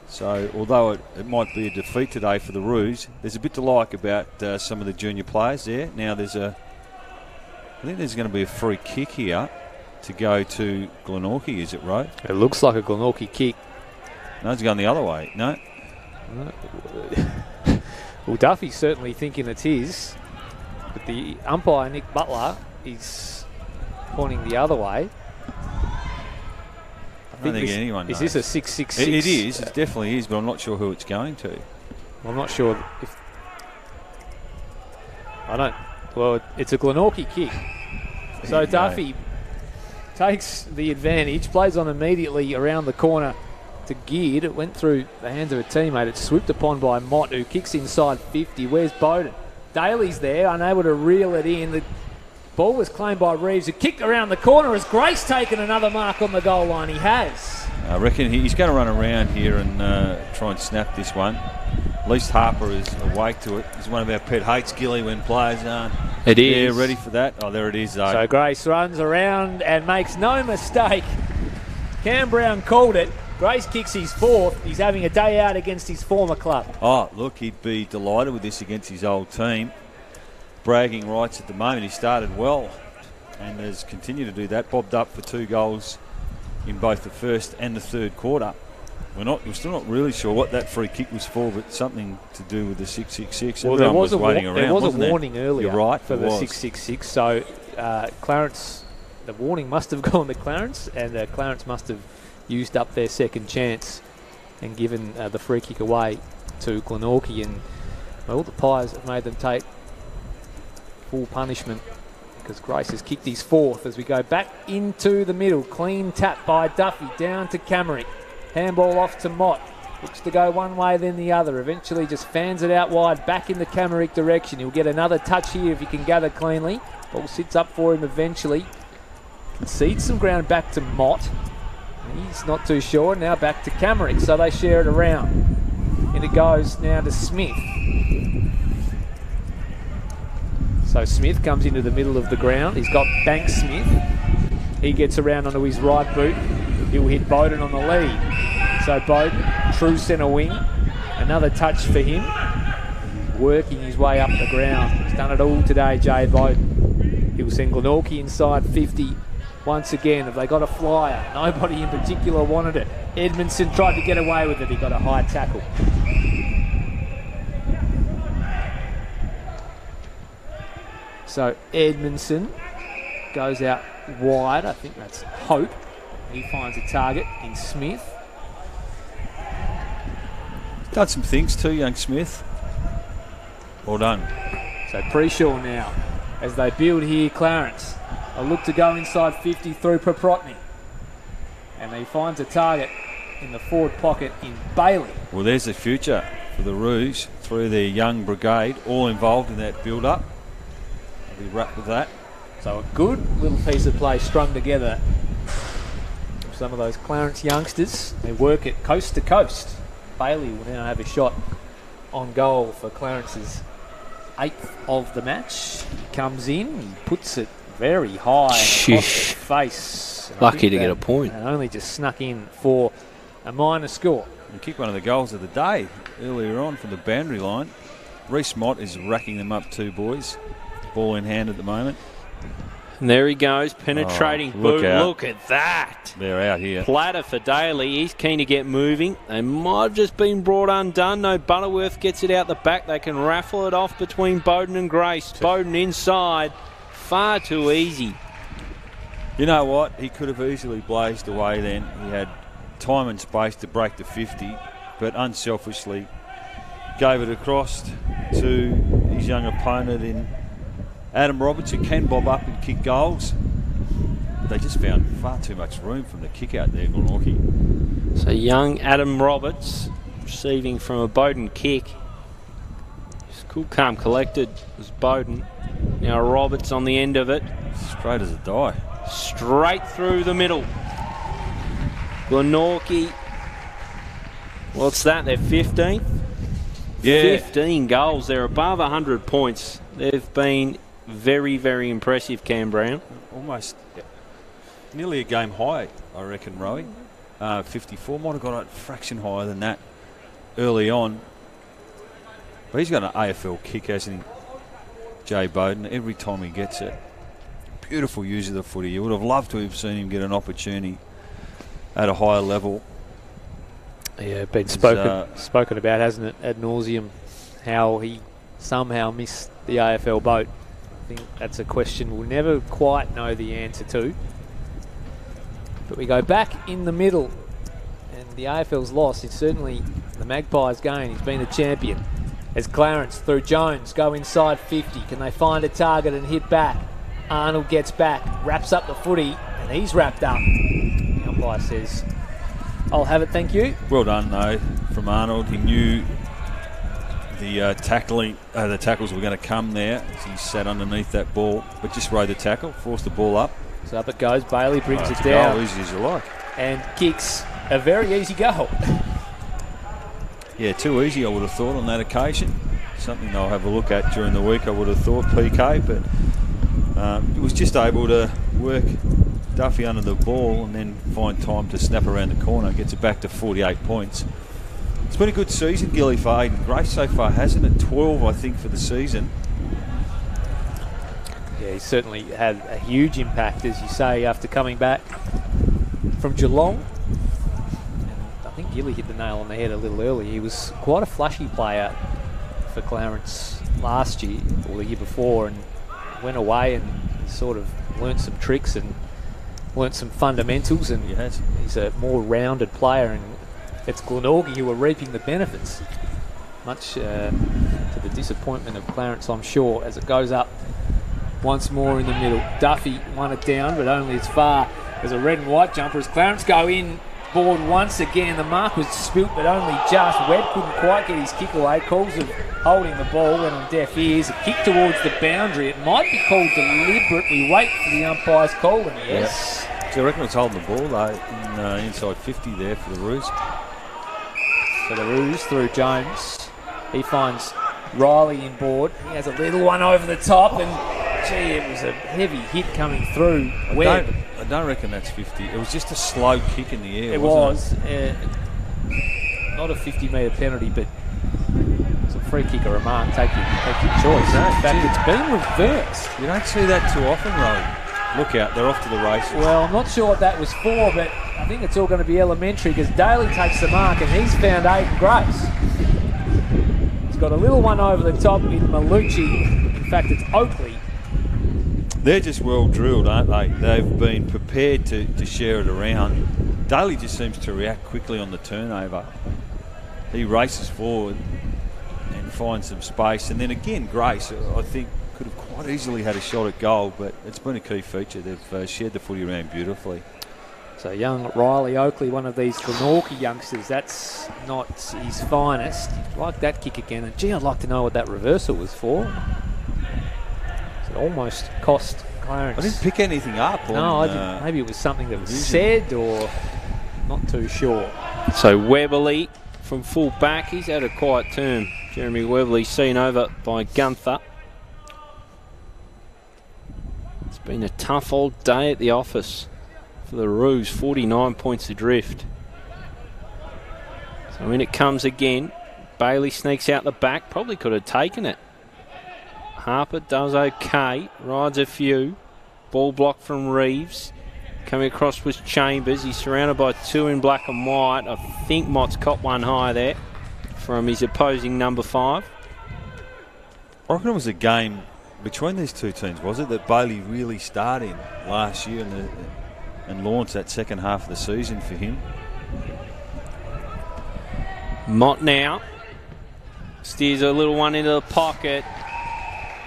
So although it might be a defeat today for the Roos, there's a bit to like about some of the junior players there. Now I think there's going to be a free kick here to go to Glenorchy, is it right? It looks like a Glenorchy kick. No, it's going the other way. No. Well, Duffy's certainly thinking it's his, but the umpire, Nick Butler, is pointing the other way. I don't think anyone knows. Is this a 666? It is. It definitely is, but I'm not sure who it's going to. I'm not sure if... Well, it's a Glenorchy kick. So Duffy takes the advantage, plays on immediately around the corner to Geared. It went through the hands of a teammate. It's swooped upon by Mott, who kicks inside 50. Where's Bowden? Daly's there, unable to reel it in. The ball was claimed by Reeves, who kicked around the corner. Has Grace taken another mark on the goal line? He has. I reckon he's going to run around here and try and snap this one. At least Harper is awake to it. He's one of our pet hates, Gilley, when players aren't ready for that. Oh, there it is, though. So Grace runs around and makes no mistake. Cam Brown called it. Grace kicks his fourth. He's having a day out against his former club. Oh, look, he'd be delighted with this against his old team. Bragging rights at the moment. He started well and has continued to do that. Bobbed up for 2 goals in both the first and the third quarter. We're still not really sure what that free kick was for, but something to do with the 666. Well, there was a warning earlier. You're right, for the 666. So Clarence, the warning must have gone to Clarence, and Clarence must have used up their second chance and given the free kick away to Glenorchy. And well, the Pies have made them take full punishment because Grace has kicked his fourth as we go back into the middle. Clean tap by Duffy down to Camerick. Handball off to Mott. Looks to go one way then the other. Eventually just fans it out wide back in the Camerick direction. He'll get another touch here if he can gather cleanly. Ball sits up for him eventually. Concedes some ground back to Mott. He's not too sure. Now back to Camerick, so they share it around. And it goes now to Smith. So Smith comes into the middle of the ground. He's got Bank Smith. He gets around onto his right boot. He'll hit Bowden on the lead. So Bowden, true centre wing. Another touch for him. Working his way up the ground. He's done it all today, Jay Bowden. He'll send Glenorchy inside 50. Once again, have they got a flyer? Nobody in particular wanted it. Edmondson tried to get away with it. He got a high tackle. So Edmondson goes out wide. I think that's Hope. He finds a target in Smith. Done some things too, young Smith. Well done. So Preshaw now, as they build here, Clarence. A look to go inside 50 through Paprotny. And he finds a target in the forward pocket in Bailey. Well, there's the future for the Roos through their young brigade, all involved in that build-up. They'll be wrapped with that. So a good little piece of play strung together. Some of those Clarence youngsters, they work it coast to coast. Bailey will now have a shot on goal for Clarence's 8th of the match. He comes in, he puts it very high across the face. Lucky to get a point. And only just snuck in for a minor score. And kicked one of the goals of the day earlier on from the boundary line. Reece Mott is racking them up, two boys. Ball in hand at the moment. And there he goes, penetrating boot. Look at that. They're out here. Platter for Daly. He's keen to get moving. They might have just been brought undone. No, Butterworth gets it out the back. They can raffle it off between Bowden and Grace. Bowden inside. Far too easy. You know what? He could have easily blazed away then. He had time and space to break the 50, but unselfishly gave it across to his young opponent in Adam Roberts, who can bob up and kick goals. They just found far too much room from the kick out there, Glenorchy. So young Adam Roberts receiving from a Bowden kick. Just cool, calm, collected was Bowden. Now Roberts on the end of it. Straight as a die. Straight through the middle. Glenorchy. What's that? They're 15th? Yeah. 15 goals. They're above 100 points. They've been very, very impressive, Cam Brown. Almost nearly a game high, I reckon, Rowie. 54. Might have got a fraction higher than that early on. But he's got an AFL kick, hasn't he, Jay Bowden, every time he gets it. Beautiful use of the footy. You would have loved to have seen him get an opportunity at a higher level. Yeah, been spoken about, hasn't it, ad nauseum, how he somehow missed the AFL boat. I think that's a question we'll never quite know the answer to. But we go back in the middle, and the AFL's loss is certainly the Magpies' gain. He's been a champion. As Clarence through Jones go inside 50. Can they find a target and hit back? Arnold gets back, wraps up the footy, and he's wrapped up. The umpire says, I'll have it, thank you. Well done, though, from Arnold. He knew the tackles were going to come there as he sat underneath that ball, but just rode the tackle, forced the ball up. So up it goes. Bailey brings it down. Goal, easy as you like. And kicks a very easy goal. Yeah, too easy, I would have thought, on that occasion. Something they'll have a look at during the week, I would have thought, PK, but he was just able to work Duffy under the ball and then find time to snap around the corner. Gets it back to 48 points. It's been a good season, Gilley, for Aidan Grace so far, hasn't it? 12, I think, for the season. Yeah, he certainly had a huge impact, as you say, after coming back from Geelong. And I think Gilley hit the nail on the head a little early. He was quite a flashy player for Clarence last year, or the year before, and went away and sort of learnt some tricks and learnt some fundamentals, and he's a more rounded player, and it's Glenorchy who are reaping the benefits, much to the disappointment of Clarence, I'm sure, as it goes up once more in the middle. Duffy won it down, but only as far as a red and white jumper as Clarence go in board once again. The mark was spilt, but only just. Webb couldn't quite get his kick away. Calls of holding the ball went on deaf ears. A kick towards the boundary. It might be called deliberate. We wait for the umpire's call, and yes. Yep. So I reckon it's holding the ball, though, inside 50 there for the Roos. So the Roos through Jones. He finds Riley in board. He has a little one over the top, and gee, it was a heavy hit coming through. I don't reckon that's 50. It was just a slow kick in the air. It wasn't was. Not a 50-metre penalty, but it's a free kick or a mark. Take your choice. In fact, it's been reversed. You don't see that too often, though. Look out, they're off to the races. Well, I'm not sure what that was for, but I think it's all going to be elementary because Daly takes the mark and he's found Aiden Grace. He's got a little one over the top in Malucci. In fact, it's Oakley. They're just well drilled, aren't they? They've been prepared to share it around. Daly just seems to react quickly on the turnover. He races forward and finds some space. And then again, Grace, I think, could have quite easily had a shot at goal, but it's been a key feature. They've shared the footy around beautifully. So young Riley Oakley, one of these Glenorchy youngsters, that's not his finest. Like that kick again. And gee, I'd like to know what that reversal was for. It almost cost Clarence. I didn't pick anything up. No, I didn't. Maybe it was something that was said, or not too sure. So Weberly from full back, he's had a quiet term. Jeremy Weberly seen over by Gunther. It's been a tough old day at the office for the Roos, 49 points adrift. So in it comes again. Bailey sneaks out the back, probably could have taken it. Harper does okay, rides a few. Ball blocked from Reeves. Coming across was Chambers. He's surrounded by two in black and white. I think Mott's caught one high there from his opposing number 5. I reckon it was a game between these two teams, was it, that Bailey really started last year and launched that second half of the season for him. Mott now steers a little one into the pocket.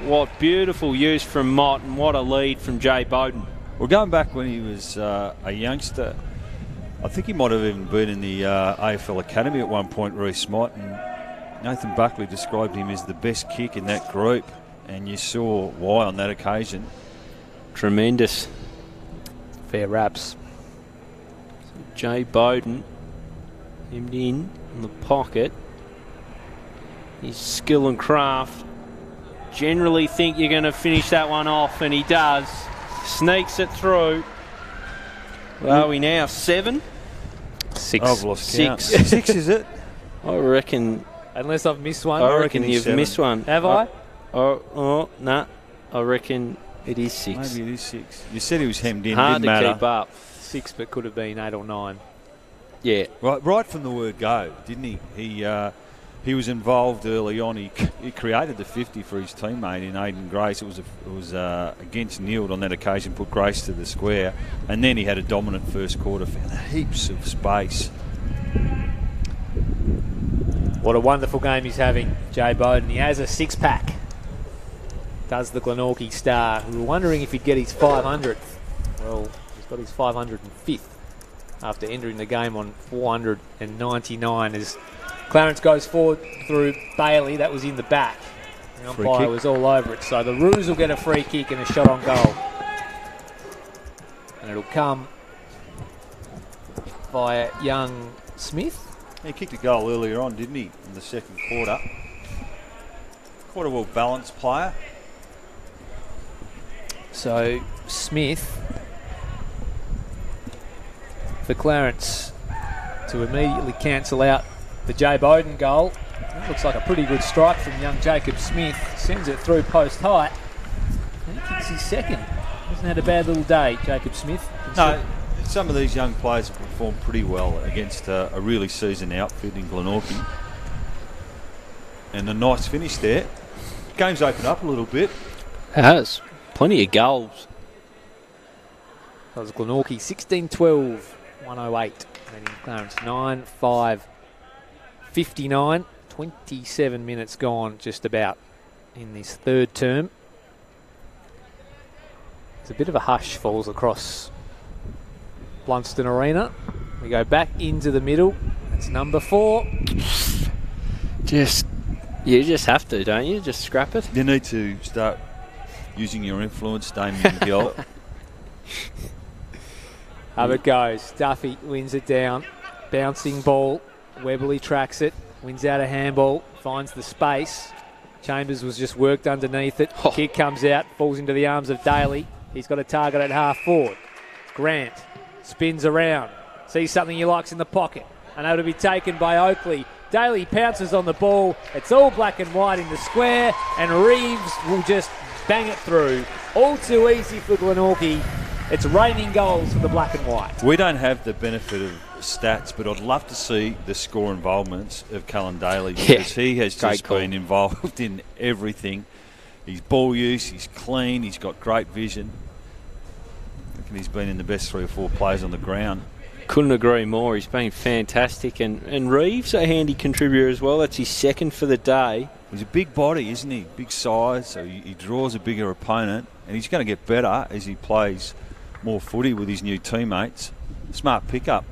What beautiful use from Mott, and what a lead from Jay Bowden. Well, going back when he was a youngster, I think he might have even been in the AFL Academy at one point, Reece Mott, and Nathan Buckley described him as the best kick in that group, and you saw why on that occasion. Tremendous. Fair raps. So Jay Bowden hemmed in the pocket. His skill and craft. Generally think you're going to finish that one off, and he does. Sneaks it through. Well, are we now 7? 6. I've lost count. 6. 6 is it? I reckon. Unless I've missed one. I reckon you've 7. missed one. Have I? Oh, nah. I reckon it is 6. Maybe it is 6. You said he was hemmed in. Hard Didn't to matter. keep up. 6, but could have been 8 or 9. Yeah. Right from the word go, didn't he? He was involved early on. He created the 50 for his teammate in Aiden Grace. It was against Neild on that occasion, put Grace to the square, and then he had a dominant first quarter, found heaps of space. What a wonderful game he's having, Jay Bowden. He has a 6-pack. Does the Glenorchy star. We were wondering if he'd get his 500th. Well, he's got his 505th after entering the game on 499 as Clarence goes forward through Bailey. That was in the back. The umpire was all over it. So the Roos will get a free kick and a shot on goal. And it'll come via young Smith. He kicked a goal earlier on, didn't he, in the second quarter? Quite a well-balanced player. So Smith for Clarence to immediately cancel out the Jay Bowden goal. That looks like a pretty good strike from young Jacob Smith. Sends it through post height. And he kicks his second. Hasn't had a bad little day, Jacob Smith. No, some of these young players have performed pretty well against a really seasoned outfit in Glenorchy. And a nice finish there. Game's opened up a little bit. It has. Plenty of goals. That was Glenorchy 16-12, 108. And in Clarence 9-5-59. 27 minutes gone just about in this third term. There's a bit of a hush falls across Blundstone Arena. We go back into the middle. That's number 4. You just have to, don't you? Just scrap it. You need to start using your influence, Damian Gill. Up it goes. Duffy wins it down. Bouncing ball. Webley tracks it. Wins out a handball. Finds the space. Chambers was just worked underneath it. Oh. Kick comes out. Falls into the arms of Daly. He's got a target at half forward. Grant spins around. Sees something he likes in the pocket. Unable to be taken by Oakley. Daly pounces on the ball. It's all black and white in the square. And Reeves will just bang it through. All too easy for Glenorchy. It's raining goals for the black and white. We don't have the benefit of stats, but I'd love to see the score involvements of Kalyn Daly, because he has just been involved in everything. His ball use, he's clean, he's got great vision. I reckon he's been in the best 3 or 4 players on the ground. Couldn't agree more. He's been fantastic. And Reeves, a handy contributor as well. That's his second for the day. He's a big body, isn't he? Big size, so he draws a bigger opponent, and he's going to get better as he plays more footy with his new teammates. Smart pickup.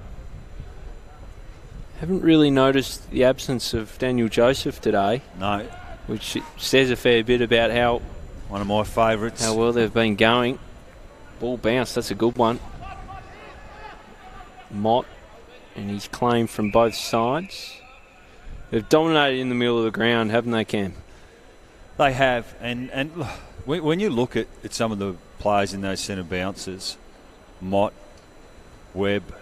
Haven't really noticed the absence of Daniel Joseph today. No. Which says a fair bit about how... One of my favourites. How well they've been going. Ball bounce, that's a good one. Mott and his claim from both sides. They've dominated in the middle of the ground, haven't they, Cam? They have, and when you look at some of the players in those centre bounces, Mott, Webb,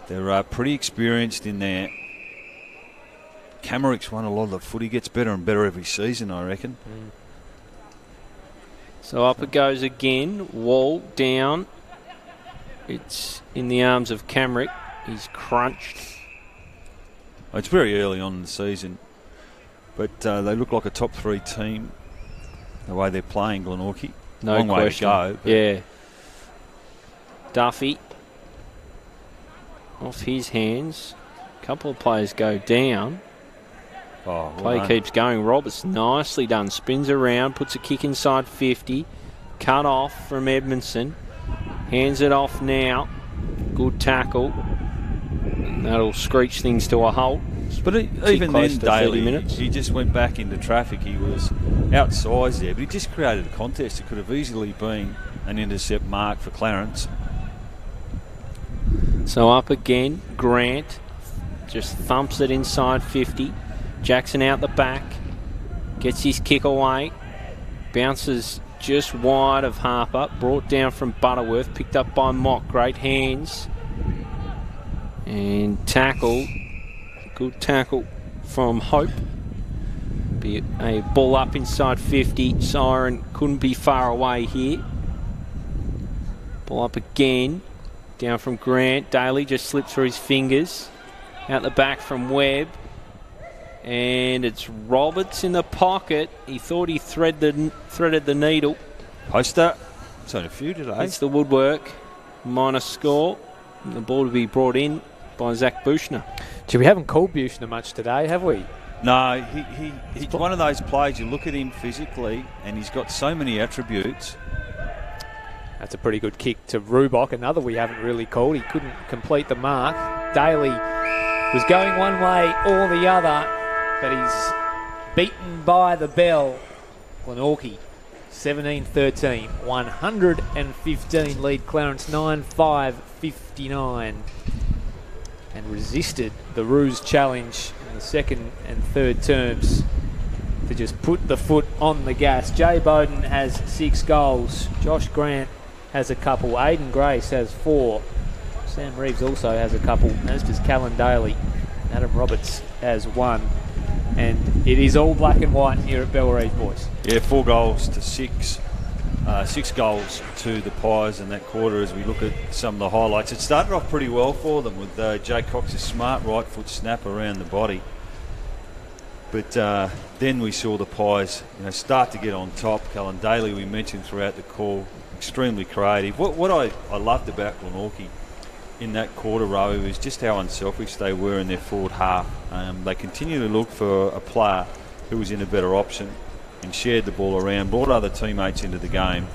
they're pretty experienced in there. Camerick's won a lot of the footy, gets better and better every season, I reckon. So up it goes again, Wall down. It's in the arms of Camerick. He's crunched. It's very early on in the season, but they look like a top 3 team the way they're playing, Glenorchy. No Long question. way to go. Yeah. Duffy off his hands. A couple of players go down. Oh, Play keeps going. Roberts nicely done. Spins around, puts a kick inside 50. Cut off from Edmondson. Hands it off now. Good tackle. And that'll screech things to a halt. But even then, Daly, minutes. he just went back into traffic. He was outsized there, but he just created a contest. It could have easily been an intercept mark for Clarence. So up again, Grant just thumps it inside 50. Jackson out the back, gets his kick away, bounces just wide of Harper, brought down from Butterworth, picked up by Mock, great hands, and tackle, good tackle from Hope. Be a ball up inside 50, Siren couldn't be far away here. Ball up again, down from Grant, Daly just slipped through his fingers, out the back from Webb. And it's Roberts in the pocket. He thought he threaded the needle. Poster. It's only a few today. It's the woodwork. Minus score. And the ball to be brought in by Zach Buchner. Gee, we haven't called Buchner much today, have we? No, he's one of those players, you look at him physically and he's got so many attributes. That's a pretty good kick to Rubok, another we haven't really called. He couldn't complete the mark. Daly was going one way or the other, but he's beaten by the bell. Glenorchy, 17-13, 115 lead Clarence, 9-5-59. And resisted the Roos challenge in the second and third terms to just put the foot on the gas. Jay Bowden has 6 goals. Josh Grant has a couple. Aiden Grace has 4. Sam Reeves also has a couple, as does Kalyn Daly. Adam Roberts has 1. And it is all black and white here at Belrose, boys. Yeah, 4 goals to 6. 6 goals to the Pies in that quarter as we look at some of the highlights. It started off pretty well for them with Jay Cox's smart right foot snap around the body. But then we saw the Pies start to get on top. Kalyn Daly, we mentioned throughout the call, extremely creative. What I loved about Glenorchy in that quarter row is just how unselfish they were in their forward half. They continue to look for a player who was in a better option and shared the ball around, brought other teammates into the game.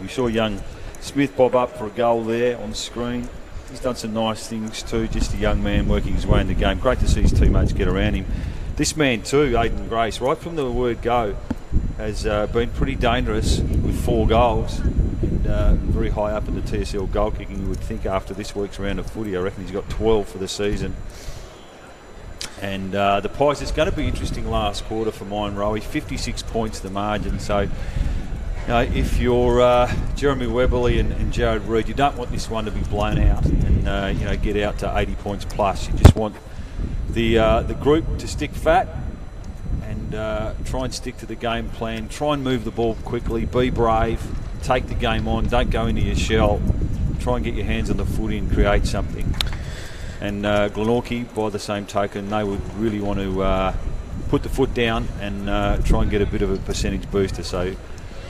We saw young Smith bob up for a goal there on the screen. He's done some nice things too, just a young man working his way in the game. Great to see his teammates get around him. This man too, Aiden Grace, right from the word go, has been pretty dangerous with 4 goals. And very high up in the TSL goal kicking, you would think after this week's round of footy. I reckon he's got 12 for the season. And the Pies, it's going to be interesting last quarter for mine, Rowie. 56 points the margin, so if you're Jeremy Webberley and Jared Reid, you don't want this one to be blown out and get out to 80 points plus. You just want the group to stick fat and try and stick to the game plan. Try and move the ball quickly. Be brave. Take the game on. Don't go into your shell. Try and get your hands on the footy and create something. And Glenorchy, by the same token, they would really want to put the foot down and try and get a bit of a percentage booster. So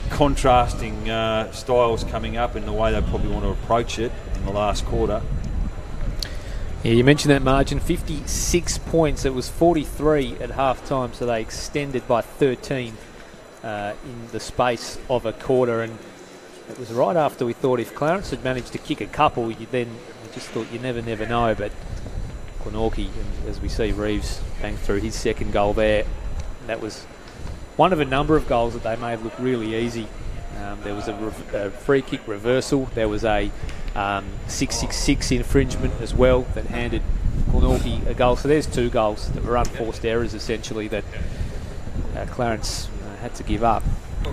contrasting styles coming up in the way they probably want to approach it in the last quarter. Yeah, you mentioned that margin, 56 points. It was 43 at half-time, so they extended by 13 in the space of a quarter. And it was right after we thought if Clarence had managed to kick a couple, you just thought you never know. But Glenorchy, and as we see Reeves bang through his second goal there, that was one of a number of goals that they made look really easy. There was a free kick reversal. There was a 666 infringement as well that handed Glenorchy a goal. So there's 2 goals that were unforced errors essentially that Clarence had to give up.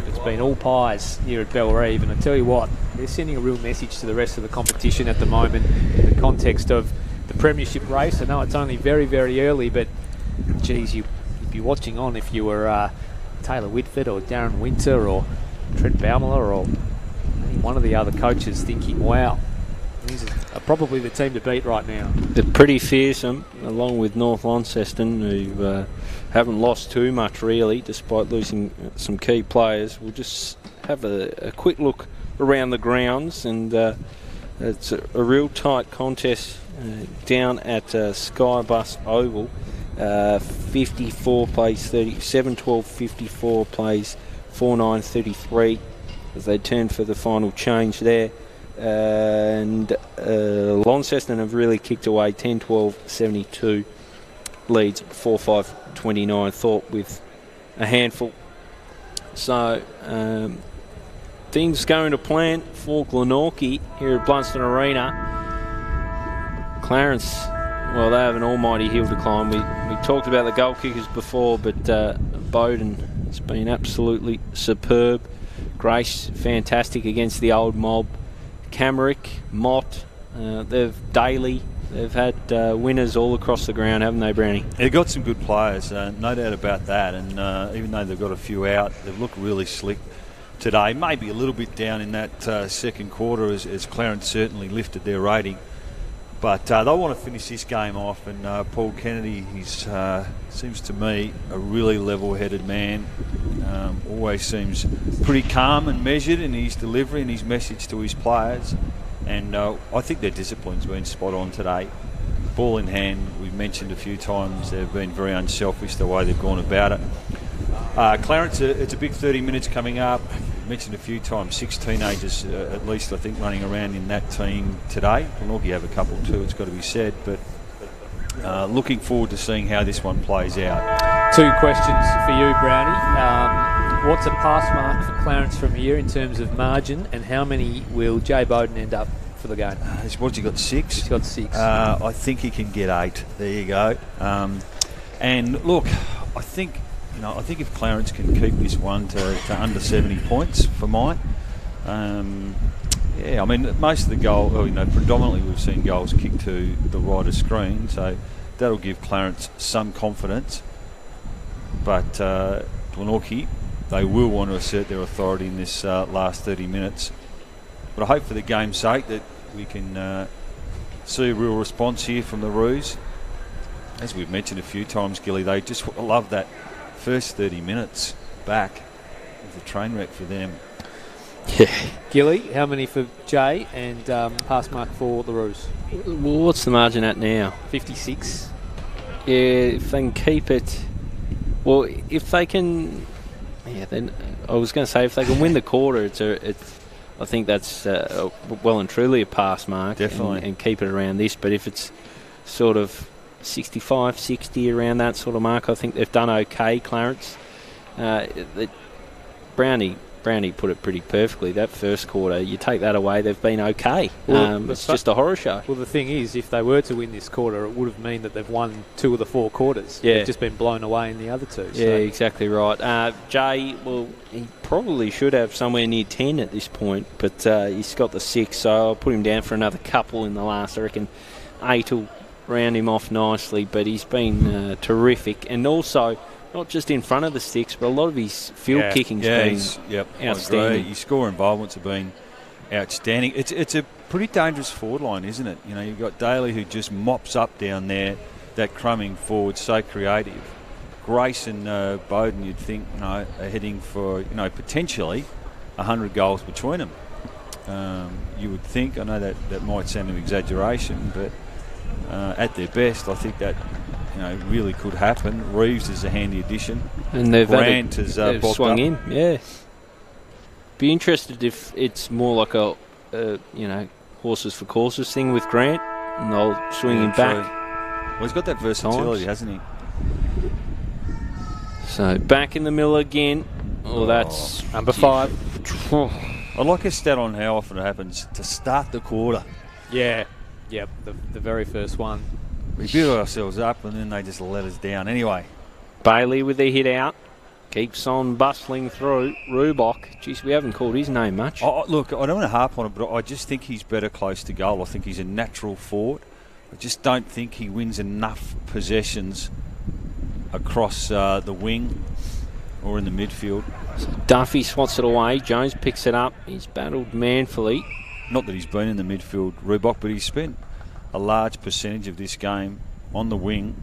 It's been all Pies here at Bellerive, and I tell you what, they're sending a real message to the rest of the competition at the moment in the context of the premiership race. I know it's only very, very early, but geez, you'd be watching on if you were Taylor Whitford or Darren Winter or Trent Baumler or any one of the other coaches thinking, wow, these are probably the team to beat right now. They're pretty fearsome, along with North Launceston, who haven't lost too much really, despite losing some key players. We'll just have a quick look around the grounds, and it's a real tight contest down at Skybus Oval. 54 plays 37, 12, 54 plays 49, 33 as they turn for the final change there. And Launceston have really kicked away 10, 12, 72 leads 4, 5, 29, Thorpe with a handful. So things going to plan for Glenorchy here at Blundstone Arena. Clarence, well, they have an almighty hill to climb. We talked about the goal kickers before, but Bowden has been absolutely superb. Grace, fantastic against the old mob. Camerick, Mott, Daly, they've had winners all across the ground, haven't they, Brownie? They've got some good players, no doubt about that. And even though they've got a few out, they've looked really slick today. Maybe a little bit down in that second quarter as Clarence certainly lifted their rating. But they want to finish this game off, and Paul Kennedy, he's seems to me a really level-headed man. Always seems pretty calm and measured in his delivery and his message to his players. And I think their discipline's been spot on today. Ball in hand, we've mentioned a few times, they've been very unselfish the way they've gone about it. Clarence, it's a big 30 minutes coming up. Mentioned a few times, 6 teenagers at least, I think, running around in that team today. Glenorchy have a couple too, it's got to be said, but looking forward to seeing how this one plays out. 2 questions for you, Brownie. What's a pass mark for Clarence from here in terms of margin, and how many will Jay Bowden end up for the game? What's he got, 6? He's got 6. I think he can get 8. There you go. And look, I think if Clarence can keep this one to under 70 points for mine, yeah, I mean, most of the goal, predominantly we've seen goals kicked to the right of screen, so that'll give Clarence some confidence. But Glenorchy, they will want to assert their authority in this last 30 minutes. But I hope for the game's sake that we can see a real response here from the Roos. As we've mentioned a few times, Gilley, they just love that first 30 minutes back. It's a train wreck for them. Yeah. Gilley, how many for Jay, and pass mark for the Roos? Well, what's the margin at now? 56. Yeah, if they can keep it. Well, if they can, yeah. Then I was going to say if they can win the quarter, I think that's well and truly a pass mark. Definitely. And keep it around this. But if it's sort of 65, 60 around that sort of mark, I think they've done okay, Clarence. Brownie put it pretty perfectly. That first quarter, you take that away, they've been okay. Well, it's just a horror show. Well, the thing is, if they were to win this quarter, it would have meant that they've won 2 of the 4 quarters. Yeah. They've just been blown away in the other 2. Yeah, exactly right. Jay, well, he probably should have somewhere near 10 at this point, but he's got the 6, so I'll put him down for another couple in the last. I reckon 8 will round him off nicely, but he's been terrific. And also, not just in front of the sticks, but a lot of his field kicking's been outstanding. His score involvements have been outstanding. It's a pretty dangerous forward line, isn't it? You know, you've got Daly who just mops up down there, that crumbing forward, so creative. Grace and Bowden, you'd think, are heading for, potentially 100 goals between them. You would think. I know that might sound an exaggeration, but at their best, I think that really could happen. Reeves is a handy addition. And Grant has swung up. in, yeah. Be interested if it's more like a horses for courses thing with Grant, and they'll swing him back. Well, he's got that versatility, hasn't he? So back in the middle again. Oh, that's number 5. I like a stat on how often it happens to start the quarter. Yeah, yep, the very first one. We build ourselves up and then they just let us down. Anyway. Bailey with the hit out. Keeps on bustling through. Rubok. Jeez, we haven't called his name much. Look, I don't want to harp on it, but I just think he's better close to goal. I think he's a natural forward. I just don't think he wins enough possessions across the wing or in the midfield. So Duffy swats it away. Jones picks it up. He's battled manfully. Not that he's been in the midfield, Rubok, but he's spent a large percentage of this game on the wing.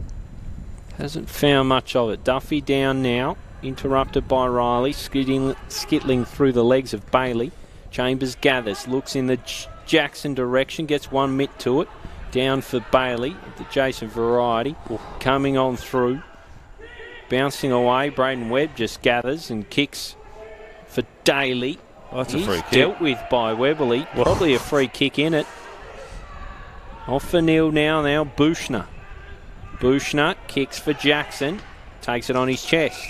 Hasn't found much of it. Duffy down now, interrupted by Riley, skittling through the legs of Bailey. Chambers gathers, looks in the Jackson direction, gets one mitt to it. Down for Bailey, the Jason variety, coming on through. Bouncing away, Braden Webb just gathers and kicks for Daly. Oh, that's He's a free kick. Dealt with by Webberley. Probably a free kick in it. Off for Neil now Bushner. Bushner kicks for Jackson. Takes it on his chest.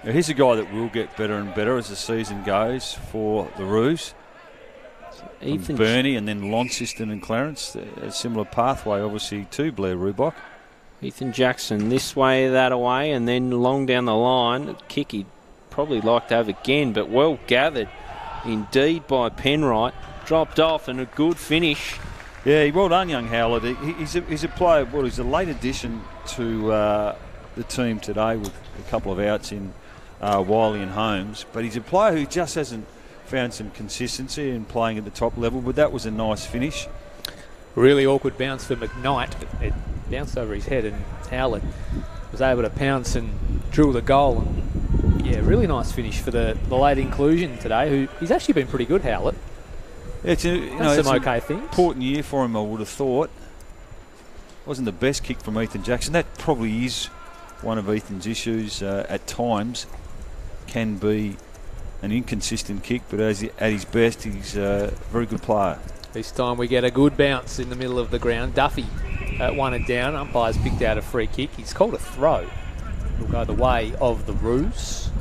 Now, he's a guy that will get better and better as the season goes for the Roos. Ethan Bernie and then Launceston and Clarence. A similar pathway, obviously, to Blair Rubok. Ethan Jackson this way, that away, and then long down the line. Kick he'd probably like to have again, but well gathered indeed by Penwright. Dropped off and a good finish. Yeah, well done, young Howlett. He's a player, he's a late addition to the team today with a couple of outs in Wiley and Holmes. But he's a player who just hasn't found some consistency in playing at the top level. But that was a nice finish. Really awkward bounce for McKnight. It bounced over his head and Howlett was able to pounce and drill the goal. And yeah, really nice finish for the late inclusion today, who he's actually been pretty good, Howlett. It's some okay things. Important year for him, I would have thought. Wasn't the best kick from Ethan Jackson. That probably is one of Ethan's issues at times. Can be an inconsistent kick, but at his best, he's a very good player. This time we get a good bounce in the middle of the ground. Duffy won it down. Umpires picked out a free kick. He's called a throw. It'll go the way of the Roos.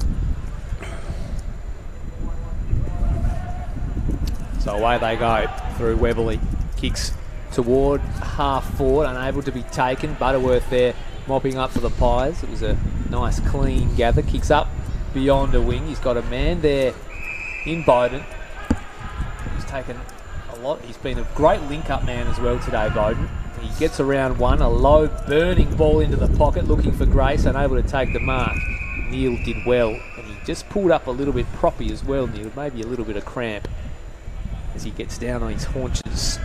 So away they go through Webberley. Kicks toward half forward, unable to be taken. Butterworth there mopping up for the Pies. It was a nice clean gather. Kicks up beyond a wing. He's got a man there in Bowden. He's taken a lot. He's been a great link-up man as well today, Bowden. He gets around one. A low burning ball into the pocket, looking for Grace, unable to take the mark. Neil did well, and he just pulled up a little bit proppy as well, Neil. Maybe a little bit of cramp as he gets down on his haunches.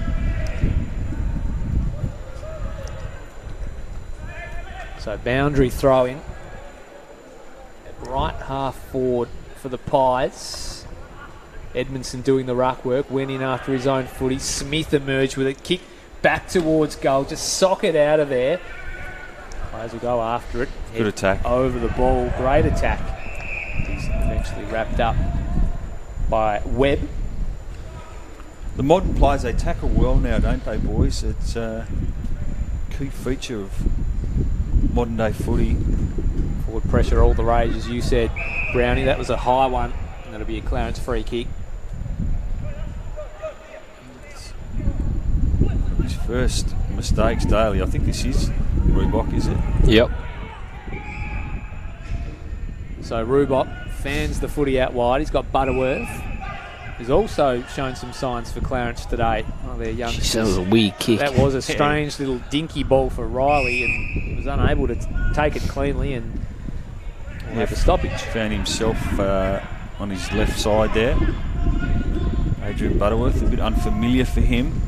So boundary throw in at right half forward for the Pies. Edmondson doing the ruck work, went in after his own footy. Smith emerged with it, kick back towards goal, just sock it out of there. Pies will go after it. Good attack. Over the ball, great attack. He's eventually wrapped up by Webb. The modern players, they tackle well now, don't they, boys? It's a key feature of modern day footy. Forward pressure, all the rage, as you said, Brownie. That was a high one, and that'll be a Clarence free kick. His first mistakes, Daly. I think this is Reebok, is it? Yep. So Rowbottom fans the footy out wide. He's got Butterworth. He's also shown some signs for Clarence today. Oh, they're young. Jeez, that was a weird kick. That was a strange little dinky ball for Riley, and he was unable to take it cleanly and have a stoppage. Found himself on his left side there. Adrian Butterworth, a bit unfamiliar for him.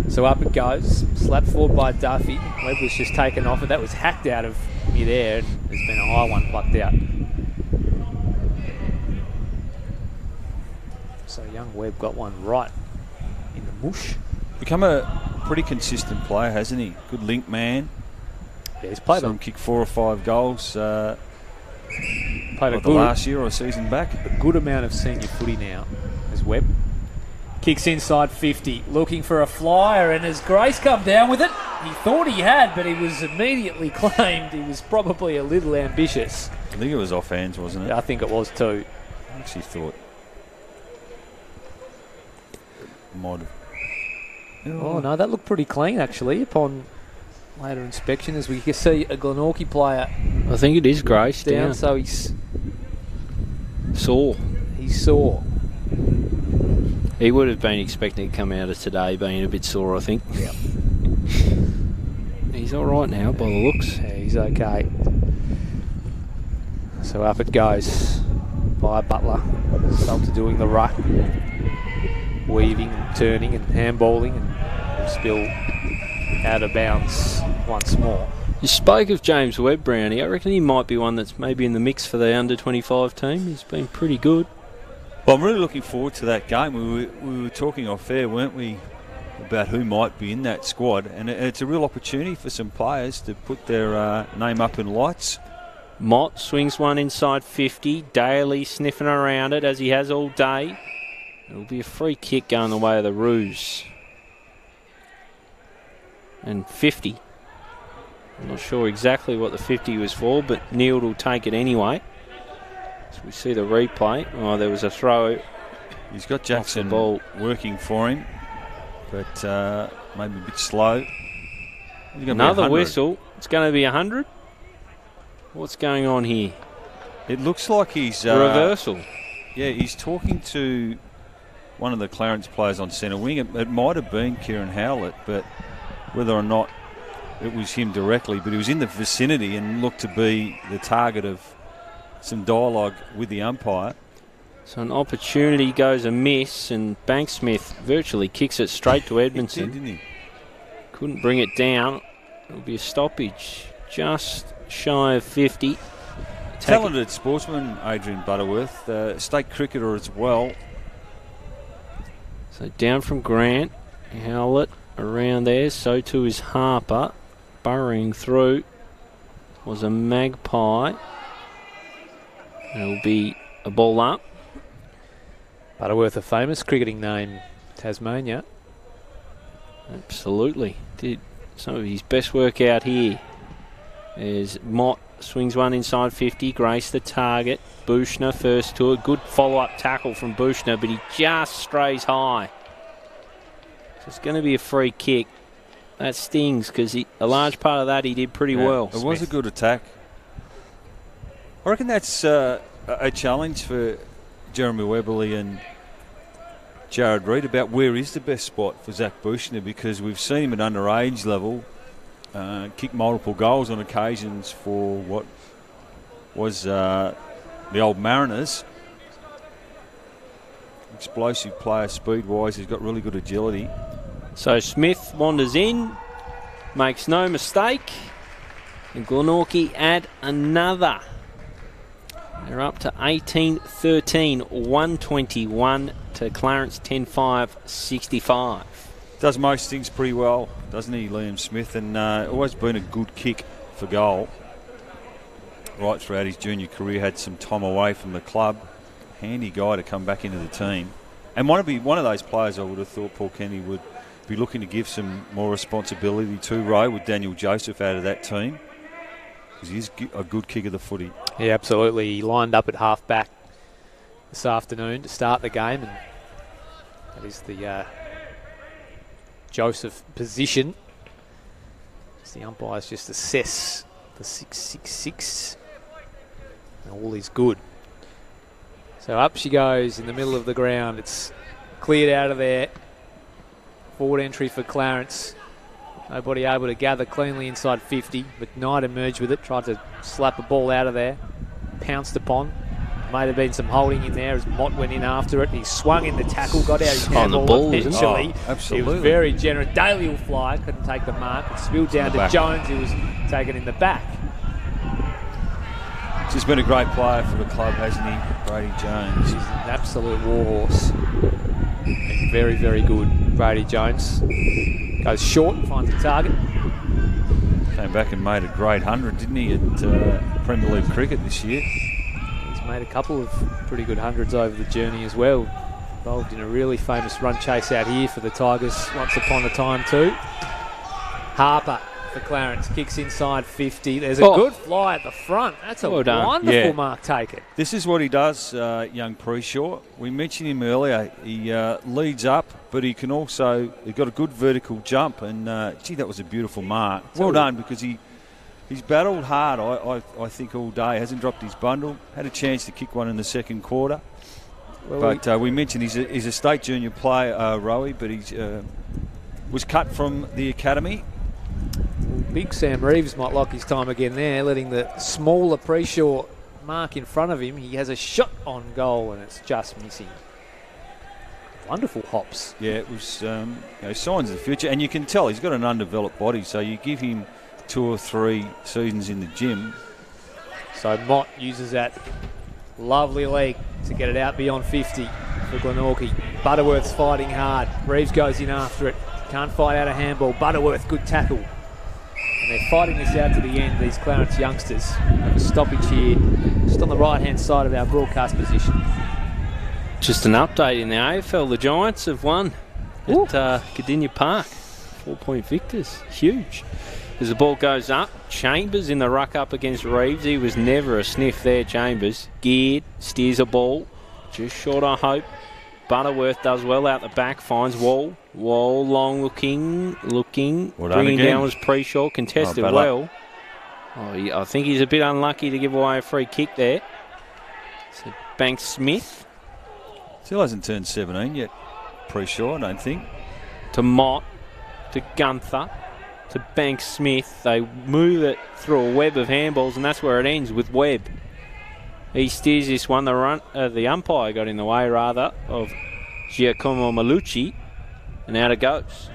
So up it goes, slapped forward by Duffy. Webb was just taken off it. That was hacked out of mid-air, and there's been a high one plucked out. So young Webb got one right in the mush. Become a pretty consistent player, hasn't he? Good link man. Yeah, he's played him kick 4 or 5 goals played the last year or a season back. A good amount of senior footy now as Webb. Kicks inside 50, looking for a flyer, and as Grace come down with it, he thought he had, but he was immediately claimed. He was probably a little ambitious. I think it was off hands, wasn't it? I think it was too. I actually thought might have. Oh no, that looked pretty clean actually upon later inspection, as we can see a Glenorchy player. I think it is Grace down. So he's sore. He's sore. He would have been expecting to come out of today being a bit sore, I think. Yep. He's all right now by the looks. Yeah, he's okay. So up it goes by Butler. Salter doing the ruck, weaving and turning and handballing, and still out of bounds once more. You spoke of James Webb, Brownie. I reckon he might be one that's maybe in the mix for the under-25 team. He's been pretty good. Well, I'm really looking forward to that game. We were talking off air, weren't we, about who might be in that squad, and it's a real opportunity for some players to put their name up in lights. Mott swings one inside 50. Daly sniffing around it as he has all day. It'll be a free kick going the way of the Roos. And 50. I'm not sure exactly what the 50 was for, but Neil will take it anyway. So we see the replay. Oh, there was a throw. He's got Jackson working for him, but maybe a bit slow. Another whistle. It's going to be 100. What's going on here? It looks like he's... reversal. Yeah, he's talking to one of the Clarence players on centre wing. It might have been Kieran Howlett, but whether or not it was him directly, but he was in the vicinity and looked to be the target of some dialogue with the umpire. So an opportunity goes amiss, and Banksmith virtually kicks it straight to Edmondson. Didn't he? Couldn't bring it down. It'll be a stoppage just shy of 50. Talented sportsman, Adrian Butterworth, state cricketer as well. So down from Grant, Howlett around there, so too is Harper. Burrowing through was a Magpie. It'll be a ball up. Butterworth, a famous cricketing name, Tasmania. Absolutely. Did some of his best work out here. As Mott swings one inside 50. Grace the target. Bushner first to it. Good follow-up tackle from Bushner, but he just strays high. So it's going to be a free kick. That stings because a large part of that he did pretty well. It was a good attack. I reckon that's a challenge for Jeremy Webberley and Jared Reid about where is the best spot for Zach Bushner, because we've seen him at underage level kick multiple goals on occasions for what was the old Mariners. Explosive player speed-wise. He's got really good agility. So Smith wanders in, makes no mistake, and Glenorchy add another. They're up to 18-13, 121 to Clarence 10-5, 65. Does most things pretty well, doesn't he, Liam Smith? And always been a good kick for goal. Right throughout his junior career, had some time away from the club. handy guy to come back into the team. And want to be one of those players I would have thought Paul Kenny would be looking to give some more responsibility to Rowe with Daniel Joseph out of that team. Because he's a good kick of the footy. Yeah, absolutely. He lined up at half-back this afternoon to start the game. And that is the Joseph position. As the umpires just assess the 666. And all is good. So up she goes in the middle of the ground. It's cleared out of there. Forward entry for Clarence. Nobody able to gather cleanly inside 50. McKnight emerged with it. Tried to slap a ball out of there. Pounced upon. May have been some holding in there as Mott went in after it. He swung in the tackle. Got out his handball eventually. Absolutely. He was very generous. Daly will fly. Couldn't take the mark. It spilled down to Jones, who was taken in the back. He's been a great player for the club, hasn't he, Brady Jones? He's an absolute warhorse. And very, very good, Brady Jones. Goes short, finds a target. Came back and made a great 100, didn't he, at Premier League cricket this year? He's made a couple of pretty good hundreds over the journey as well. Involved in a really famous run chase out here for the Tigers once upon a time too. Harper for Clarence, kicks inside 50. There's a good fly at the front. That's a wonderful mark taken. This is what he does, young Preshaw. We mentioned him earlier. He leads up, but he can also, he's got a good vertical jump, and gee, that was a beautiful mark. Well done, because he's battled hard, I think, all day. Hasn't dropped his bundle. Had a chance to kick one in the second quarter. Well, but we mentioned he's a state junior player, Rowie, but he was cut from the academy. Big Sam Reeves might like his time again there, letting the smaller Preshaw mark in front of him. He has a shot on goal and it's just missing. Wonderful hops. Yeah, it was signs of the future, and you can tell he's got an undeveloped body, so you give him 2 or 3 seasons in the gym. So Mott uses that lovely leg to get it out beyond 50 for Glenorchy. Butterworth's fighting hard. Reeves goes in after it. Can't fight out a handball. Butterworth, good tackle. And they're fighting this out to the end, these Clarence youngsters. Have a stoppage here, just on the right-hand side of our broadcast position. Just an update in the AFL. The Giants have won at Cardinia Park. 4-point victors. Huge. As the ball goes up, Chambers in the ruck up against Reeves. He was never a sniff there, Chambers. Geared, steers a ball. Just short of hope. Butterworth does well out the back, finds Wall. Wall long looking, bringing down was Preshaw, contested well. I think he's a bit unlucky to give away a free kick there. So Banks Smith. Still hasn't turned 17 yet, Preshaw, I don't think. To Mott, to Gunther, to Banks Smith. They move it through a web of handballs, and that's where it ends with Webb. He steers this one. The umpire got in the way, rather, of Giacomo Malucci, and out it goes.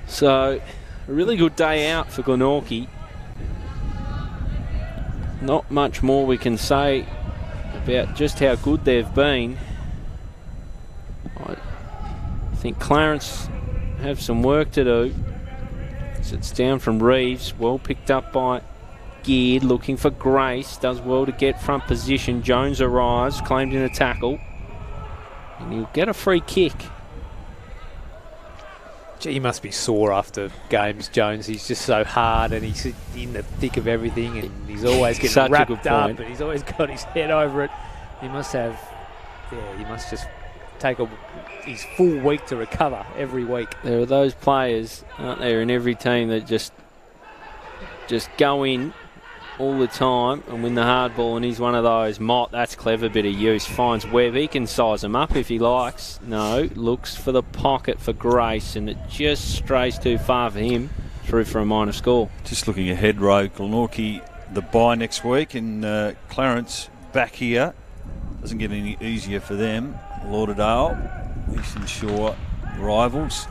So, a really good day out for Glenorchy. Not much more we can say about just how good they've been. I think Clarence have some work to do. So it's down from Reeves, well picked up by Geared, looking for Grace, does well to get front position. Jones arrives, claimed in a tackle, and he'll get a free kick. Gee, he must be sore after games, Jones. He's just so hard, and he's in the thick of everything, and he's always getting wrapped up, and he's always got his head over it. He must have, he must just take his full week to recover every week. There are those players, aren't there, in every team that just go in all the time and win the hard ball, and he's one of those. Mott, that's clever bit of use, finds Webb. He can size him up if he likes. No, looks for the pocket for Grace, and it just strays too far for him, through for a minor score. Just looking ahead, Rowe, Glenorchy the bye next week, and Clarence back here. Doesn't get any easier for them. Lauderdale, Eastern Shore rivals.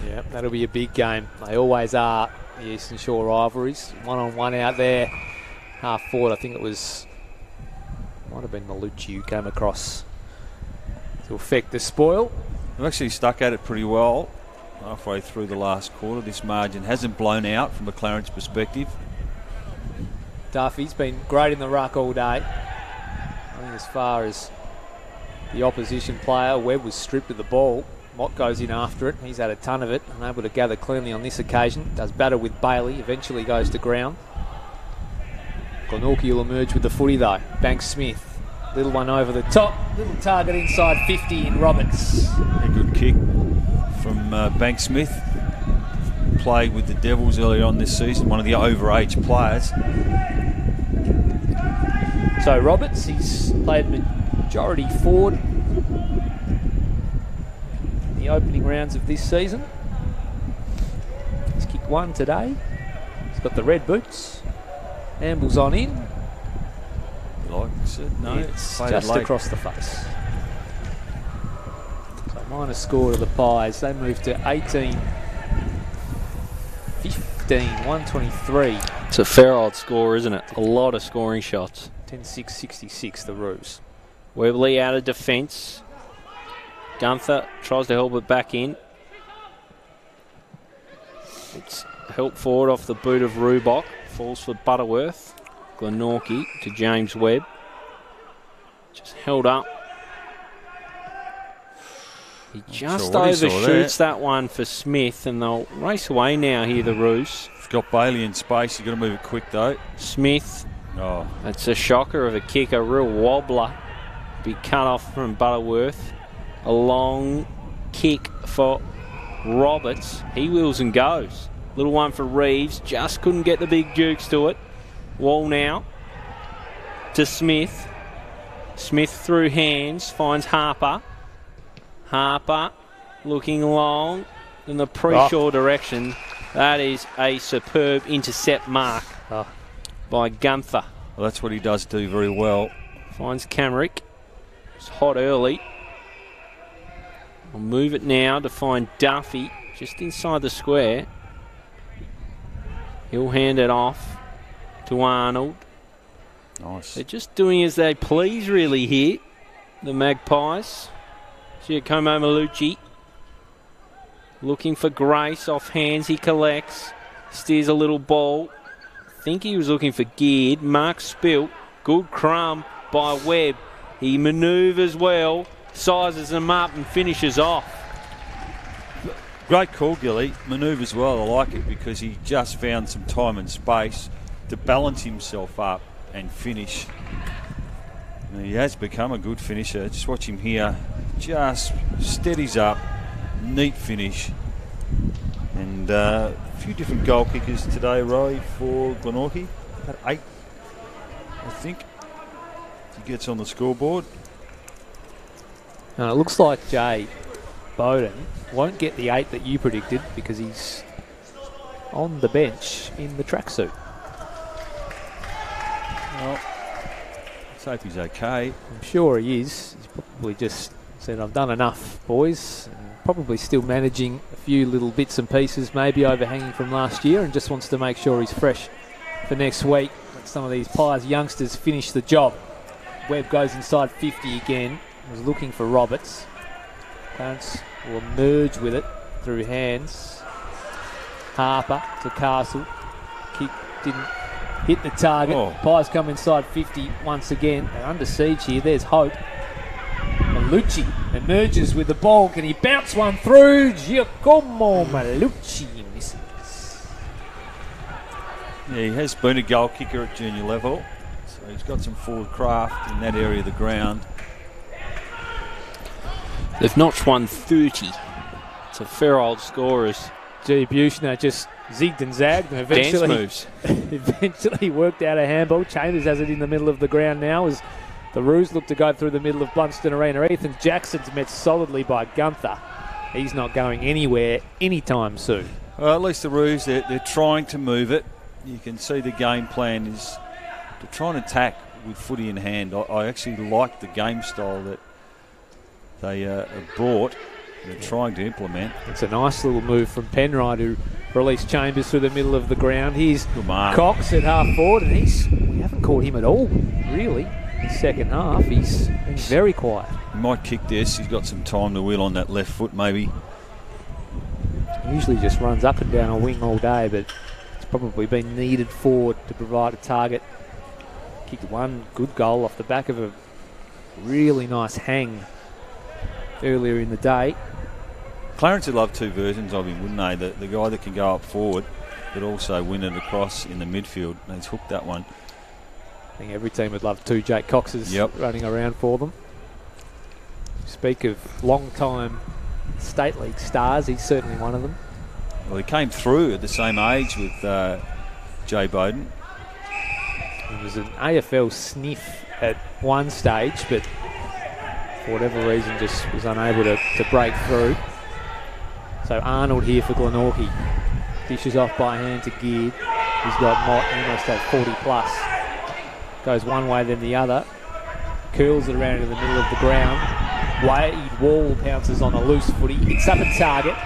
Yeah, that'll be a big game. They always are, the Eastern Shore rivalries. 1-on-1 out there. Half forward, I think it was, might have been Malucci who came across to affect the spoil. They've actually stuck at it pretty well halfway through the last quarter. This margin hasn't blown out from a Clarence perspective. Duffy's been great in the ruck all day. I think as far as the opposition player, Webb was stripped of the ball. Mott goes in after it. He's had a ton of it, unable to gather cleanly on this occasion. Does battle with Bailey, eventually goes to ground. Glenorchy will emerge with the footy though. Banks Smith, little one over the top, little target inside 50 in Roberts. A good kick from Banks Smith. Played with the Devils earlier on this season, one of the overage players. So Roberts, he's played majority forward in the opening rounds of this season. He's kicked one today. He's got the red boots. Ambles on in. Likes it. No, it's just across the face. So minus score to the Pies. They move to 18-15, 123. It's a fair old score, isn't it? A lot of scoring shots. 10-6-66, the Roos. Webley out of defence. Gunther tries to help it back in. It's helped forward off the boot of Rubok. Falls for Butterworth. Glenorchy to James Webb. Just held up. He just overshoots that one for Smith, and they'll race away now here, the Roos. He's got Bailey in space. You've got to move it quick though. Smith. Oh, It's a shocker of a kick, a real wobbler. Be cut off from Butterworth. A long kick for Roberts. He wheels and goes. Little one for Reeves. Just couldn't get the big jukes to it. Wall now to Smith. Smith through hands. Finds Harper. Harper looking long in the pre-shore direction. That is a superb intercept mark by Gunther. well, that's what he does do very well. Finds Camrick. It's hot early. We'll move it now to find Duffy just inside the square. He'll hand it off to Arnold. Nice. They're just doing as they please really here, the Magpies. Giacomo Malucci looking for Grace. Off hands he collects. Steers a little ball. I think he was looking for Geared. Mark Spilt. Good crumb by Webb. He manoeuvres well, sizes them up and finishes off. Great call, Gilley. Manoeuvres well. I like it because he just found some time and space to balance himself up and finish. And he has become a good finisher. Just watch him here. Just steadies up. Neat finish. And a few different goal kickers today, Roy, for Glenorchy. Had 8, I think. He gets on the scoreboard. And it looks like Jay Bowden won't get the 8 that you predicted because he's on the bench in the tracksuit. Well, let's hope he's okay. I'm sure he is. He's probably just said, I've done enough, boys. Probably still managing a few little bits and pieces, maybe overhanging from last year, and just wants to make sure he's fresh for next week. Let some of these Pies youngsters finish the job. Webb goes inside 50 again. Was looking for Roberts. Clarence will emerge with it through hands. Harper to Castle. Kick didn't hit the target. Oh. Pies come inside 50 once again. They're under siege here. There's hope. Malucci emerges with the ball. Can he bounce one through? Giacomo Malucci misses. Yeah, he has been a goal kicker at junior level. So he's got some forward craft in that area of the ground. They've notched 130. It's a fair old score as G. Buchner just zigged and zagged and dance moves. eventually worked out a handball. Chambers has it in the middle of the ground now as the Roos look to go through the middle of Blundstone Arena. Ethan Jackson's met solidly by Gunther. He's not going anywhere anytime soon. Well, at least the Roos, they're trying to move it. You can see the game plan is to try and attack with footy in hand. I actually like the game style that they have brought. They're trying to implement. It's a nice little move from Penrite who released Chambers through the middle of the ground. Here's Good mark. Cox at half forward, and we haven't caught him at all, really. In the second half, he's been very quiet. He might kick this. He's got some time to wheel on that left foot, maybe. He usually just runs up and down a wing all day, but it's probably been needed forward to provide a target. Kicked one good goal off the back of a really nice hang earlier in the day. Clarence would love two versions of him, wouldn't they? The guy that can go up forward but also win it across in the midfield. And he's hooked that one. I think every team would love two Jake Coxes running around for them. Speak of long-time State League stars, he's certainly one of them. Well, he came through at the same age with Jay Bowden. He was an AFL sniff at one stage, but for whatever reason just was unable to break through. So Arnold here for Glenorchy. Dishes off by hand to Geared. He's got Mott almost at 40 plus. Goes one way then the other. Curls it around into the middle of the ground. Wade Wall pounces on a loose footy. Hits up a target.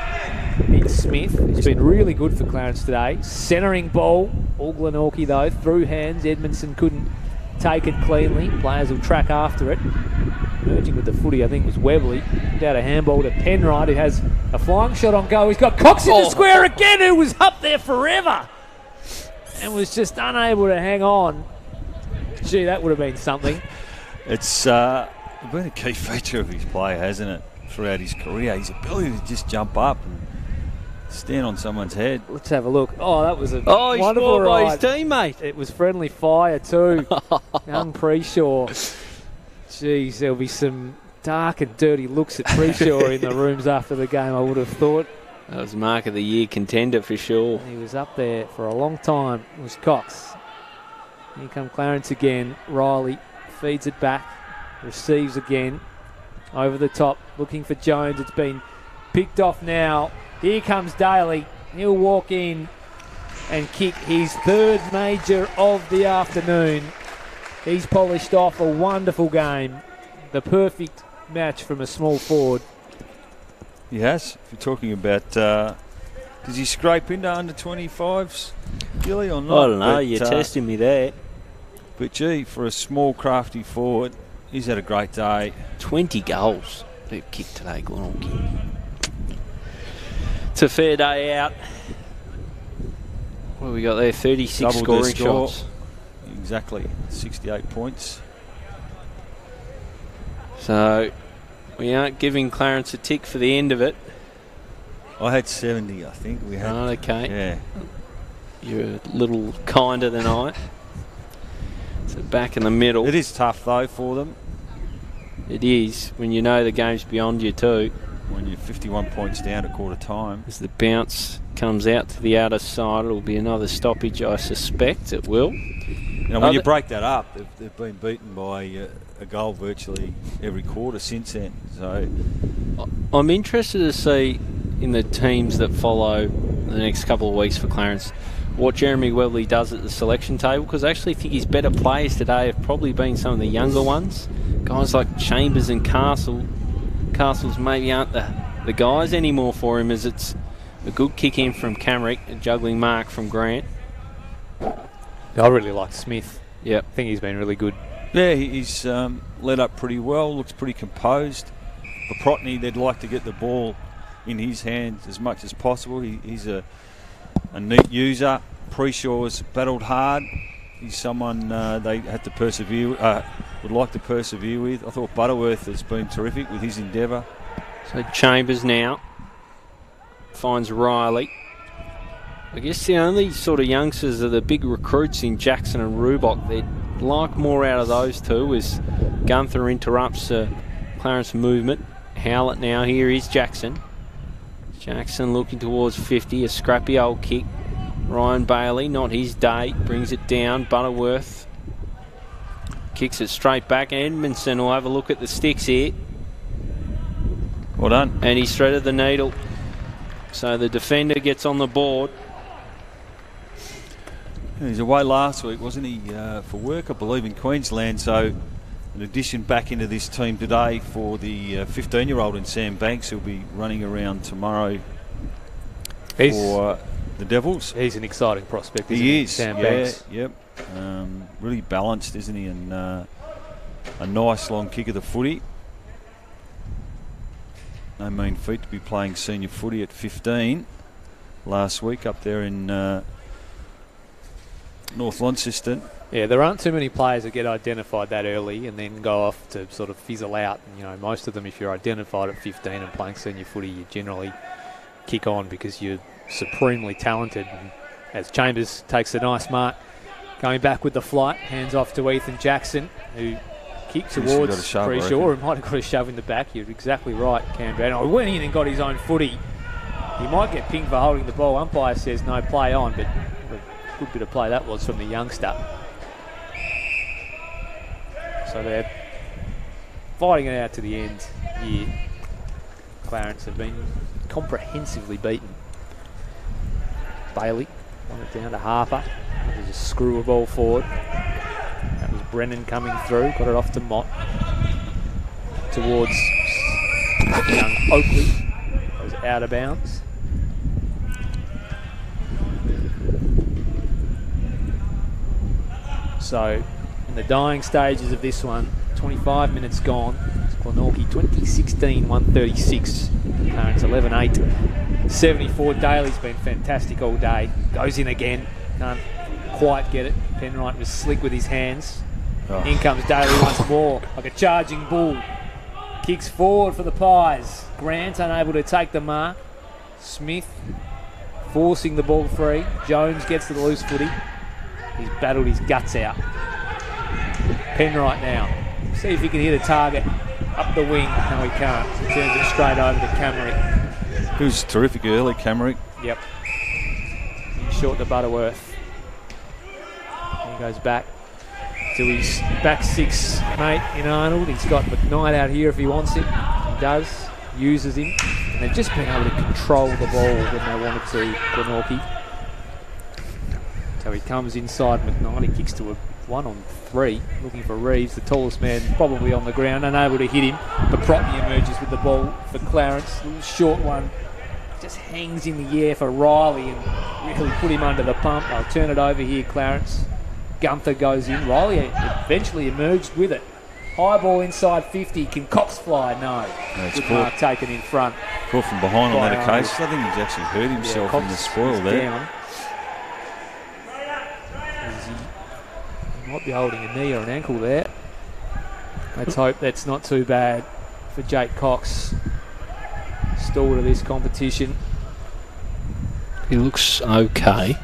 In Smith. He's been really good for Clarence today. Centering ball. All Glenorchy though. Through hands. Edmondson couldn't take it cleanly. Players will track after it. Merging with the footy, I think, was Webley. Out a handball to Penrite, who has a flying shot on goal. He's got Cox in the square again, who was up there forever and was just unable to hang on. Gee, that would have been something. It's been a key feature of his play, hasn't it, throughout his career? His ability to just jump up and stand on someone's head. Let's have a look. Oh, that was a Oh, he's wonderful scored by ride. his teammate. It was friendly fire too. Young Preshaw. Geez, there'll be some dark and dirty looks at Preshaw in the rooms after the game, I would have thought. That was Mark of the Year contender for sure. He was up there for a long time. It was Cox. Here come Clarence again. Riley feeds it back. Receives again. Over the top. Looking for Jones. It's been picked off now. Here comes Daly. He'll walk in and kick his third major of the afternoon. He's polished off a wonderful game. The perfect match from a small forward. He has. If you're talking about, does he scrape into under 25s, Gilley, or not? I don't know, you're testing me there. But gee, for a small, crafty forward, he's had a great day. 20 goals they've kicked today, Glenorchy. It's a fair day out. What have we got there? 36 Doubled their scoring score. shots. Exactly, 68 points. So we aren't giving Clarence a tick for the end of it. I had 70, I think. We had. Oh, okay. Yeah. You're a little kinder than I. So back in the middle. It is tough, though, for them. It is, when you know the game's beyond you too. When you're 51 points down at quarter time. As the bounce comes out to the outer side, it'll be another stoppage, I suspect. It will. You know, when you break that up, they've been beaten by a goal virtually every quarter since then. So I'm interested to see in the teams that follow the next couple of weeks for Clarence what Jeremy Webley does at the selection table, because I actually think his better players today have probably been some of the younger ones. Guys like Chambers and Castle. Castles maybe aren't the guys anymore for him, as it's a good kick in from Camrick, a juggling mark from Grant. I really like Smith. Yep. I think he's been really good. yeah, he's led up pretty well, looks pretty composed. For Protney, they'd like to get the ball in his hands as much as possible. He's a neat user. Preshaw's battled hard. He's someone they had to persevere, would like to persevere with. I thought Butterworth has been terrific with his endeavour. So Chambers now finds Riley. I guess the only sort of youngsters are the big recruits in Jackson and Rubok. They'd like more out of those two as Gunther interrupts Clarence movement. Howlett now, here is Jackson. Jackson looking towards 50, a scrappy old kick. Ryan Bailey, not his day, brings it down. Butterworth kicks it straight back. Edmondson will have a look at the sticks here. Well done. And he's threaded the needle. So the defender gets on the board. He was away last week, wasn't he, for work, I believe, in Queensland. So an addition back into this team today for the 15-year-old in Sam Banks, who'll be running around tomorrow for the Devils. He's an exciting prospect, isn't He is. Sam yeah, Banks. Yep. Really balanced, isn't he? And a nice long kick of the footy. No mean feat to be playing senior footy at 15 last week up there in North Launceston. Yeah, there aren't too many players that get identified that early and then go off to sort of fizzle out. And, you know, most of them, if you're identified at 15 and playing senior footy, you generally kick on because you're supremely talented. And as Chambers takes a nice mark, going back with the flight, hands off to Ethan Jackson, who kicked towards Free Shore. He might have got a shove in the back. You're exactly right, Cam Brown. Oh, he went in and got his own footy. He might get pinged for holding the ball. Umpire says no, play on, but a good bit of play that was from the youngster. So they're fighting it out to the end here. Clarence have been comprehensively beaten. Daly won it down to Harper. There's a screw of ball forward. That was Brennan coming through. Got it off to Mott. Towards young Oakley. That was out of bounds. So, in the dying stages of this one, 25 minutes gone. It's Glenorchy 2016, 136. Clarence 11-8. 74. Daly's been fantastic all day. Goes in again. Can't quite get it. Penwright was slick with his hands. Oh. In comes Daly once more, like a charging bull. Kicks forward for the Pies. Grant unable to take the mark. Smith forcing the ball free. Jones gets to the loose footy. He's battled his guts out. Penwright now. See if he can hit a target up the wing. No, he can't. He turns it straight over to Camerick. He was terrific early, Camerick. Yep. In short to Butterworth. He goes back to his back six mate in Arnold. He's got McKnight out here if he wants it. He does. Uses him. And they've just been able to control the ball when they wanted to, Glenorchy. So he comes inside McKnight. He kicks to a 1-on-3, looking for Reeves, the tallest man probably on the ground, unable to hit him. But Protney emerges with the ball for Clarence. A little short one. Just hangs in the air for Riley and really put him under the pump. They'll turn it over here, Clarence. Gunther goes in. Riley eventually emerged with it. High ball inside 50. Can Cox fly? No. Good mark taken in front. Caught from behind on that occasion. I think he's actually hurt himself in the spoil there. Down. He might be holding a knee or an ankle there. Let's hope that's not too bad for Jake Cox. Stalled of this competition. He looks okay.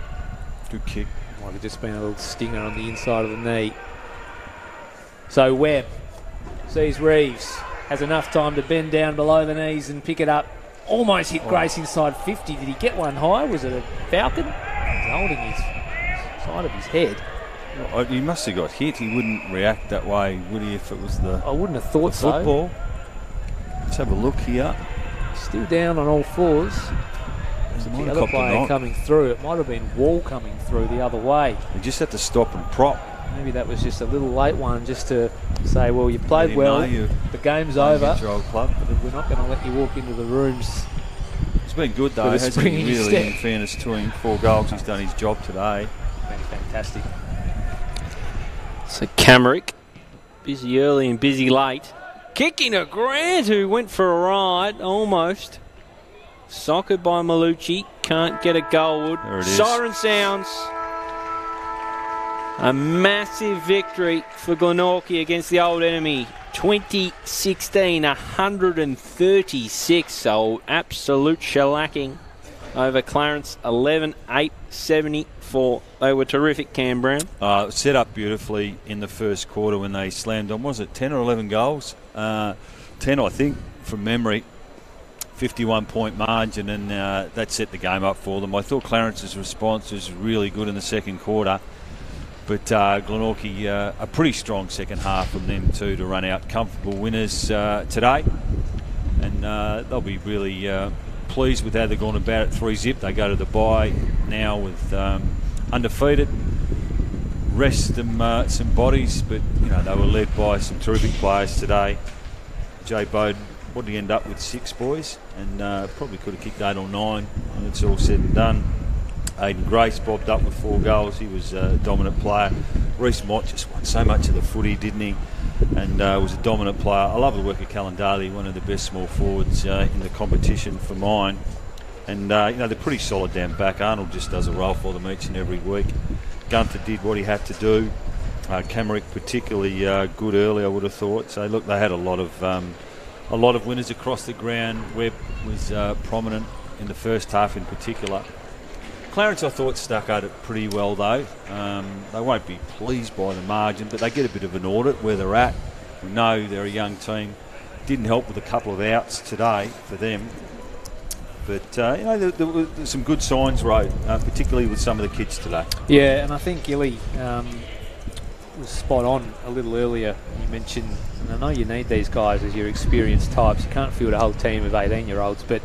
Good kick. Might have just been a little stinger on the inside of the knee. So Webb sees Reeves. Has enough time to bend down below the knees and pick it up. Almost hit Grace inside 50. Did he get one high? Was it a Falcon? He's holding his side of his head. Well, he must have got hit. He wouldn't react that way, would he, if it was the I wouldn't have thought so. Football. Let's have a look here. Still down on all fours. The other player coming through. It might have been Wall coming through the other way. He just had to stop and prop. Maybe that was just a little late one just to say, well, you played well, the game's over, club. But we're not going to let you walk into the rooms. It's been good though, hasn't he? Really, in fairness to him, 4 goals, he's done his job today. Been fantastic. So Camerick, busy early and busy late. Kicking a Grant who went for a ride, almost. Soccered by Malucci, can't get a goalwood. There it is. Siren sounds. A massive victory for Glenorchy against the old enemy. 2016, 136. So absolute shellacking over Clarence. 11-8, 74. They were terrific, Cam Brown. Set up beautifully in the first quarter when they slammed on. Was it 10 or 11 goals? 10, I think, from memory. 51-point margin, and that set the game up for them. I thought Clarence's response was really good in the second quarter. But Glenorchy, a pretty strong second half from them too to run out comfortable winners today. And they'll be really pleased with how they've gone about it. 3-zip. They go to the bye now with undefeated. Rest them some bodies, but you know they were led by some terrific players today. Jay Bowden, what did he end up with? 6 boys, and probably could have kicked 8 or 9 when it's all said and done. Aidan Grace bobbed up with 4 goals. He was a dominant player. Reece Mott just won so much of the footy, didn't he? And was a dominant player. I love the work of Kalyn Daly, one of the best small forwards in the competition for mine. And you know they're pretty solid down back. Arnold just does a roll for them each and every week. Gunther did what he had to do. Camerick particularly good early, I would have thought. So look, they had a lot of winners across the ground. Webb was prominent in the first half in particular. Clarence, I thought, stuck at it pretty well though. They won't be pleased by the margin, but they get a bit of an audit where they're at. We know they're a young team. Didn't help with a couple of outs today for them. But, there were some good signs, Ro, particularly with some of the kids today. Yeah, and I think Gilley was spot on a little earlier. You mentioned, and I know you need these guys as your experienced types. You can't field a whole team of 18-year-olds, but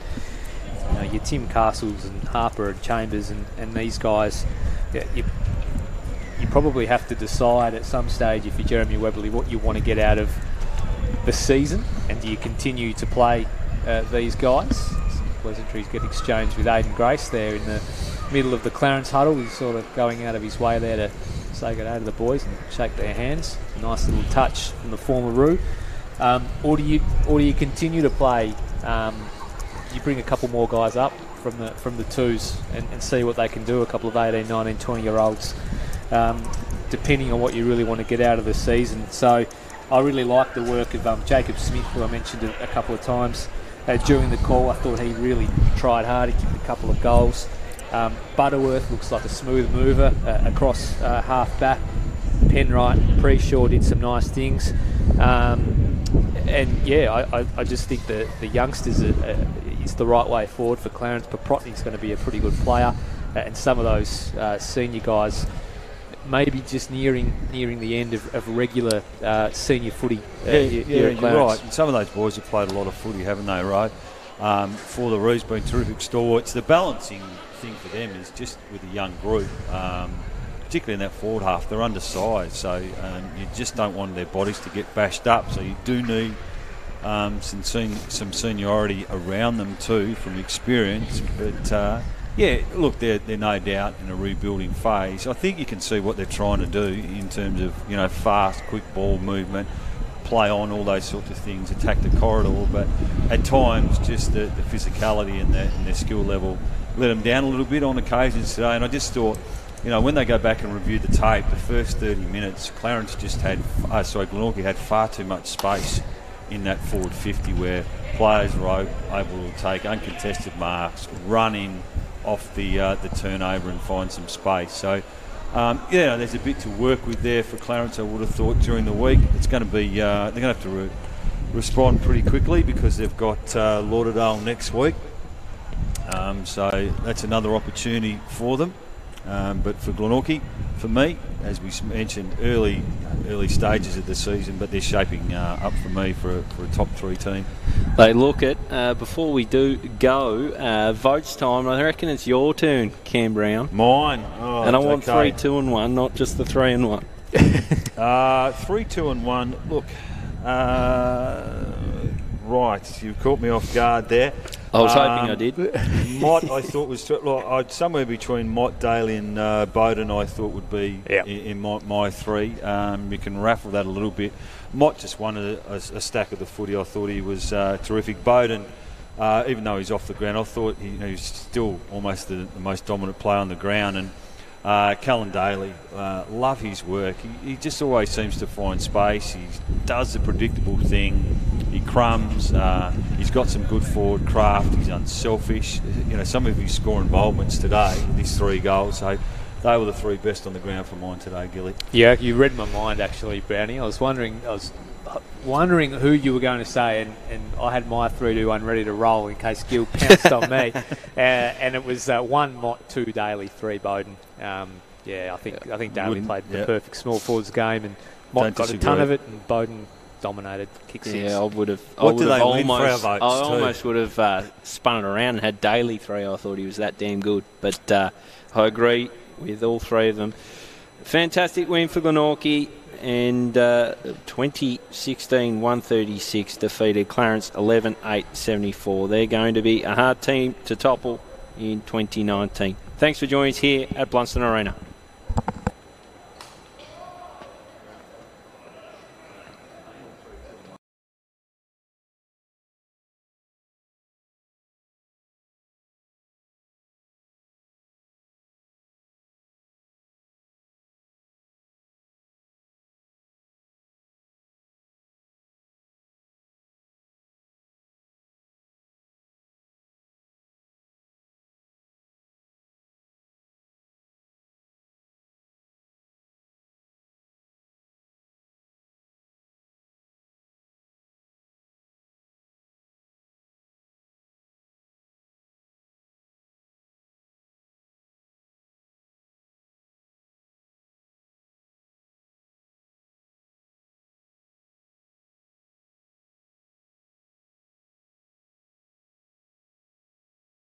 your Tim Castles and Harper and Chambers and these guys, you probably have to decide at some stage, if you're Jeremy Webberley, what you want to get out of the season, and do you continue to play these guys? Some pleasantries get exchanged with Aidan Grace there in the middle of the Clarence huddle. He's sort of going out of his way there to say good day to the boys and shake their hands. Nice little touch from the former Roo. Or do you continue to play? You bring a couple more guys up from the twos and see what they can do. A couple of 18, 19, 20-year-olds, depending on what you really want to get out of the season. So I really like the work of Jacob Smith, who I mentioned a couple of times during the call. I thought he really tried hard. He kicked a couple of goals. Butterworth looks like a smooth mover across half back. Penwright, Preshaw did some nice things. And yeah, I just think that the youngsters is the right way forward for Clarence. Paprotny's going to be a pretty good player, and some of those senior guys maybe just nearing the end of regular senior footy. You're right. And some of those boys have played a lot of footy, haven't they, right? For the Roos, been terrific stalwarts. The balancing thing for them is just with a young group, particularly in that forward half. They're undersized, so you just don't want their bodies to get bashed up. So you do need some seniority around them too, from experience. But yeah, look, they're no doubt in a rebuilding phase. I think you can see what they're trying to do in terms of fast, quick ball movement, play on, all those sorts of things, attack the corridor. But at times, just the physicality and their skill level let them down a little bit on occasions today. And I just thought, when they go back and review the tape, the first 30 minutes, Clarence just Glenorchy had far too much space in that forward 50 where players were able to take uncontested marks, run in off the turnover and find some space. So, there's a bit to work with there for Clarence, I would have thought, during the week. It's going to be, they're going to have to respond pretty quickly because they've got Lauderdale next week. So that's another opportunity for them. But for Glenorchy, for me, as we mentioned, early stages of the season, but they're shaping up for me for a top 3 team. They look it. Before we do go, votes time. I reckon it's your turn, Cam Brown. Mine. Oh, and I want okay. 3, 2 and 1, not just the 3 and 1. 3, 2 and 1. Look, right, you caught me off guard there. I was hoping I did. Mott, I thought was somewhere between Mott, Daly and Bowden. I thought would be in my 3. You can raffle that a little bit. Mott just won a stack of the footy. I thought he was terrific. Bowden, even though he's off the ground, I thought he's still almost the most dominant player on the ground. And Kalyn Daly, love his work. He just always seems to find space. He does the predictable thing. He crumbs. He's got some good forward craft. He's unselfish. Some of his score involvements today with his 3 goals. So they were the 3 best on the ground for mine today, Gilley. Yeah, you read my mind actually, Brownie. I was wondering who you were going to say, and I had my 3 to 1 ready to roll in case Gill pounced on me. And it was 1 Mott, 2 Daly, 3 Bowden. I think Daly played the perfect small forwards game, and Mott got a ton of it, and Bowden dominated, kick 6. Yeah, I would have. What do they win for our votes? I almost would have spun it around and had Daly 3. I thought he was that damn good, but I agree with all 3 of them. Fantastic win for Glenorchy, and 2016-136 defeated Clarence 11-8-74. They're going to be a hard team to topple in 2019. Thanks for joining us here at Blundstone Arena.